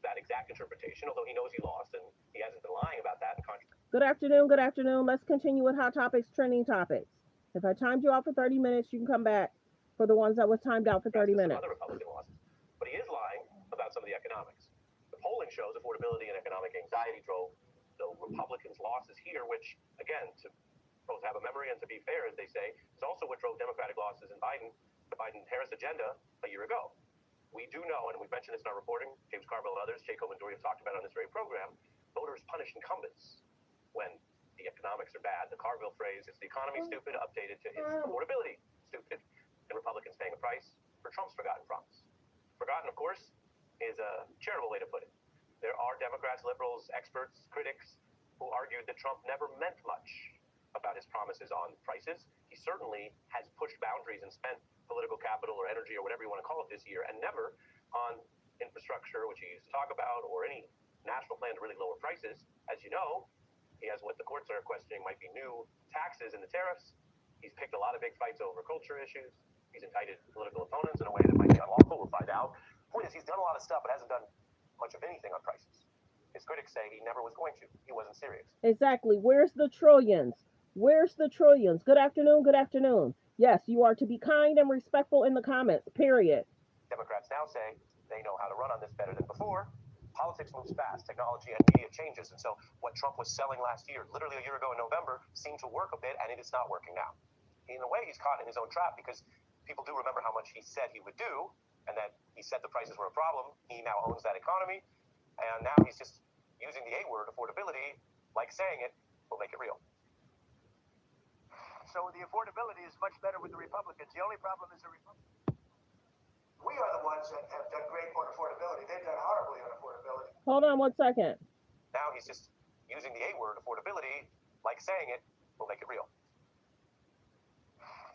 That exact interpretation, although he knows he lost, and he hasn't been lying about that. Good afternoon. Good afternoon. Let's continue with hot topics, trending topics. If I timed you out for 30 minutes, you can come back for the ones that was timed out for 30 minutes. Other Republican losses. But he is lying about some of the economics. The polling shows affordability and economic anxiety drove the Republicans' losses here, which, again, to both have a memory and to be fair, as they say, is also what drove Democratic losses in the Biden-Harris agenda a year ago. We do know, and we've mentioned this in our reporting, James Carville and others, Jacob and Dory have talked about it on this very program, voters punish incumbents when the economics are bad. The Carville phrase is the economy stupid, updated to its affordability stupid, and Republicans paying a price for Trump's forgotten promise. Forgotten, of course, is a charitable way to put it. There are Democrats, liberals, experts, critics who argued that Trump never meant much about his promises on prices. He certainly has pushed boundaries and spent political capital or energy or whatever you want to call it this year, and never on infrastructure, which he used to talk about, or any national plan to really lower prices. As you know, he has what the courts are questioning might be new taxes and the tariffs. He's picked a lot of big fights over culture issues. He's indicted political opponents in a way that might be unlawful. We'll find out. The point is, he's done a lot of stuff, but hasn't done much of anything on prices. His critics say he never was going to. He wasn't serious. Exactly. Where's the trillions? Where's the trillions? Good afternoon. Good afternoon. Yes, you are to be kind and respectful in the comments, period. Democrats now say they know how to run on this better than before. Politics moves fast, technology and media changes, and so what Trump was selling last year, literally a year ago in November, seemed to work a bit, and it is not working now. In a way, he's caught in his own trap, because people do remember how much he said he would do, and that he said the prices were a problem. He now owns that economy, and now he's just using the A word, affordability, like saying it, will make it real. So the affordability is much better with the Republicans. The only problem is the Republicans. We are the ones that have done great on affordability. They've done horribly on affordability. Hold on 1 second. Now he's just using the A word, affordability, like saying it, will make it real.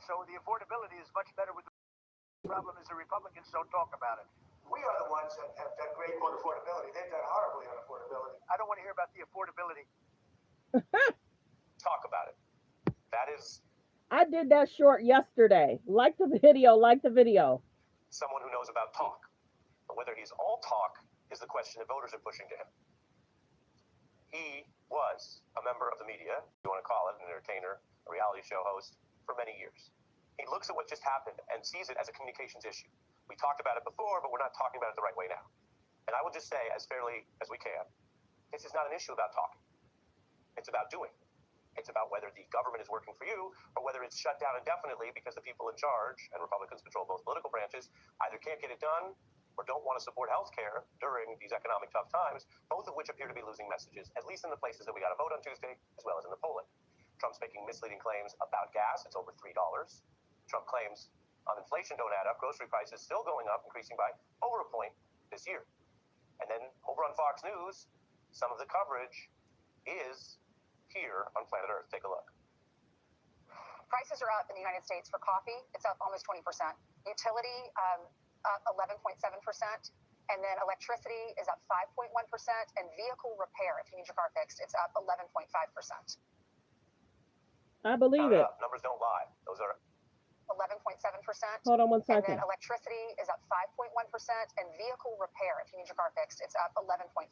So the affordability is much better with the problem is the Republicans don't talk about it. We are the ones that have done great on affordability. They've done horribly on affordability. I don't want to hear about the affordability. Talk about it. That is... I did that short yesterday. Like the video, like the video. Someone who knows about talk. But whether he's all talk is the question that voters are pushing to him. He was a member of the media, if you want to call it, an entertainer, a reality show host, for many years. He looks at what just happened and sees it as a communications issue. We talked about it before, but we're not talking about it the right way now. And I will just say, as fairly as we can, this is not an issue about talking. It's about doing. It's about whether the government is working for you or whether it's shut down indefinitely because the people in charge, and Republicans control both political branches, either can't get it done or don't want to support health care during these economic tough times, both of which appear to be losing messages, at least in the places that we got to vote on Tuesday, as well as in the polling. Trump's making misleading claims about gas. It's over $3. Trump claims on inflation don't add up. Grocery prices still going up, increasing by over a point this year. And then over on Fox News, some of the coverage is here on planet Earth. Take a look. Prices are up in the United States for coffee. It's up almost 20%. Utility, up 11.7%. And then electricity is up 5.1%. And vehicle repair, if you need your car fixed, it's up 11.5%. I believe it. Numbers don't lie. Those are 11.7%. Hold on one And second. then electricity is up 5.1%. And vehicle repair, if you need your car fixed, it's up 11.5%.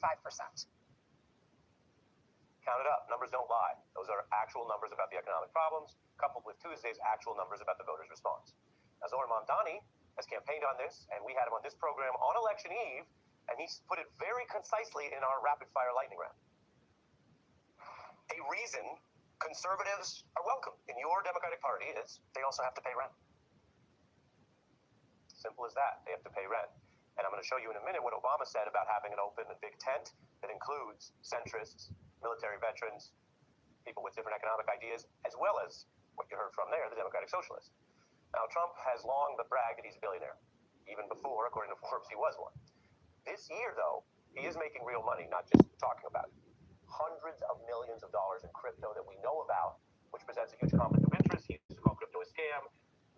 Count it up. Numbers don't lie. Those are actual numbers about the economic problems, coupled with Tuesday's actual numbers about the voters' response. Now, Zohran Mamdani has campaigned on this, and we had him on this program on election eve, and he's put it very concisely in our rapid-fire lightning round. A reason conservatives are welcome in your Democratic Party is they also have to pay rent. Simple as that. They have to pay rent. And I'm going to show you in a minute what Obama said about having an open and big tent that includes centrists, military veterans, people with different economic ideas, as well as what you heard from there, the Democratic Socialists. Now, Trump has long bragged that he's a billionaire. Even before, according to Forbes, he was one. This year, though, he is making real money, not just talking about it. Hundreds of millions of dollars in crypto that we know about, which presents a huge conflict of interest. He used to call crypto a scam.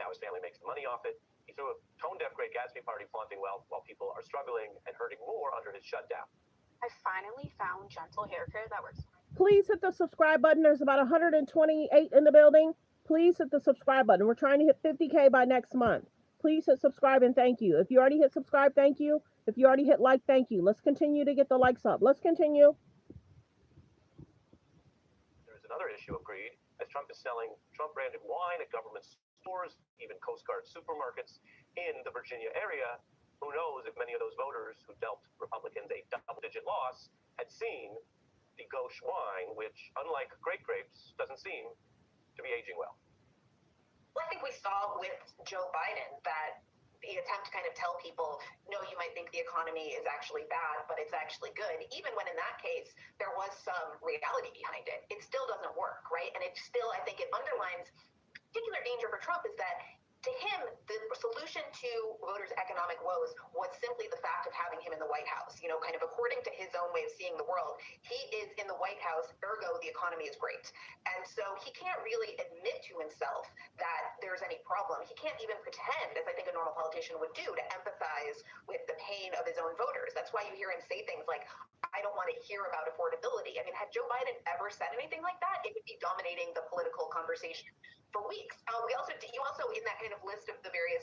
Now his family makes money off it. He threw a tone-deaf Great Gatsby party flaunting wealth while people are struggling and hurting more under his shutdown. I finally found gentle hair care that works. Please hit the subscribe button. There's about 128 in the building. Please hit the subscribe button. We're trying to hit 50K by next month. Please hit subscribe and thank you. If you already hit subscribe, thank you. If you already hit like, thank you. Let's continue to get the likes up. Let's continue. There's another issue of greed, as Trump is selling Trump-branded wine at government stores, even Coast Guard supermarkets in the Virginia area. Who knows if many of those voters who dealt Republicans a double-digit loss had seen the gauche wine, which, unlike great grapes, doesn't seem to be aging well. Well, I think we saw with Joe Biden that the attempt to kind of tell people, no, you might think the economy is actually bad, but it's actually good, even when in that case, there was some reality behind it. It still doesn't work, right? And it still, I think it underlines particular danger for Trump is that to him, the solution to voters' economic woes was simply the fact of having him in the White House. You know, kind of according to his own way of seeing the world, he is in the White House, ergo the economy is great. And so he can't really admit to himself that there's any problem. He can't even pretend, as I think a normal politician would do, to empathize with the pain of his own voters. That's why you hear him say things like, I don't want to hear about affordability. I mean, had Joe Biden ever said anything like that, it would be dominating the political conversation for weeks. You also in that kind of list of the various,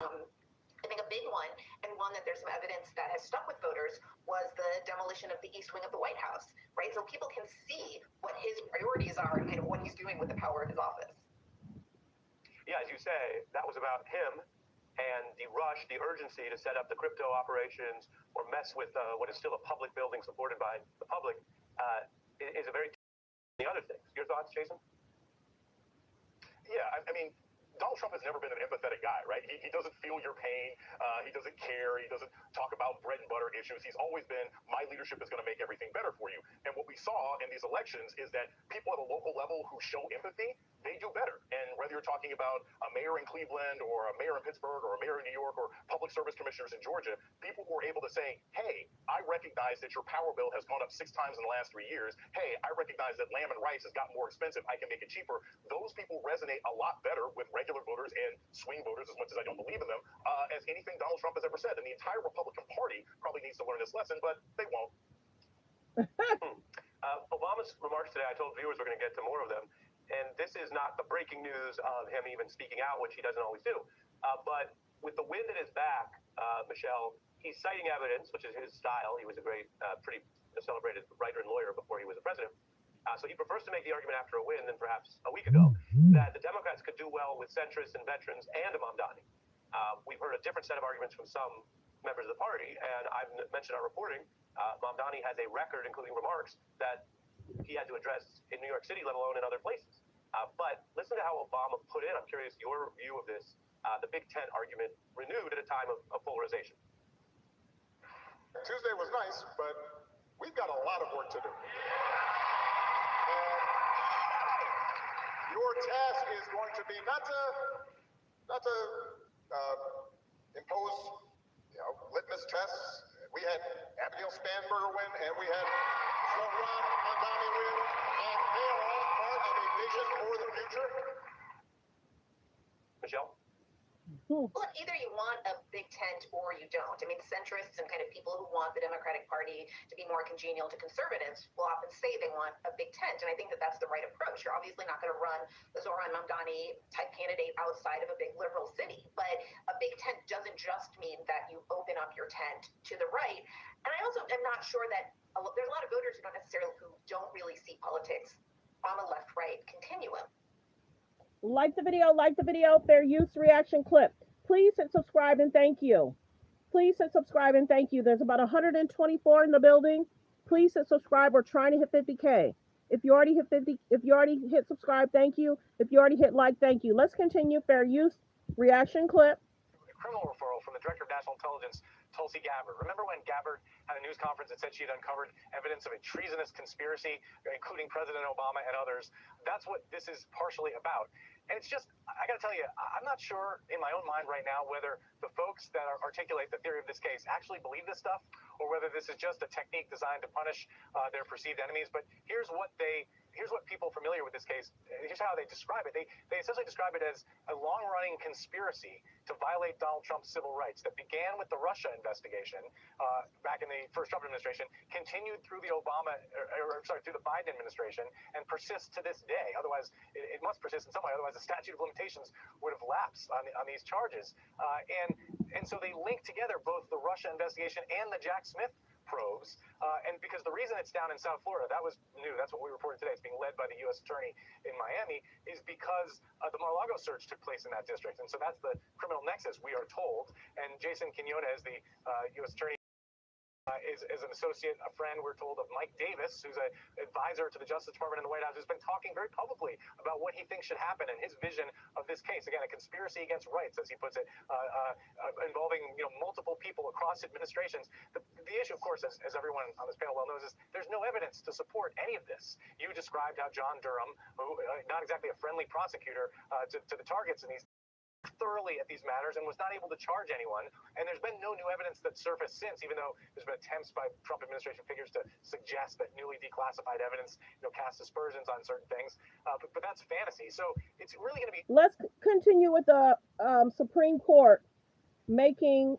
I think a big one, and one that there's some evidence that has stuck with voters, was the demolition of the East Wing of the White House, right? So people can see what his priorities are and kind of what he's doing with the power of his office. Yeah, as you say, that was about him and the rush, the urgency to set up the crypto operations or mess with what is still a public building supported by the public is a very the other things. Your thoughts, Jason? Yeah, I mean, Donald Trump has never been an empathetic guy, right? He doesn't feel your pain. He doesn't care. He doesn't talk about bread and butter issues. He's always been, my leadership is going to make everything better for you. And what we saw in these elections is that people at a local level who show empathy, they do better. And whether you're talking about a mayor in Cleveland or a mayor in Pittsburgh or a mayor in New York or public service commissioners in Georgia, people who are able to say, hey, I recognize that your power bill has gone up 6 times in the last 3 years. Hey, I recognize that lamb and rice has gotten more expensive. I can make it cheaper. Those people resonate a lot better with regular voters and swing voters, as much as I don't believe in them, as anything Donald Trump has ever said. And the entire Republican Party probably needs to learn this lesson, but they won't. Obama's remarks today, I told viewers we're going to get to more of them. And this is not the breaking news of him even speaking out, which he doesn't always do. But with the wind at his back, Michelle, he's citing evidence, which is his style. He was a great, pretty celebrated writer and lawyer before he was a president. So he prefers to make the argument after a win than perhaps a week ago that the Democrats could do well with centrists and veterans and a Mamdani. We've heard a different set of arguments from some members of the party, and I've mentioned our reporting. Mamdani has a record, including remarks, that he had to address in New York City, let alone in other places. But listen to how Obama put in, I'm curious your view of this, the Big Ten argument renewed at a time of polarization. Tuesday was nice, but we've got a lot of work to do. Your task is going to be not to impose, litmus tests. We had Abigail Spanberger win, and we had Zohran Mamdani win, and they are all part of a vision for the future. Michelle? Well, either you want a big tent or you don't. I mean, centrists and kind of people who want the Democratic Party to be more congenial to conservatives will often say they want a big tent. And I think that that's the right approach. You're obviously not going to run the Zohran Mamdani type candidate outside of a big liberal city. But a big tent doesn't just mean that you open up your tent to the right. And I also am not sure that there's a lot of voters who don't really see politics on the left-right continuum. Like the video, fair use reaction clip. Please hit subscribe and thank you. Please hit subscribe and thank you. There's about 124 in the building. Please hit subscribe. We're trying to hit 50K. If you already hit subscribe, thank you. If you already hit like, thank you. Let's continue. Fair use reaction clip. Criminal referral from the Director of National Intelligence, Tulsi Gabbard. Remember when Gabbard had a news conference and said she had uncovered evidence of a treasonous conspiracy, including President Obama and others? That's what this is partially about. And it's just, I got to tell you, I'm not sure in my own mind right now whether the folks that articulate the theory of this case actually believe this stuff, or whether this is just a technique designed to punish their perceived enemies. But here's what people familiar with this case, here's how they describe it. They essentially describe it as a long-running conspiracy to violate Donald Trump's civil rights that began with the Russia investigation back in the first Trump administration, continued through the through the Biden administration, and persists to this day. Otherwise, it must persist in some way. Otherwise, the statute of limitations would have lapsed on these charges. And so they link together both the Russia investigation and the Jack Smith probes, and because the reason it's down in South Florida, that was new, that's what we reported today, it's being led by the U.S. Attorney in Miami, is because the Mar-a-Lago search took place in that district, and so that's the criminal nexus, we are told, and Jason Quinones, the U.S. Attorney, is an associate, a friend, we're told, of Mike Davis, who's an advisor to the Justice Department in the White House, who's been talking very publicly about what he thinks should happen and his vision of this case. Again, a conspiracy against rights, as he puts it, involving multiple people across administrations. The issue, of course, as everyone on this panel well knows, is there's no evidence to support any of this. You described how John Durham, who not exactly a friendly prosecutor to the targets in these, thoroughly at these matters and was not able to charge anyone, and there's been no new evidence that surfaced since, even though there's been attempts by Trump administration figures to suggest that newly declassified evidence cast aspersions on certain things, but that's fantasy. So it's really going to be. Let's continue with the Supreme Court making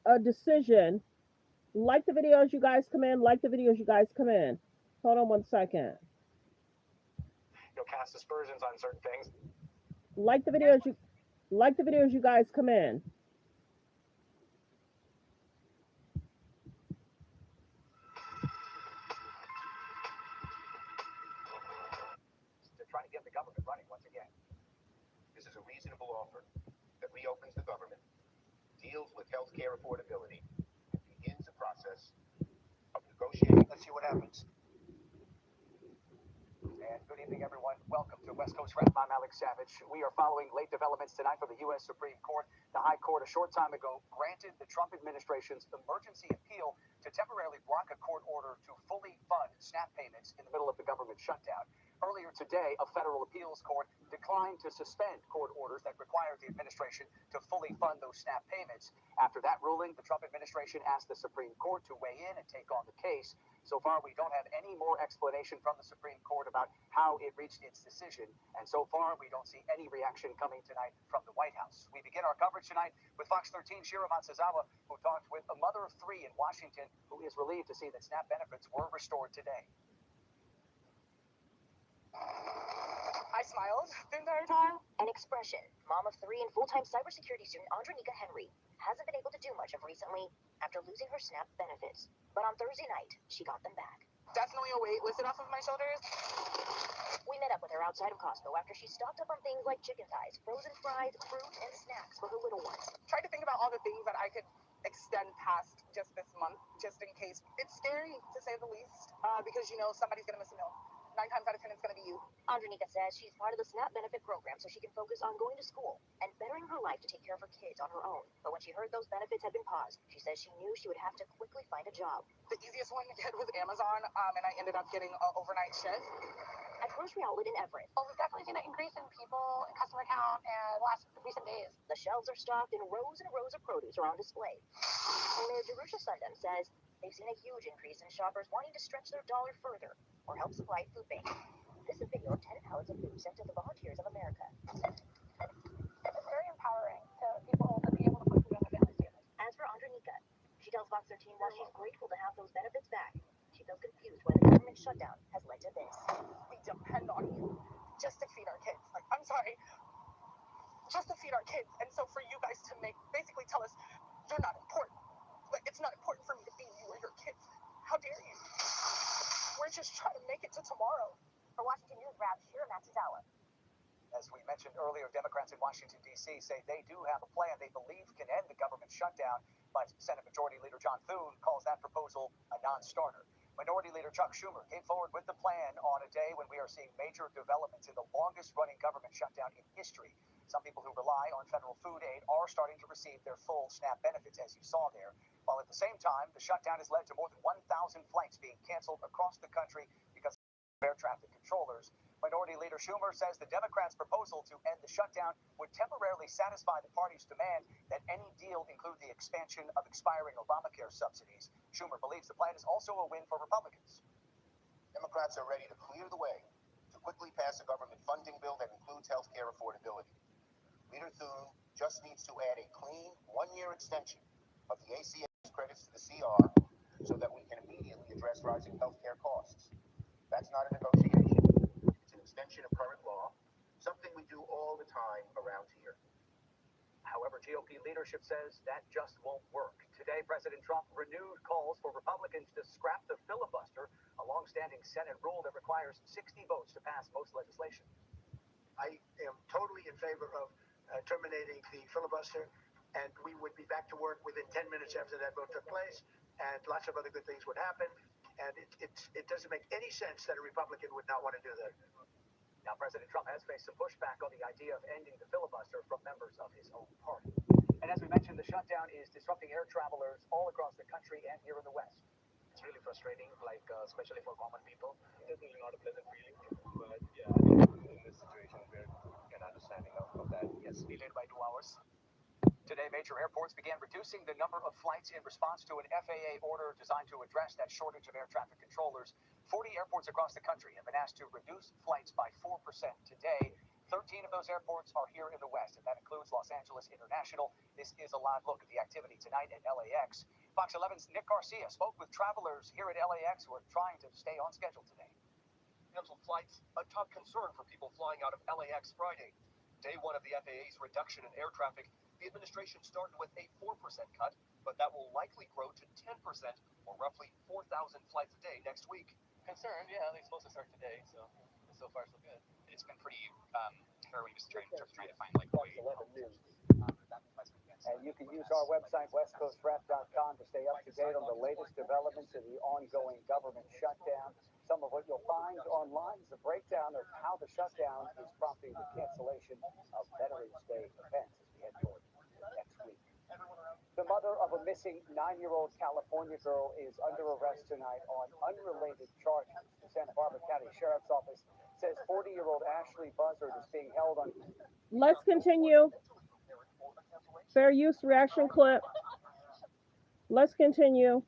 a decision. Like the video as you guys come in. Hold on 1 second. Cast aspersions on certain things. Like the video as you guys come in. To try to get the government running once again. This is a reasonable offer that reopens the government, deals with healthcare affordability, and begins a process of negotiating. Let's see what happens. And good evening, everyone. Welcome to West Coast Rep. I'm Alex Savage. We are following late developments tonight from the U.S. Supreme Court. The High Court, a short time ago, granted the Trump administration's emergency appeal to temporarily block a court order to fully fund SNAP payments in the middle of the government shutdown. Earlier today, a federal appeals court declined to suspend court orders that required the administration to fully fund those SNAP payments. After that ruling, the Trump administration asked the Supreme Court to weigh in and take on the case. So far, we don't have any more explanation from the Supreme Court about how it reached its decision. And so far, we don't see any reaction coming tonight from the White House. We begin our coverage tonight with Fox 13's Shira Matsuzawa, who talked with a mother of three in Washington who is relieved to see that SNAP benefits were restored today. I smiled the entire time. An expression mom of three and full-time cybersecurity student Andronika Henry hasn't been able to do much of recently after losing her SNAP benefits. But on Thursday night, she got them back. Definitely a weight lifted off of my shoulders. We met up with her outside of Costco after she stocked up on things like chicken thighs, frozen fries, fruit, and snacks for her little ones. Tried to think about all the things that I could extend past just this month, just in case. It's scary, to say the least, because, somebody's going to miss a meal. 9 times out of 10 it's going to be you. Andronika says she's part of the SNAP benefit program so she can focus on going to school and bettering her life to take care of her kids on her own. But when she heard those benefits had been paused, she says she knew she would have to quickly find a job. The easiest one to get was Amazon, and I ended up getting an overnight shift. At Grocery Outlet in Everett, Well, we've definitely seen an increase in people and customer count in the last recent days. the shelves are stocked and rows of produce are on display. Mayor Jerusha Sundem says they've seen a huge increase in shoppers wanting to stretch their dollar further or help supply food banks. This is video of 10 pallets of food sent to the Volunteers of America. It's very empowering to people to be able to put food on their families' tables. As for Andronika, she tells Fox 13 while she's grateful to have those benefits back, she feels confused why the government shutdown has led to this. We depend on you just to feed our kids. Like, I'm sorry, just to feed our kids. And so for you guys to basically tell us you're not important. Like, it's not important for me to feed you or your kids. How dare you? We're just trying to make it to tomorrow. For Washington News Wrap, Shira Matsuzawa. As we mentioned earlier, Democrats in Washington, D.C. say they do have a plan they believe can end the government shutdown, but Senate Majority Leader John Thune calls that proposal a non-starter. Minority Leader Chuck Schumer came forward with the plan on a day when we are seeing major developments in the longest-running government shutdown in history. Some people who rely on federal food aid are starting to receive their full SNAP benefits, as you saw there, while at the same time, the shutdown has led to more than 1,000 flights being canceled across the country because of air traffic controllers. Minority Leader Schumer says the Democrats' proposal to end the shutdown would temporarily satisfy the party's demand that any deal include the expansion of expiring Obamacare subsidies. Schumer believes the plan is also a win for Republicans. Democrats are ready to clear the way to quickly pass a government funding bill that includes health care affordability. Leader Thune just needs to add a clean one-year extension of the ACA credits to the CR so that we can immediately address rising health care costs. That's not a negotiation. It's an extension of current law, something we do all the time around here. However, GOP leadership says that just won't work. Today, President Trump renewed calls for Republicans to scrap the filibuster, a long-standing Senate rule that requires 60 votes to pass most legislation. I am totally in favor of terminating the filibuster, and we would be back to work within 10 minutes after that vote took place, and lots of other good things would happen. And it doesn't make any sense that a Republican would not want to do that. Now, President Trump has faced some pushback on the idea of ending the filibuster from members of his own party. And as we mentioned, the shutdown is disrupting air travelers all across the country and here in the West. It's really frustrating, especially for common people. Definitely not a pleasant feeling, but yeah, I think in this situation we're an understanding of that. Yes, delayed by 2 hours. Today, major airports began reducing the number of flights in response to an FAA order designed to address that shortage of air traffic controllers. 40 airports across the country have been asked to reduce flights by 4% today. 13 of those airports are here in the West, and that includes Los Angeles International. This is a live look at the activity tonight at LAX. Fox 11's Nick Garcia spoke with travelers here at LAX who are trying to stay on schedule today. Canceled flights, a top concern for people flying out of LAX Friday. Day one of the FAA's reduction in air traffic, the administration started with a 4% cut, but that will likely grow to 10%, or roughly 4,000 flights a day next week. Concerned, yeah, they're supposed to start today, so far so good. It's been pretty harrowing just trying to find like a way. And you can use our website, westcoastwrap.com, to stay up to date on the latest developments in the ongoing government shutdown. Some of what you'll find online is a breakdown of how the shutdown is prompting the cancellation of Veterans Day events as we head toward next week. The mother of a missing 9-year-old California girl is under arrest tonight on unrelated charges. The Santa Barbara County Sheriff's Office says 40-year-old Ashley Buzzard is being held on. Let's continue. Fair use reaction clip. Let's continue.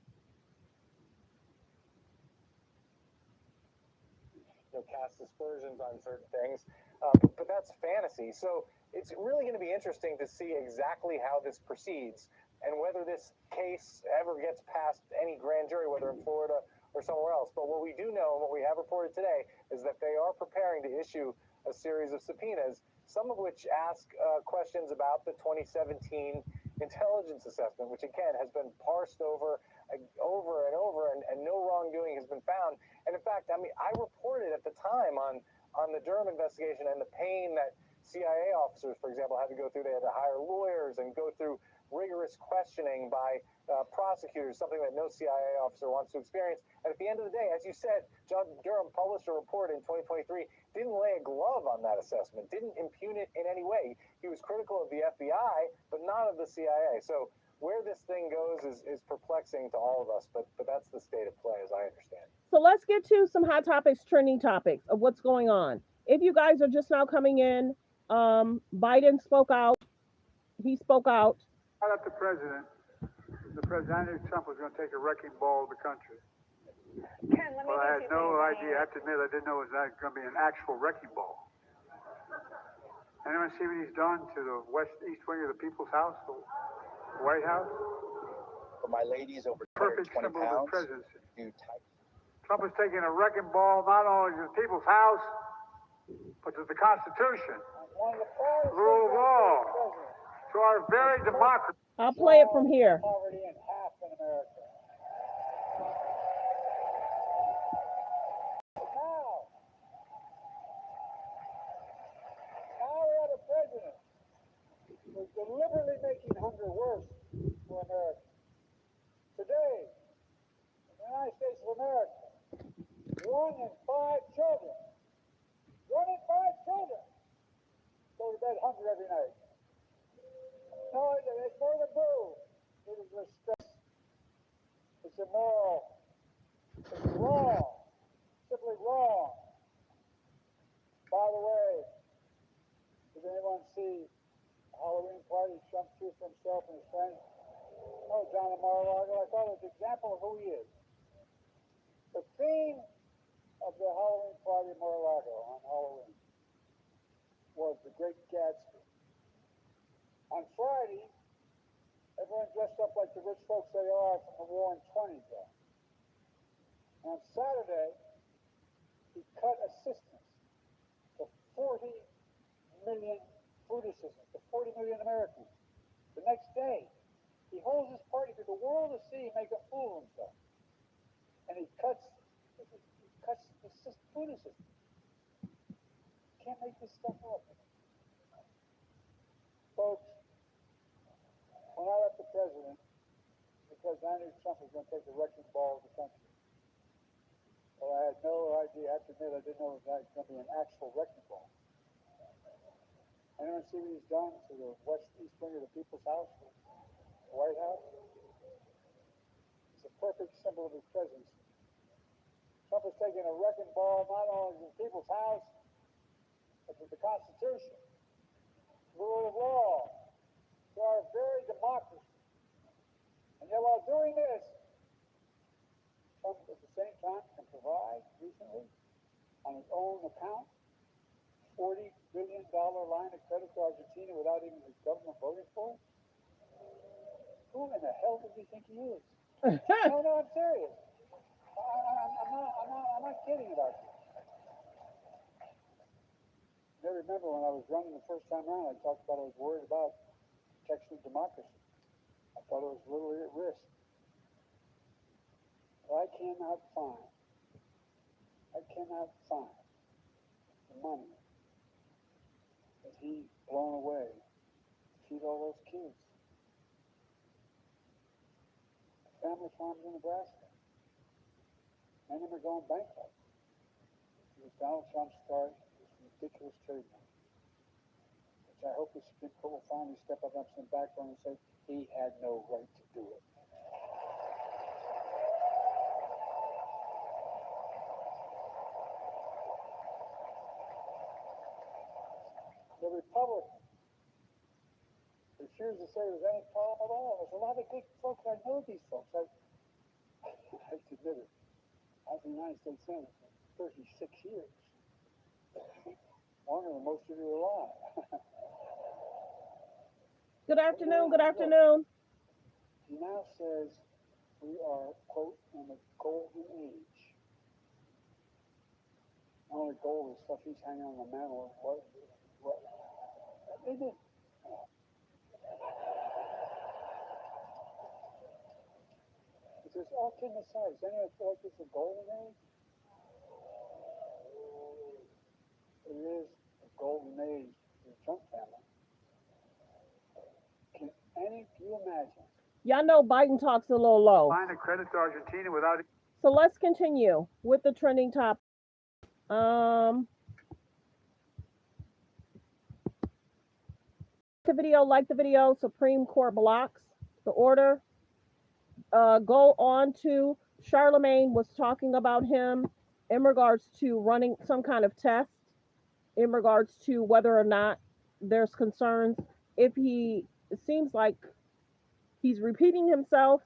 Cast aspersions on certain things, but that's fantasy. So it's really going to be interesting to see exactly how this proceeds and whether this case ever gets past any grand jury, whether in Florida or somewhere else. But what we do know and what we have reported today is that they are preparing to issue a series of subpoenas, some of which ask questions about the 2017 intelligence assessment, which again has been parsed over and over, and no wrongdoing has been found. And in fact, I mean, I reported at the time on the Durham investigation and the pain that CIA officers, for example, had to go through, they had to hire lawyers and go through rigorous questioning by prosecutors, something that no CIA officer wants to experience. And at the end of the day, as you said, John Durham published a report in 2023, didn't lay a glove on that assessment, didn't impugn it in any way. He was critical of the FBI, but not of the CIA. So where this thing goes is perplexing to all of us, but that's the state of play as I understand. So let's get to some hot topics, trending topics of what's going on. If you guys are just now coming in, Biden spoke out. He spoke out. Not the president. The president Trump was going to take a wrecking ball of the country. Ken, let me well, I had no idea. I have to admit, I didn't know it was going to be an actual wrecking ball. Anyone see what he's done to the east wing of the People's House, the White House? For my ladies over perfect 20 symbol pounds, of presidency. type. Trump is taking a wrecking ball not only to the People's House, but to the Constitution, the rule of law, to our very democracy. I'll play it from here. Poverty in half in America. Now we have a president who's deliberately making hunger worse for America. Today, in the United States of America, 1 in 5 children, 1 in 5 children go to bed hungry every night. No, it's more than boo. It is respect. It's immoral. It's wrong. Simply wrong. By the way, did anyone see a Halloween party Trump threw for himself and his friends? Oh, John of Mar-a-Lago. I thought it was an example of who he is. The theme of the Halloween party in Mar-a-Lago on Halloween was The Great Gatsby. On Friday, everyone dressed up like the rich folks they are from the Roaring '20s. And on Saturday, he cut assistance to 40 million food assistance to 40 million Americans. The next day, he holds his party for the world to see make a fool of himself. And he cuts the food assistance. You can't make this stuff up. Folks, when I left the president, because I knew Trump was going to take the wrecking ball of the country. Well, I had no idea. I have to admit, I didn't know it was going to be an actual wrecking ball. Anyone see what he's done to the east wing of the People's House, the White House? It's a perfect symbol of his presidency. Trump is taking a wrecking ball not only to the People's House, but to the Constitution, the rule of law, to our very democracy. And yet while doing this, Trump at the same time can provide recently on his own account $40 billion line of credit to Argentina without even his government voting for it. Who in the hell does he think he is? No, I'm serious. I'm not kidding about this. I remember when I was running the first time around, I talked about I was worried about protection of democracy. I thought it was literally at risk. But I cannot find the money that he's blown away to feed all those kids. Family farms in Nebraska. Many of them are going bankrupt. Because Donald Trump started this ridiculous trade war, which I hope the Supreme Court will finally step up and back on and say he had no right to do it. The Republicans refuse to say there's any problem at all. There's a lot of good folks. I know these folks. I have to admit it. I was a United States Senator for 36 years. Longer than most of you are alive. Good afternoon. Good afternoon. He now says we are, quote, in the golden age. Not only gold is stuff he's hanging on the mantle. What? They did. It says, all kidding aside, does anyone feel like it's a golden age? It is a golden age for you imagine? Y'all know Biden talks a little low. Line of credit to Argentina without. So let's continue with the trending topic. Like the video. Supreme Court blocks the order. Go on to Charlemagne was talking about him in regards to running some kind of test in regards to whether or not there's concerns. If it seems like he's repeating himself.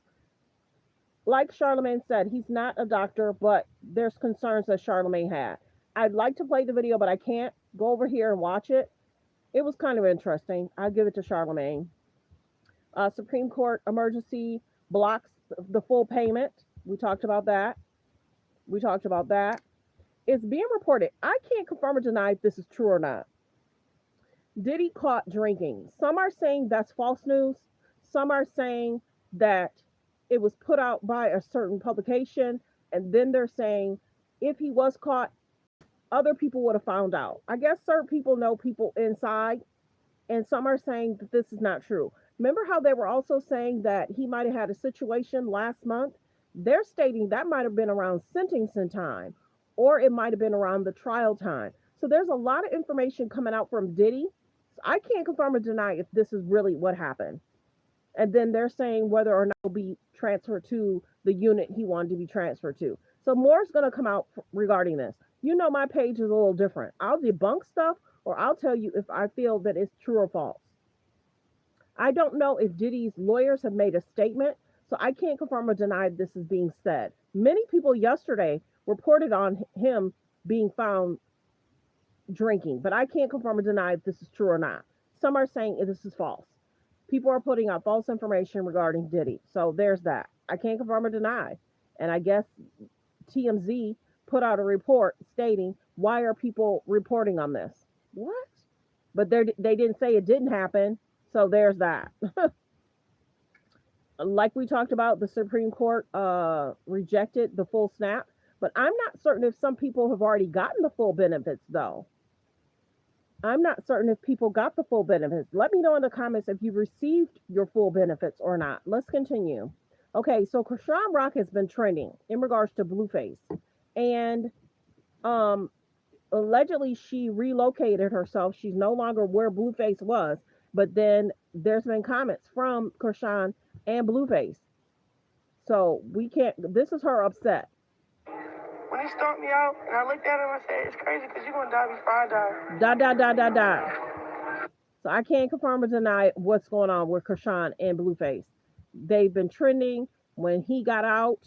Like Charlemagne said, he's not a doctor, but there's concerns that Charlemagne had. I'd like to play the video, but I can't. Go over here and watch it. It was kind of interesting. I'll give it to Charlemagne. Supreme Court emergency blocks the full payment. We talked about that. It's being reported. I can't confirm or deny if this is true or not. Diddy caught drinking. Some are saying that's false news. Some are saying that it was put out by a certain publication. And then they're saying if he was caught, other people would have found out. I guess certain people know people inside. And some are saying that this is not true. Remember how they were also saying that he might have had a situation last month? They're stating that might have been around sentencing time, or it might have been around the trial time. So there's a lot of information coming out from Diddy. So I can't confirm or deny if this is really what happened. And then they're saying whether or not he'll be transferred to the unit he wanted to be transferred to. So more is going to come out regarding this. You know, my page is a little different. I'll debunk stuff, or I'll tell you if I feel that it's true or false. I don't know if Diddy's lawyers have made a statement, so I can't confirm or deny this is being said. Many people yesterday reported on him being found drinking, but I can't confirm or deny if this is true or not. Some are saying this is false. People are putting out false information regarding Diddy. So there's that. I can't confirm or deny. And I guess TMZ put out a report stating, why are people reporting on this? What? But they didn't say it didn't happen. So there's that. Like we talked about, the Supreme Court rejected the full SNAP. But I'm not certain if some people have already gotten the full benefits, though. I'm not certain if people got the full benefits. Let me know in the comments if you received your full benefits or not. Let's continue. Okay, so Chrisean Rock has been trending in regards to Blueface. And allegedly she relocated herself. She's no longer where Blueface was. But then there's been comments from Chrisean and Blueface. So we can't, this is her upset. When he stalked me out, and I looked at him, I said, it's crazy because you're going to die before I die. So I can't confirm or deny what's going on with Chrisean and Blueface. They've been trending. When he got out,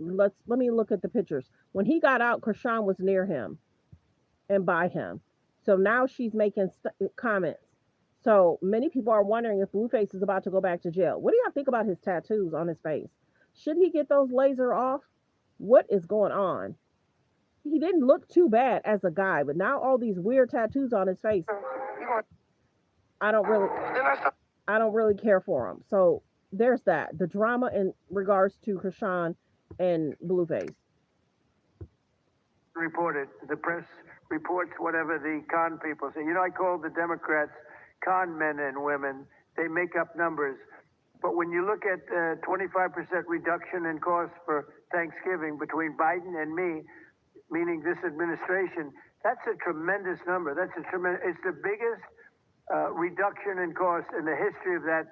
let me look at the pictures. When he got out, Chrisean was near him and by him. So now she's making comments. So many people are wondering if Blueface is about to go back to jail. What do y'all think about his tattoos on his face? Should he get those laser off? What is going on? He didn't look too bad as a guy, but now all these weird tattoos on his face. I don't really care for him. So there's that. The drama in regards to Chrisean and Blueface. Reported. The press reports whatever the con people say. You know, I call the Democrats con men and women. They make up numbers. But when you look at 25% reduction in costs for Thanksgiving between Biden and me, meaning this administration, that's a tremendous number. It's the biggest reduction in cost in the history of that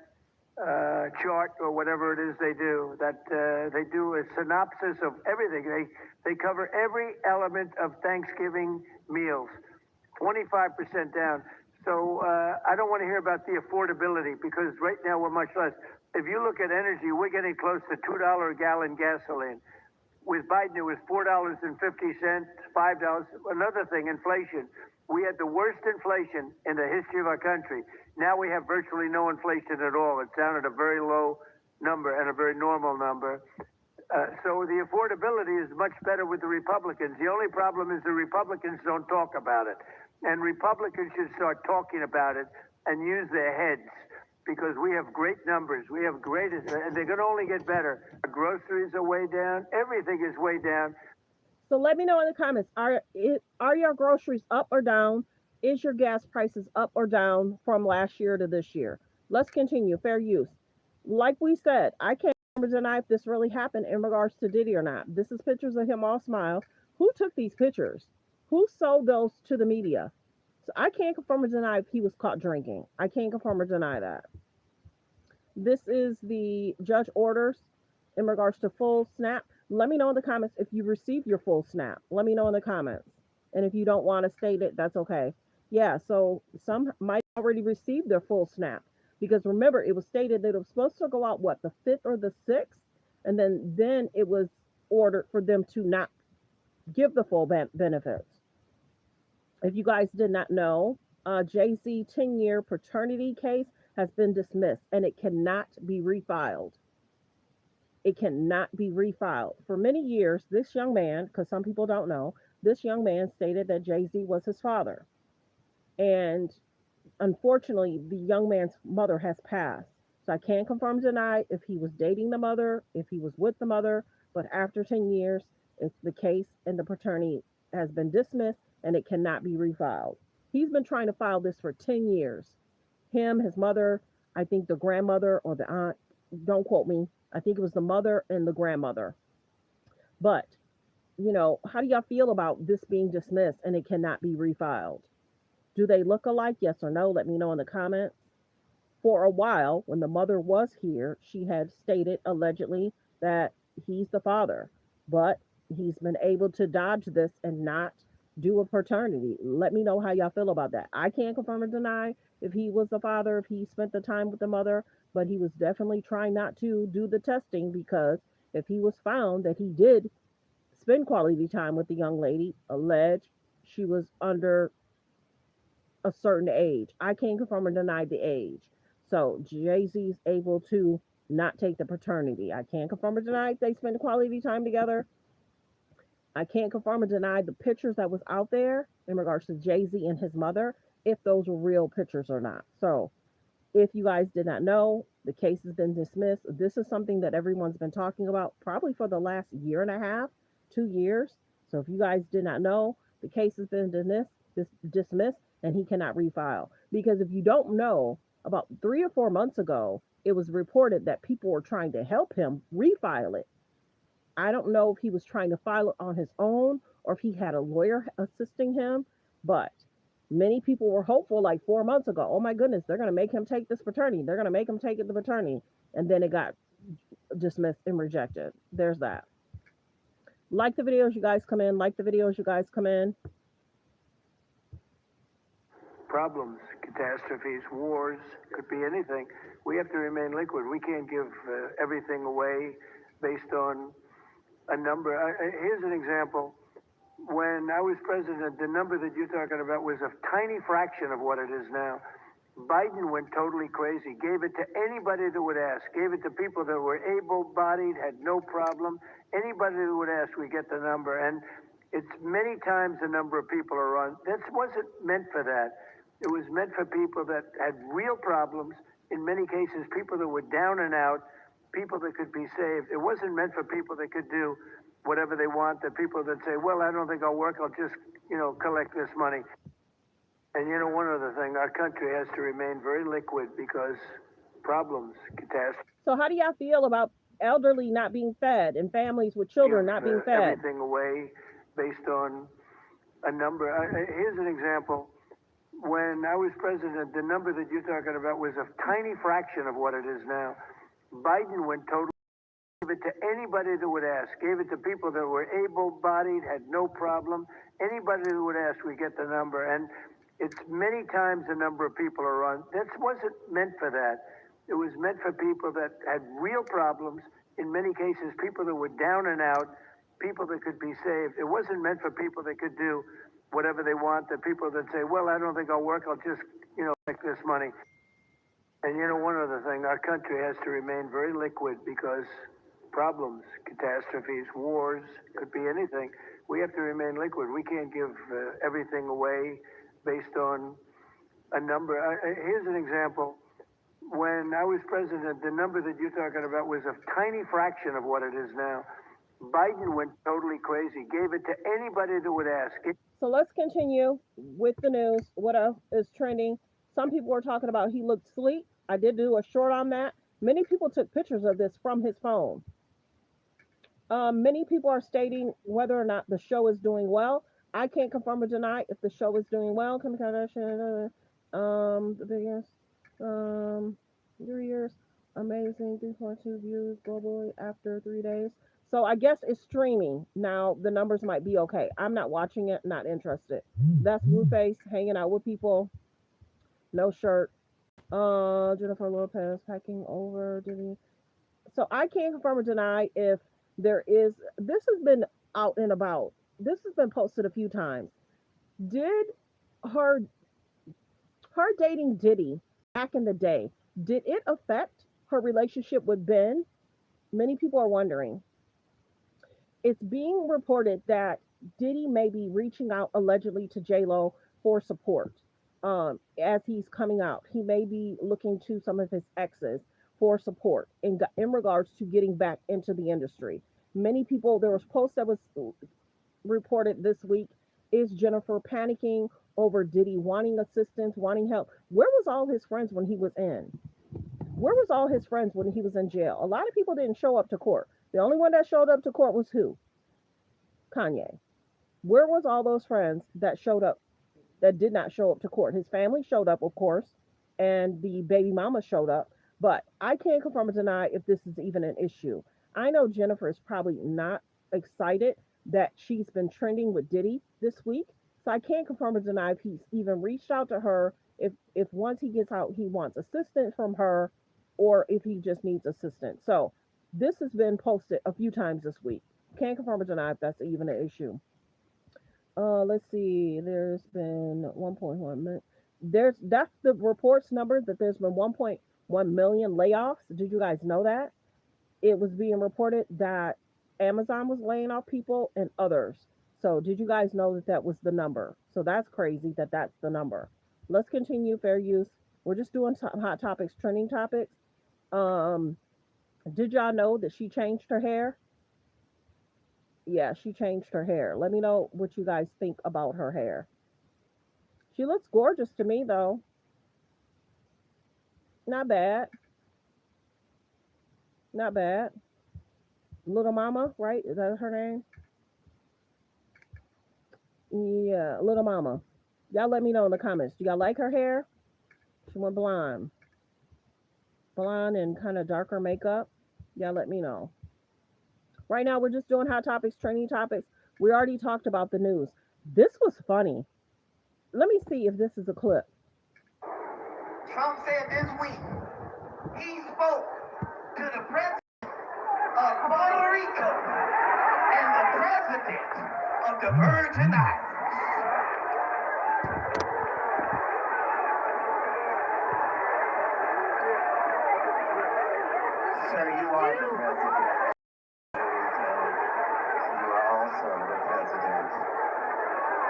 chart or whatever it is they do. They do a synopsis of everything. They cover every element of Thanksgiving meals, 25% down. So I don't want to hear about the affordability because right now we're much less. If you look at energy, we're getting close to $2 a gallon gasoline. With Biden, it was $4.50, $5. Another thing, inflation. We had the worst inflation in the history of our country. Now we have virtually no inflation at all. It's down at a very low number and a very normal number. So the affordability is much better with the Republicans. The only problem is the Republicans don't talk about it. And Republicans should start talking about it and use their heads because we have great numbers. We have and they're going to only get better. Our groceries are way down. Everything is way down. So let me know in the comments, are your groceries up or down? Is your gas prices up or down from last year to this year? Let's continue. Fair use. Like we said, I can't remember tonight if this really happened in regards to Diddy or not. This is pictures of him all smile. Who took these pictures? Who sold those to the media? So I can't confirm or deny if he was caught drinking. I can't confirm or deny that. This is the judge orders in regards to full snap. Let me know in the comments if you received your full snap. Let me know in the comments. And if you don't want to state it, that's okay. Yeah, so some might already receive their full snap. Because remember, it was stated that it was supposed to go out, what, the 5th or the 6th? And then it was ordered for them to not give the full benefits. If you guys did not know, Jay-Z 10-year paternity case has been dismissed and it cannot be refiled. It cannot be refiled. For many years, this young man, because some people don't know, this young man stated that Jay-Z was his father. And unfortunately, the young man's mother has passed. So I can't confirm or deny if he was dating the mother, if he was with the mother, but after 10 years, it's the case and the paternity has been dismissed and it cannot be refiled. He's been trying to file this for 10 years. Him, his mother, I think the grandmother or the aunt, don't quote me. I think it was the mother and the grandmother. But, you know, how do y'all feel about this being dismissed and it cannot be refiled? Do they look alike? Yes or no? Let me know in the comments. For a while, when the mother was here, she had stated allegedly that he's the father, but he's been able to dodge this and not do a paternity. Let me know how y'all feel about that. I can't confirm or deny if he was the father, if he spent the time with the mother, but he was definitely trying not to do the testing, because if he was found that he did spend quality time with the young lady, alleged she was under a certain age. I can't confirm or deny the age. So Jay-Z's able to not take the paternity. I can't confirm or deny if they spend quality time together. I can't confirm or deny the pictures that was out there in regards to Jay-Z and his mother, if those were real pictures or not. So if you guys did not know, the case has been dismissed. This is something that everyone's been talking about probably for the last year and a half, 2 years. So if you guys did not know, the case has been dismissed and he cannot refile. Because if you don't know, about 3 or 4 months ago, it was reported that people were trying to help him refile it. I don't know if he was trying to file it on his own or if he had a lawyer assisting him, but many people were hopeful like 4 months ago. Oh my goodness, they're going to make him take this paternity. They're going to make him take it the paternity. And then it got dismissed and rejected. There's that. Like the videos, you guys come in. Like the videos, you guys come in. Problems, catastrophes, wars, could be anything. We have to remain liquid. We can't give everything away based on a number. Here's an example. When I was president, the number that you're talking about was a tiny fraction of what it is now. Biden went totally crazy, gave it to anybody that would ask, gave it to people that were able-bodied, had no problem. Anybody that would ask, we get the number. And it's many times the number of people are on. That wasn't meant for that. It was meant for people that had real problems, in many cases, people that were down and out, people that could be saved. It wasn't meant for people that could do whatever they want, the people that say, well, I don't think I'll work, I'll just, collect this money. And one other thing, our country has to remain very liquid because problems, catastrophes. So how do y'all feel about elderly not being fed and families with children not being fed? Everything away based on a number. Here's an example. When I was president, the number that you're talking about was a tiny fraction of what it is now. Biden went totally, gave it to anybody that would ask, gave it to people that were able-bodied, had no problem. Anybody that would ask, we get the number. And it's many times the number of people are on. That wasn't meant for that. It was meant for people that had real problems, in many cases, people that were down and out, people that could be saved. It wasn't meant for people that could do whatever they want, the people that say, well, I don't think I'll work, I'll just, make this money. And one other thing, our country has to remain very liquid because problems, catastrophes, wars, could be anything. We have to remain liquid. We can't give everything away based on a number. Here's an example. When I was president, the number that you're talking about was a tiny fraction of what it is now. Biden went totally crazy, gave it to anybody that would ask. So let's continue with the news. What else is trending? Some people were talking about he looked sleek. I did do a short on that. Many people took pictures of this from his phone. Many people are stating whether or not the show is doing well. I can't confirm or deny if the show is doing well. Kim Kardashian, the biggest, 3 years, amazing, 3.2 views globally after 3 days. So I guess it's streaming now. The numbers might be okay. I'm not watching it. Not interested. That's Blueface hanging out with people. No shirt. Jennifer Lopez packing over. So I can't confirm or deny if there is. This has been out and about. This has been posted a few times. Did her dating Diddy back in the day, did it affect her relationship with Ben? Many people are wondering. It's being reported that Diddy may be reaching out allegedly to J-Lo for support. As he's coming out, he may be looking to some of his exes for support in regards to getting back into the industry. Many people, there was post that was reported this week, is Jennifer panicking over Diddy wanting assistance, wanting help. Where was all his friends when he was in? Where was all his friends when he was in jail? A lot of people didn't show up to court. The only one that showed up to court was who? Kanye. Where was all those friends that showed up, that did not show up to court? His family showed up, of course, and the baby mama showed up, but I can't confirm or deny if this is even an issue. I know Jennifer is probably not excited that she's been trending with Diddy this week, so I can't confirm or deny if he's even reached out to her, if once he gets out he wants assistance from her, or if he just needs assistance. So this has been posted a few times this week. Can't confirm or deny if that's even an issue. Let's see. There's been 1.1 million. That's the reports number, that there's been 1.1 million layoffs. Did you guys know that? It was being reported that Amazon was laying off people and others. So did you guys know that that was the number? So that's crazy that that's the number. Let's continue. Fair use. We're just doing hot topics, trending topics. Did y'all know that she changed her hair? Yeah, she changed her hair. Let me know what you guys think about her hair. She looks gorgeous to me, though. Not bad. Not bad. Little Mama, right? Is that her name? Yeah, Little Mama. Y'all let me know in the comments. Do y'all like her hair? She went blonde. Blonde and kind of darker makeup. Y'all let me know. Right now, we're just doing hot topics, trending topics. We already talked about the news. This was funny. Let me see if this is a clip. Trump said this week he spoke to the president of Puerto Rico and the president of the Virgin Islands. Sir, you are the president. You are also the president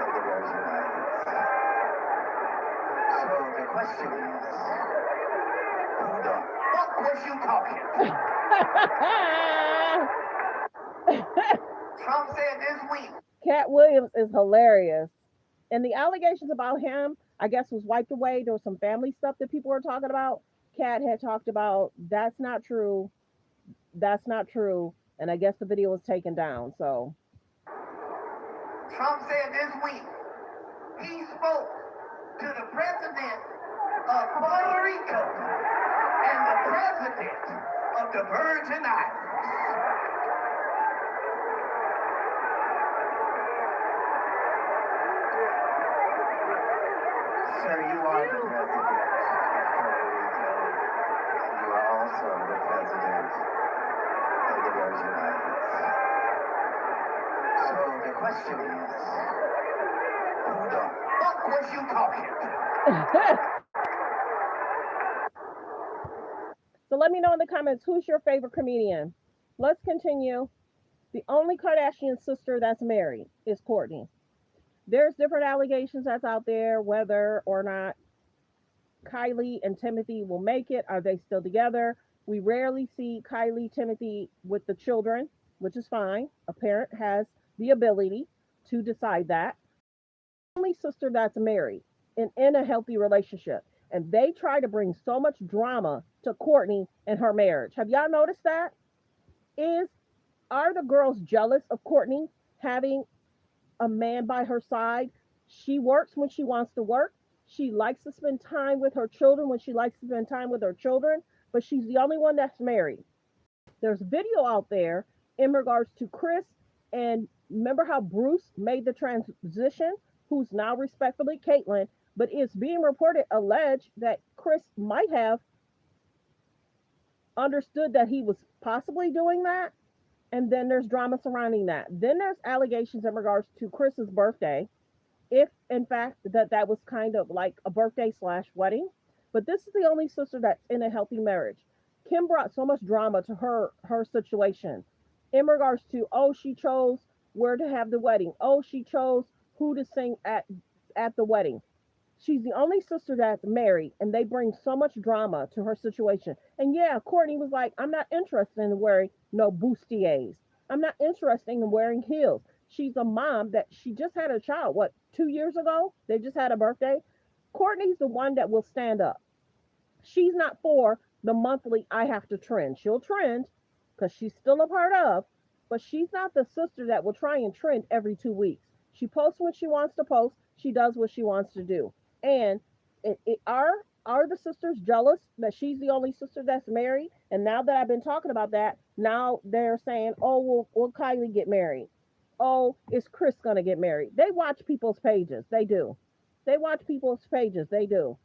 of the Virgin Islands. So the question is, who the fuck was you talking to? Trump said this week. Cat Williams is hilarious. And the allegations about him, I guess, was wiped away. There was some family stuff that people were talking about. Cat had talked about, that's not true. That's not true. And I guess the video was taken down. So Trump said this week he spoke to the president of Puerto Rico and the president of the Virgin Islands. Sir, you are the president of Puerto Rico. You are also the president of the Virgin Islands. So the question is, who the fuck was you talking to? So let me know in the comments, who's your favorite comedian? Let's continue. The only Kardashian sister that's married is Kourtney. There's different allegations that's out there, whether or not Kylie and Timothy will make it. Are they still together? We rarely see Kylie, Timothy with the children, which is fine. A parent has the ability to decide that. The only sister that's married and in a healthy relationship. And they try to bring so much drama to Courtney and her marriage. Have y'all noticed that? Are the girls jealous of Courtney having a man by her side? She works when she wants to work. She likes to spend time with her children when she likes to spend time with her children, but she's the only one that's married. There's video out there in regards to Chris, and remember how Bruce made the transition, who's now respectfully Caitlyn, but it's being reported, alleged, that Chris might have understood that he was possibly doing that, and then there's drama surrounding that. Then there's allegations in regards to Chris's birthday, if in fact that was kind of like a birthday / wedding. But this is the only sister that's in a healthy marriage. Kim brought so much drama to her situation in regards to, oh, she chose where to have the wedding. Oh, she chose who to sing at the wedding. She's the only sister that's married, and they bring so much drama to her situation. And yeah, Courtney was like, I'm not interested in wearing no bustiers. I'm not interested in wearing heels. She's a mom that she just had a child, 2 years ago? They just had a birthday. Courtney's the one that will stand up. She's not for the monthly, I have to trend. She'll trend because she's still a part of, but she's not the sister that will try and trend every 2 weeks. She posts when she wants to post. She does what she wants to do. And are the sisters jealous that she's the only sister that's married? And now that I've been talking about that, now they're saying, oh, will Kylie get married? Oh, is Chris going to get married? They watch people's pages. They do. They watch people's pages. They do.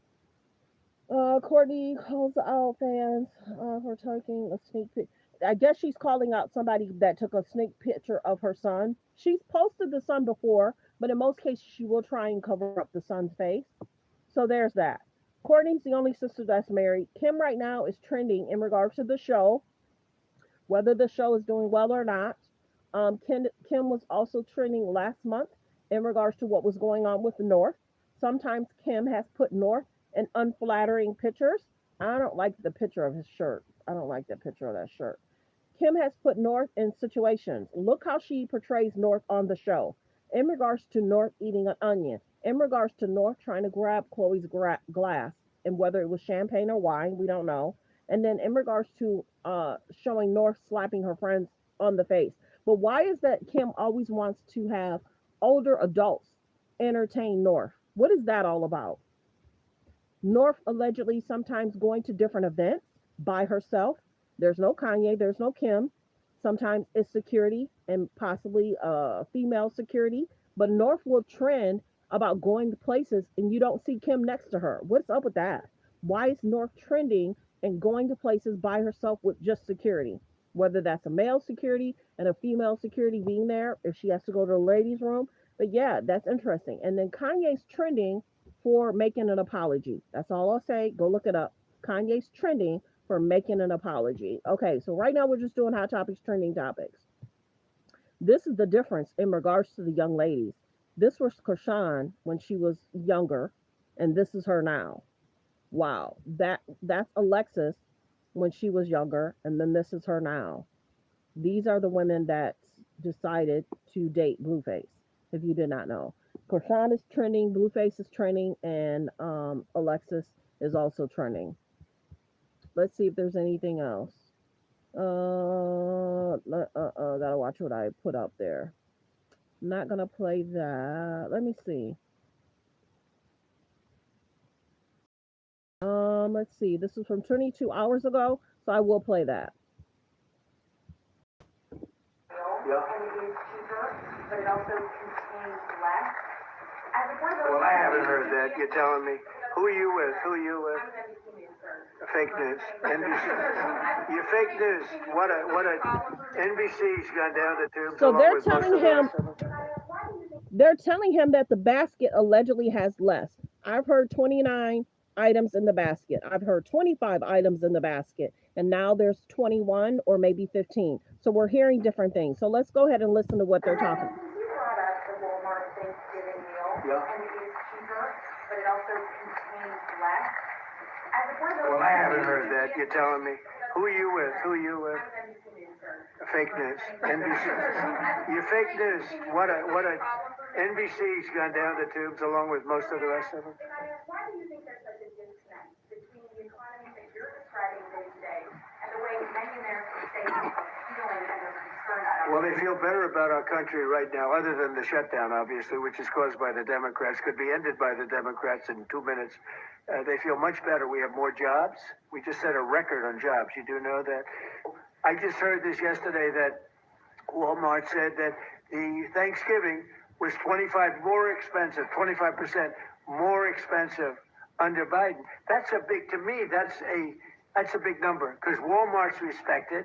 Courtney calls out fans for taking a sneak peek. I guess she's calling out somebody that took a sneak picture of her son. She's posted the son before, but in most cases, she will try and cover up the son's face. So there's that. Courtney's the only sister that's married. Kim right now is trending in regards to the show, whether the show is doing well or not. Kim was also trending last month in regards to what was going on with the North. Sometimes Kim has put North in unflattering pictures. I don't like the picture of his shirt. I don't like the picture of that shirt. Kim has put North in situations. Look how she portrays North on the show. In regards to North eating an onion. In regards to North trying to grab Chloe's glass. And whether it was champagne or wine, we don't know. And then in regards to showing North slapping her friends on the face. But why is that Kim always wants to have older adults entertain North? What is that all about? North allegedly sometimes going to different events by herself. There's no Kanye, there's no Kim. Sometimes it's security and possibly female security. But North will trend about going to places and you don't see Kim next to her. What's up with that? Why is North trending and going to places by herself with just security? Whether that's a male security and a female security being there, if she has to go to the ladies' room. But yeah, that's interesting. And then Kanye's trending for making an apology. That's all I'll say. Go look it up. Kanye's trending for making an apology. Okay, so right now we're just doing hot topics, trending topics. This is the difference in regards to the young ladies. This was Krishan when she was younger, and this is her now. Wow, that's Alexis when she was younger, and then this is her now. These are the women that decided to date Blueface, if you did not know. Krishan is trending, Blueface is trending, and Alexis is also trending. Let's see if there's anything else. Gotta watch what I put up there. Not gonna play that. Let me see. Let's see. This is from 22 hours ago, so I will play that. Yeah. And it is cheaper, but it also contains less. Well, I haven't heard that. You're telling me. Who are you with? Who are you with? Fake news. NBC. You're fake news. What a NBC's gone down the tubes. So they're telling him that the basket allegedly has less. I've heard 29 items in the basket. I've heard 25 items in the basket. And now there's 21 or maybe 15. So we're hearing different things. So let's go ahead and listen to what they're talking about. Yeah. And it is cheaper, but it also contains less. Well, I haven't heard that. You're telling me. Who are you with? Who are you with? Fake news. NBC. You're fake news. What a NBC's gone down the tubes along with most of the rest of them. Why do you think there's such a disconnect between the economy that you're describing, the Well, they feel better about our country right now, other than the shutdown, obviously, which is caused by the Democrats, could be ended by the Democrats in 2 minutes. They feel much better. We have more jobs. We just set a record on jobs. You do know that? I just heard this yesterday that Walmart said that the Thanksgiving was 25% more expensive under Biden. That's a big, to me, that's a big number, because Walmart's respected.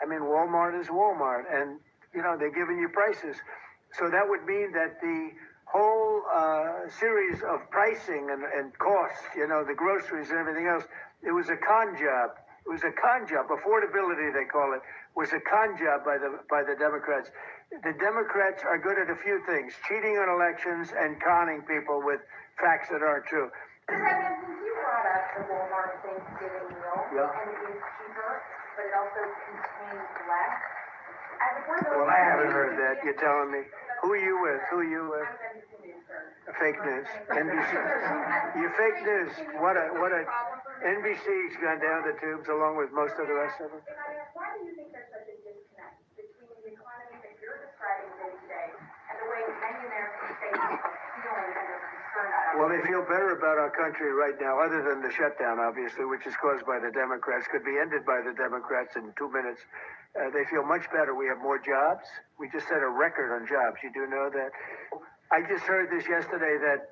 I mean, Walmart is Walmart, and, you know, they're giving you prices. So that would mean that the whole series of pricing and costs, you know, the groceries and everything else, it was a con job. It was a con job. Affordability, they call it, was a con job by the Democrats. The Democrats are good at a few things: cheating on elections and conning people with facts that aren't true. President, since you brought up the Walmart Thanksgiving meal, and it is cheaper, but it also contains less. Well, I haven't heard that. You're telling me. Who are you with? Fake news. NBC. You're fake news. What a NBC's gone down the tubes along with most of the rest of them. Why do you think there's such a disconnect between the economy that you're describing day to day and the way many American states are feeling and are concerned about? Well, they feel better about our country right now, other than the shutdown, obviously, which is caused by the Democrats, could be ended by the Democrats in 2 minutes. They feel much better. We have more jobs. We just set a record on jobs. You do know that? I just heard this yesterday that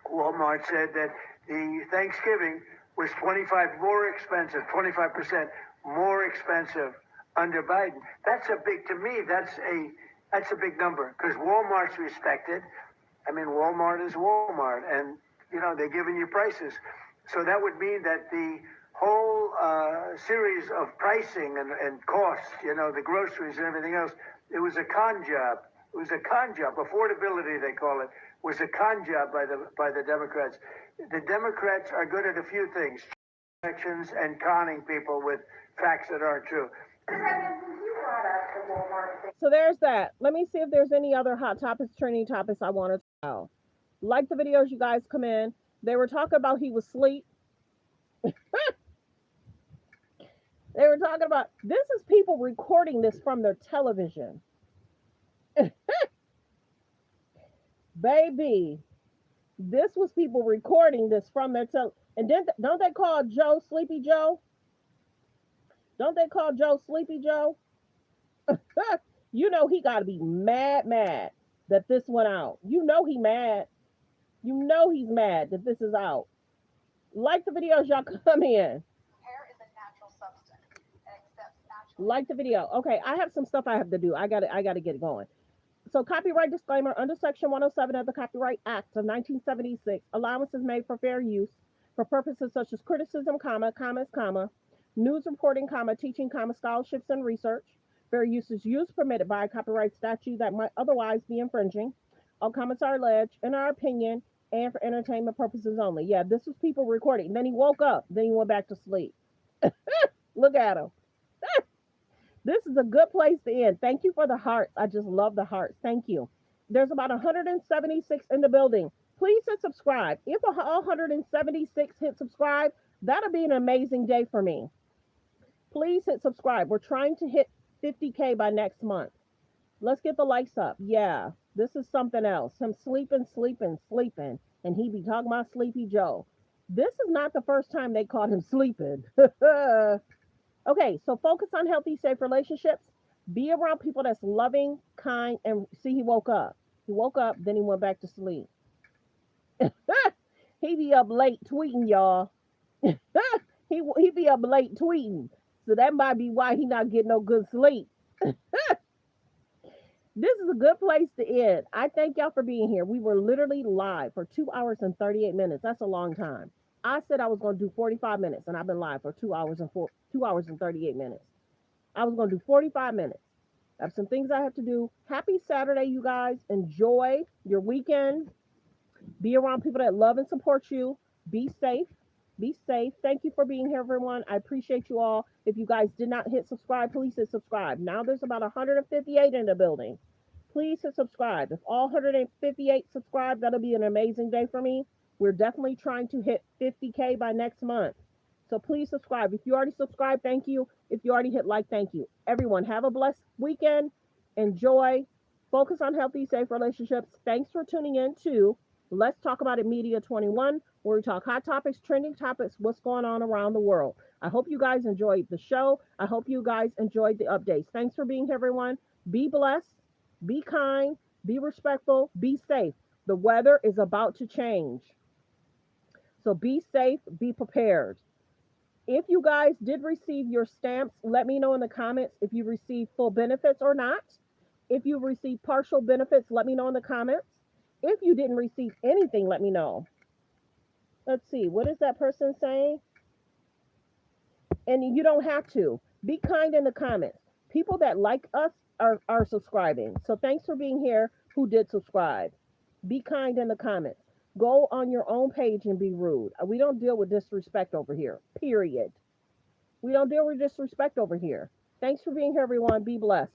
Walmart said that the Thanksgiving was 25% more expensive under Biden. That's a big, to me, that's a big number, because Walmart's respected. I mean, Walmart is Walmart, and, you know, they're giving you prices. So that would mean that the whole series of pricing and costs, you know, the groceries and everything else, it was a con job. It was a con job. Affordability, they call it, was a con job by the Democrats. The Democrats are good at a few things: elections and conning people with facts that aren't true. So there's that. Let me see if there's any other hot topics, trending topics I want to talk about. Like the videos you guys come in. They were talking about he was asleep. They were talking about, this is people recording this from their television. Baby, this was people recording this from their and then don't they call Joe Sleepy Joe? Don't they call Joe Sleepy Joe? You know he got to be mad that this went out. You know he mad. You know he's mad that this is out. Like the videos y'all come in. Hair is a natural substance and accepts natural. Like the video. Okay, I have some stuff I have to do. I gotta get going. So copyright disclaimer: under Section 107 of the Copyright Act of 1976, allowance is made for fair use for purposes such as criticism, comments, news reporting, teaching, scholarships and research. Fair use is used permitted by a copyright statute that might otherwise be infringing. All comments are alleged, in our opinion, and for entertainment purposes only. Yeah, this was people recording. Then he woke up. Then he went back to sleep. Look at him. This is a good place to end. Thank you for the hearts. I just love the hearts. Thank you. There's about 176 in the building. Please hit subscribe. If all 176 hit subscribe, that'll be an amazing day for me. Please hit subscribe. We're trying to hit 50K by next month. Let's get the likes up. Yeah, this is something else. Him sleeping, and he be talking about Sleepy Joe. This is not the first time they caught him sleeping. Okay, so focus on healthy, safe relationships. Be around people that's loving, kind, and see, he woke up. He woke up, then he went back to sleep. He be up late tweeting, y'all. he be up late tweeting. So that might be why he not getting no good sleep. This is a good place to end. I thank y'all for being here. We were literally live for 2 hours and 38 minutes. That's a long time. I said I was going to do 45 minutes, and I've been live for 2 hours and 38 minutes. I was going to do 45 minutes. I have some things I have to do. Happy Saturday, you guys. Enjoy your weekend. Be around people that love and support you. Be safe. Be safe. Thank you for being here, everyone. I appreciate you all. If you guys did not hit subscribe, please hit subscribe. Now there's about 158 in the building. Please hit subscribe. If all 158 subscribe, that'll be an amazing day for me. We're definitely trying to hit 50K by next month. So please subscribe. If you already subscribed, thank you. If you already hit like, thank you. Everyone, have a blessed weekend. enjoy, focus on healthy, safe relationships. Thanks for tuning in to Let's Talk About It Media 21, where we talk hot topics, trending topics, what's going on around the world. I hope you guys enjoyed the show. I hope you guys enjoyed the updates. Thanks for being here, everyone. Be blessed, be kind, be respectful, be safe. The weather is about to change. So be safe, be prepared. If you guys did receive your stamps, let me know in the comments if you received full benefits or not. If you received partial benefits, let me know in the comments. If you didn't receive anything, let me know. Let's see, what is that person saying? And you don't have to. Be kind in the comments. People that like us are subscribing. So thanks for being here who did subscribe. Be kind in the comments. Go on your own page and be rude. We don't deal with disrespect over here, period. We don't deal with disrespect over here. Thanks for being here, everyone. Be blessed.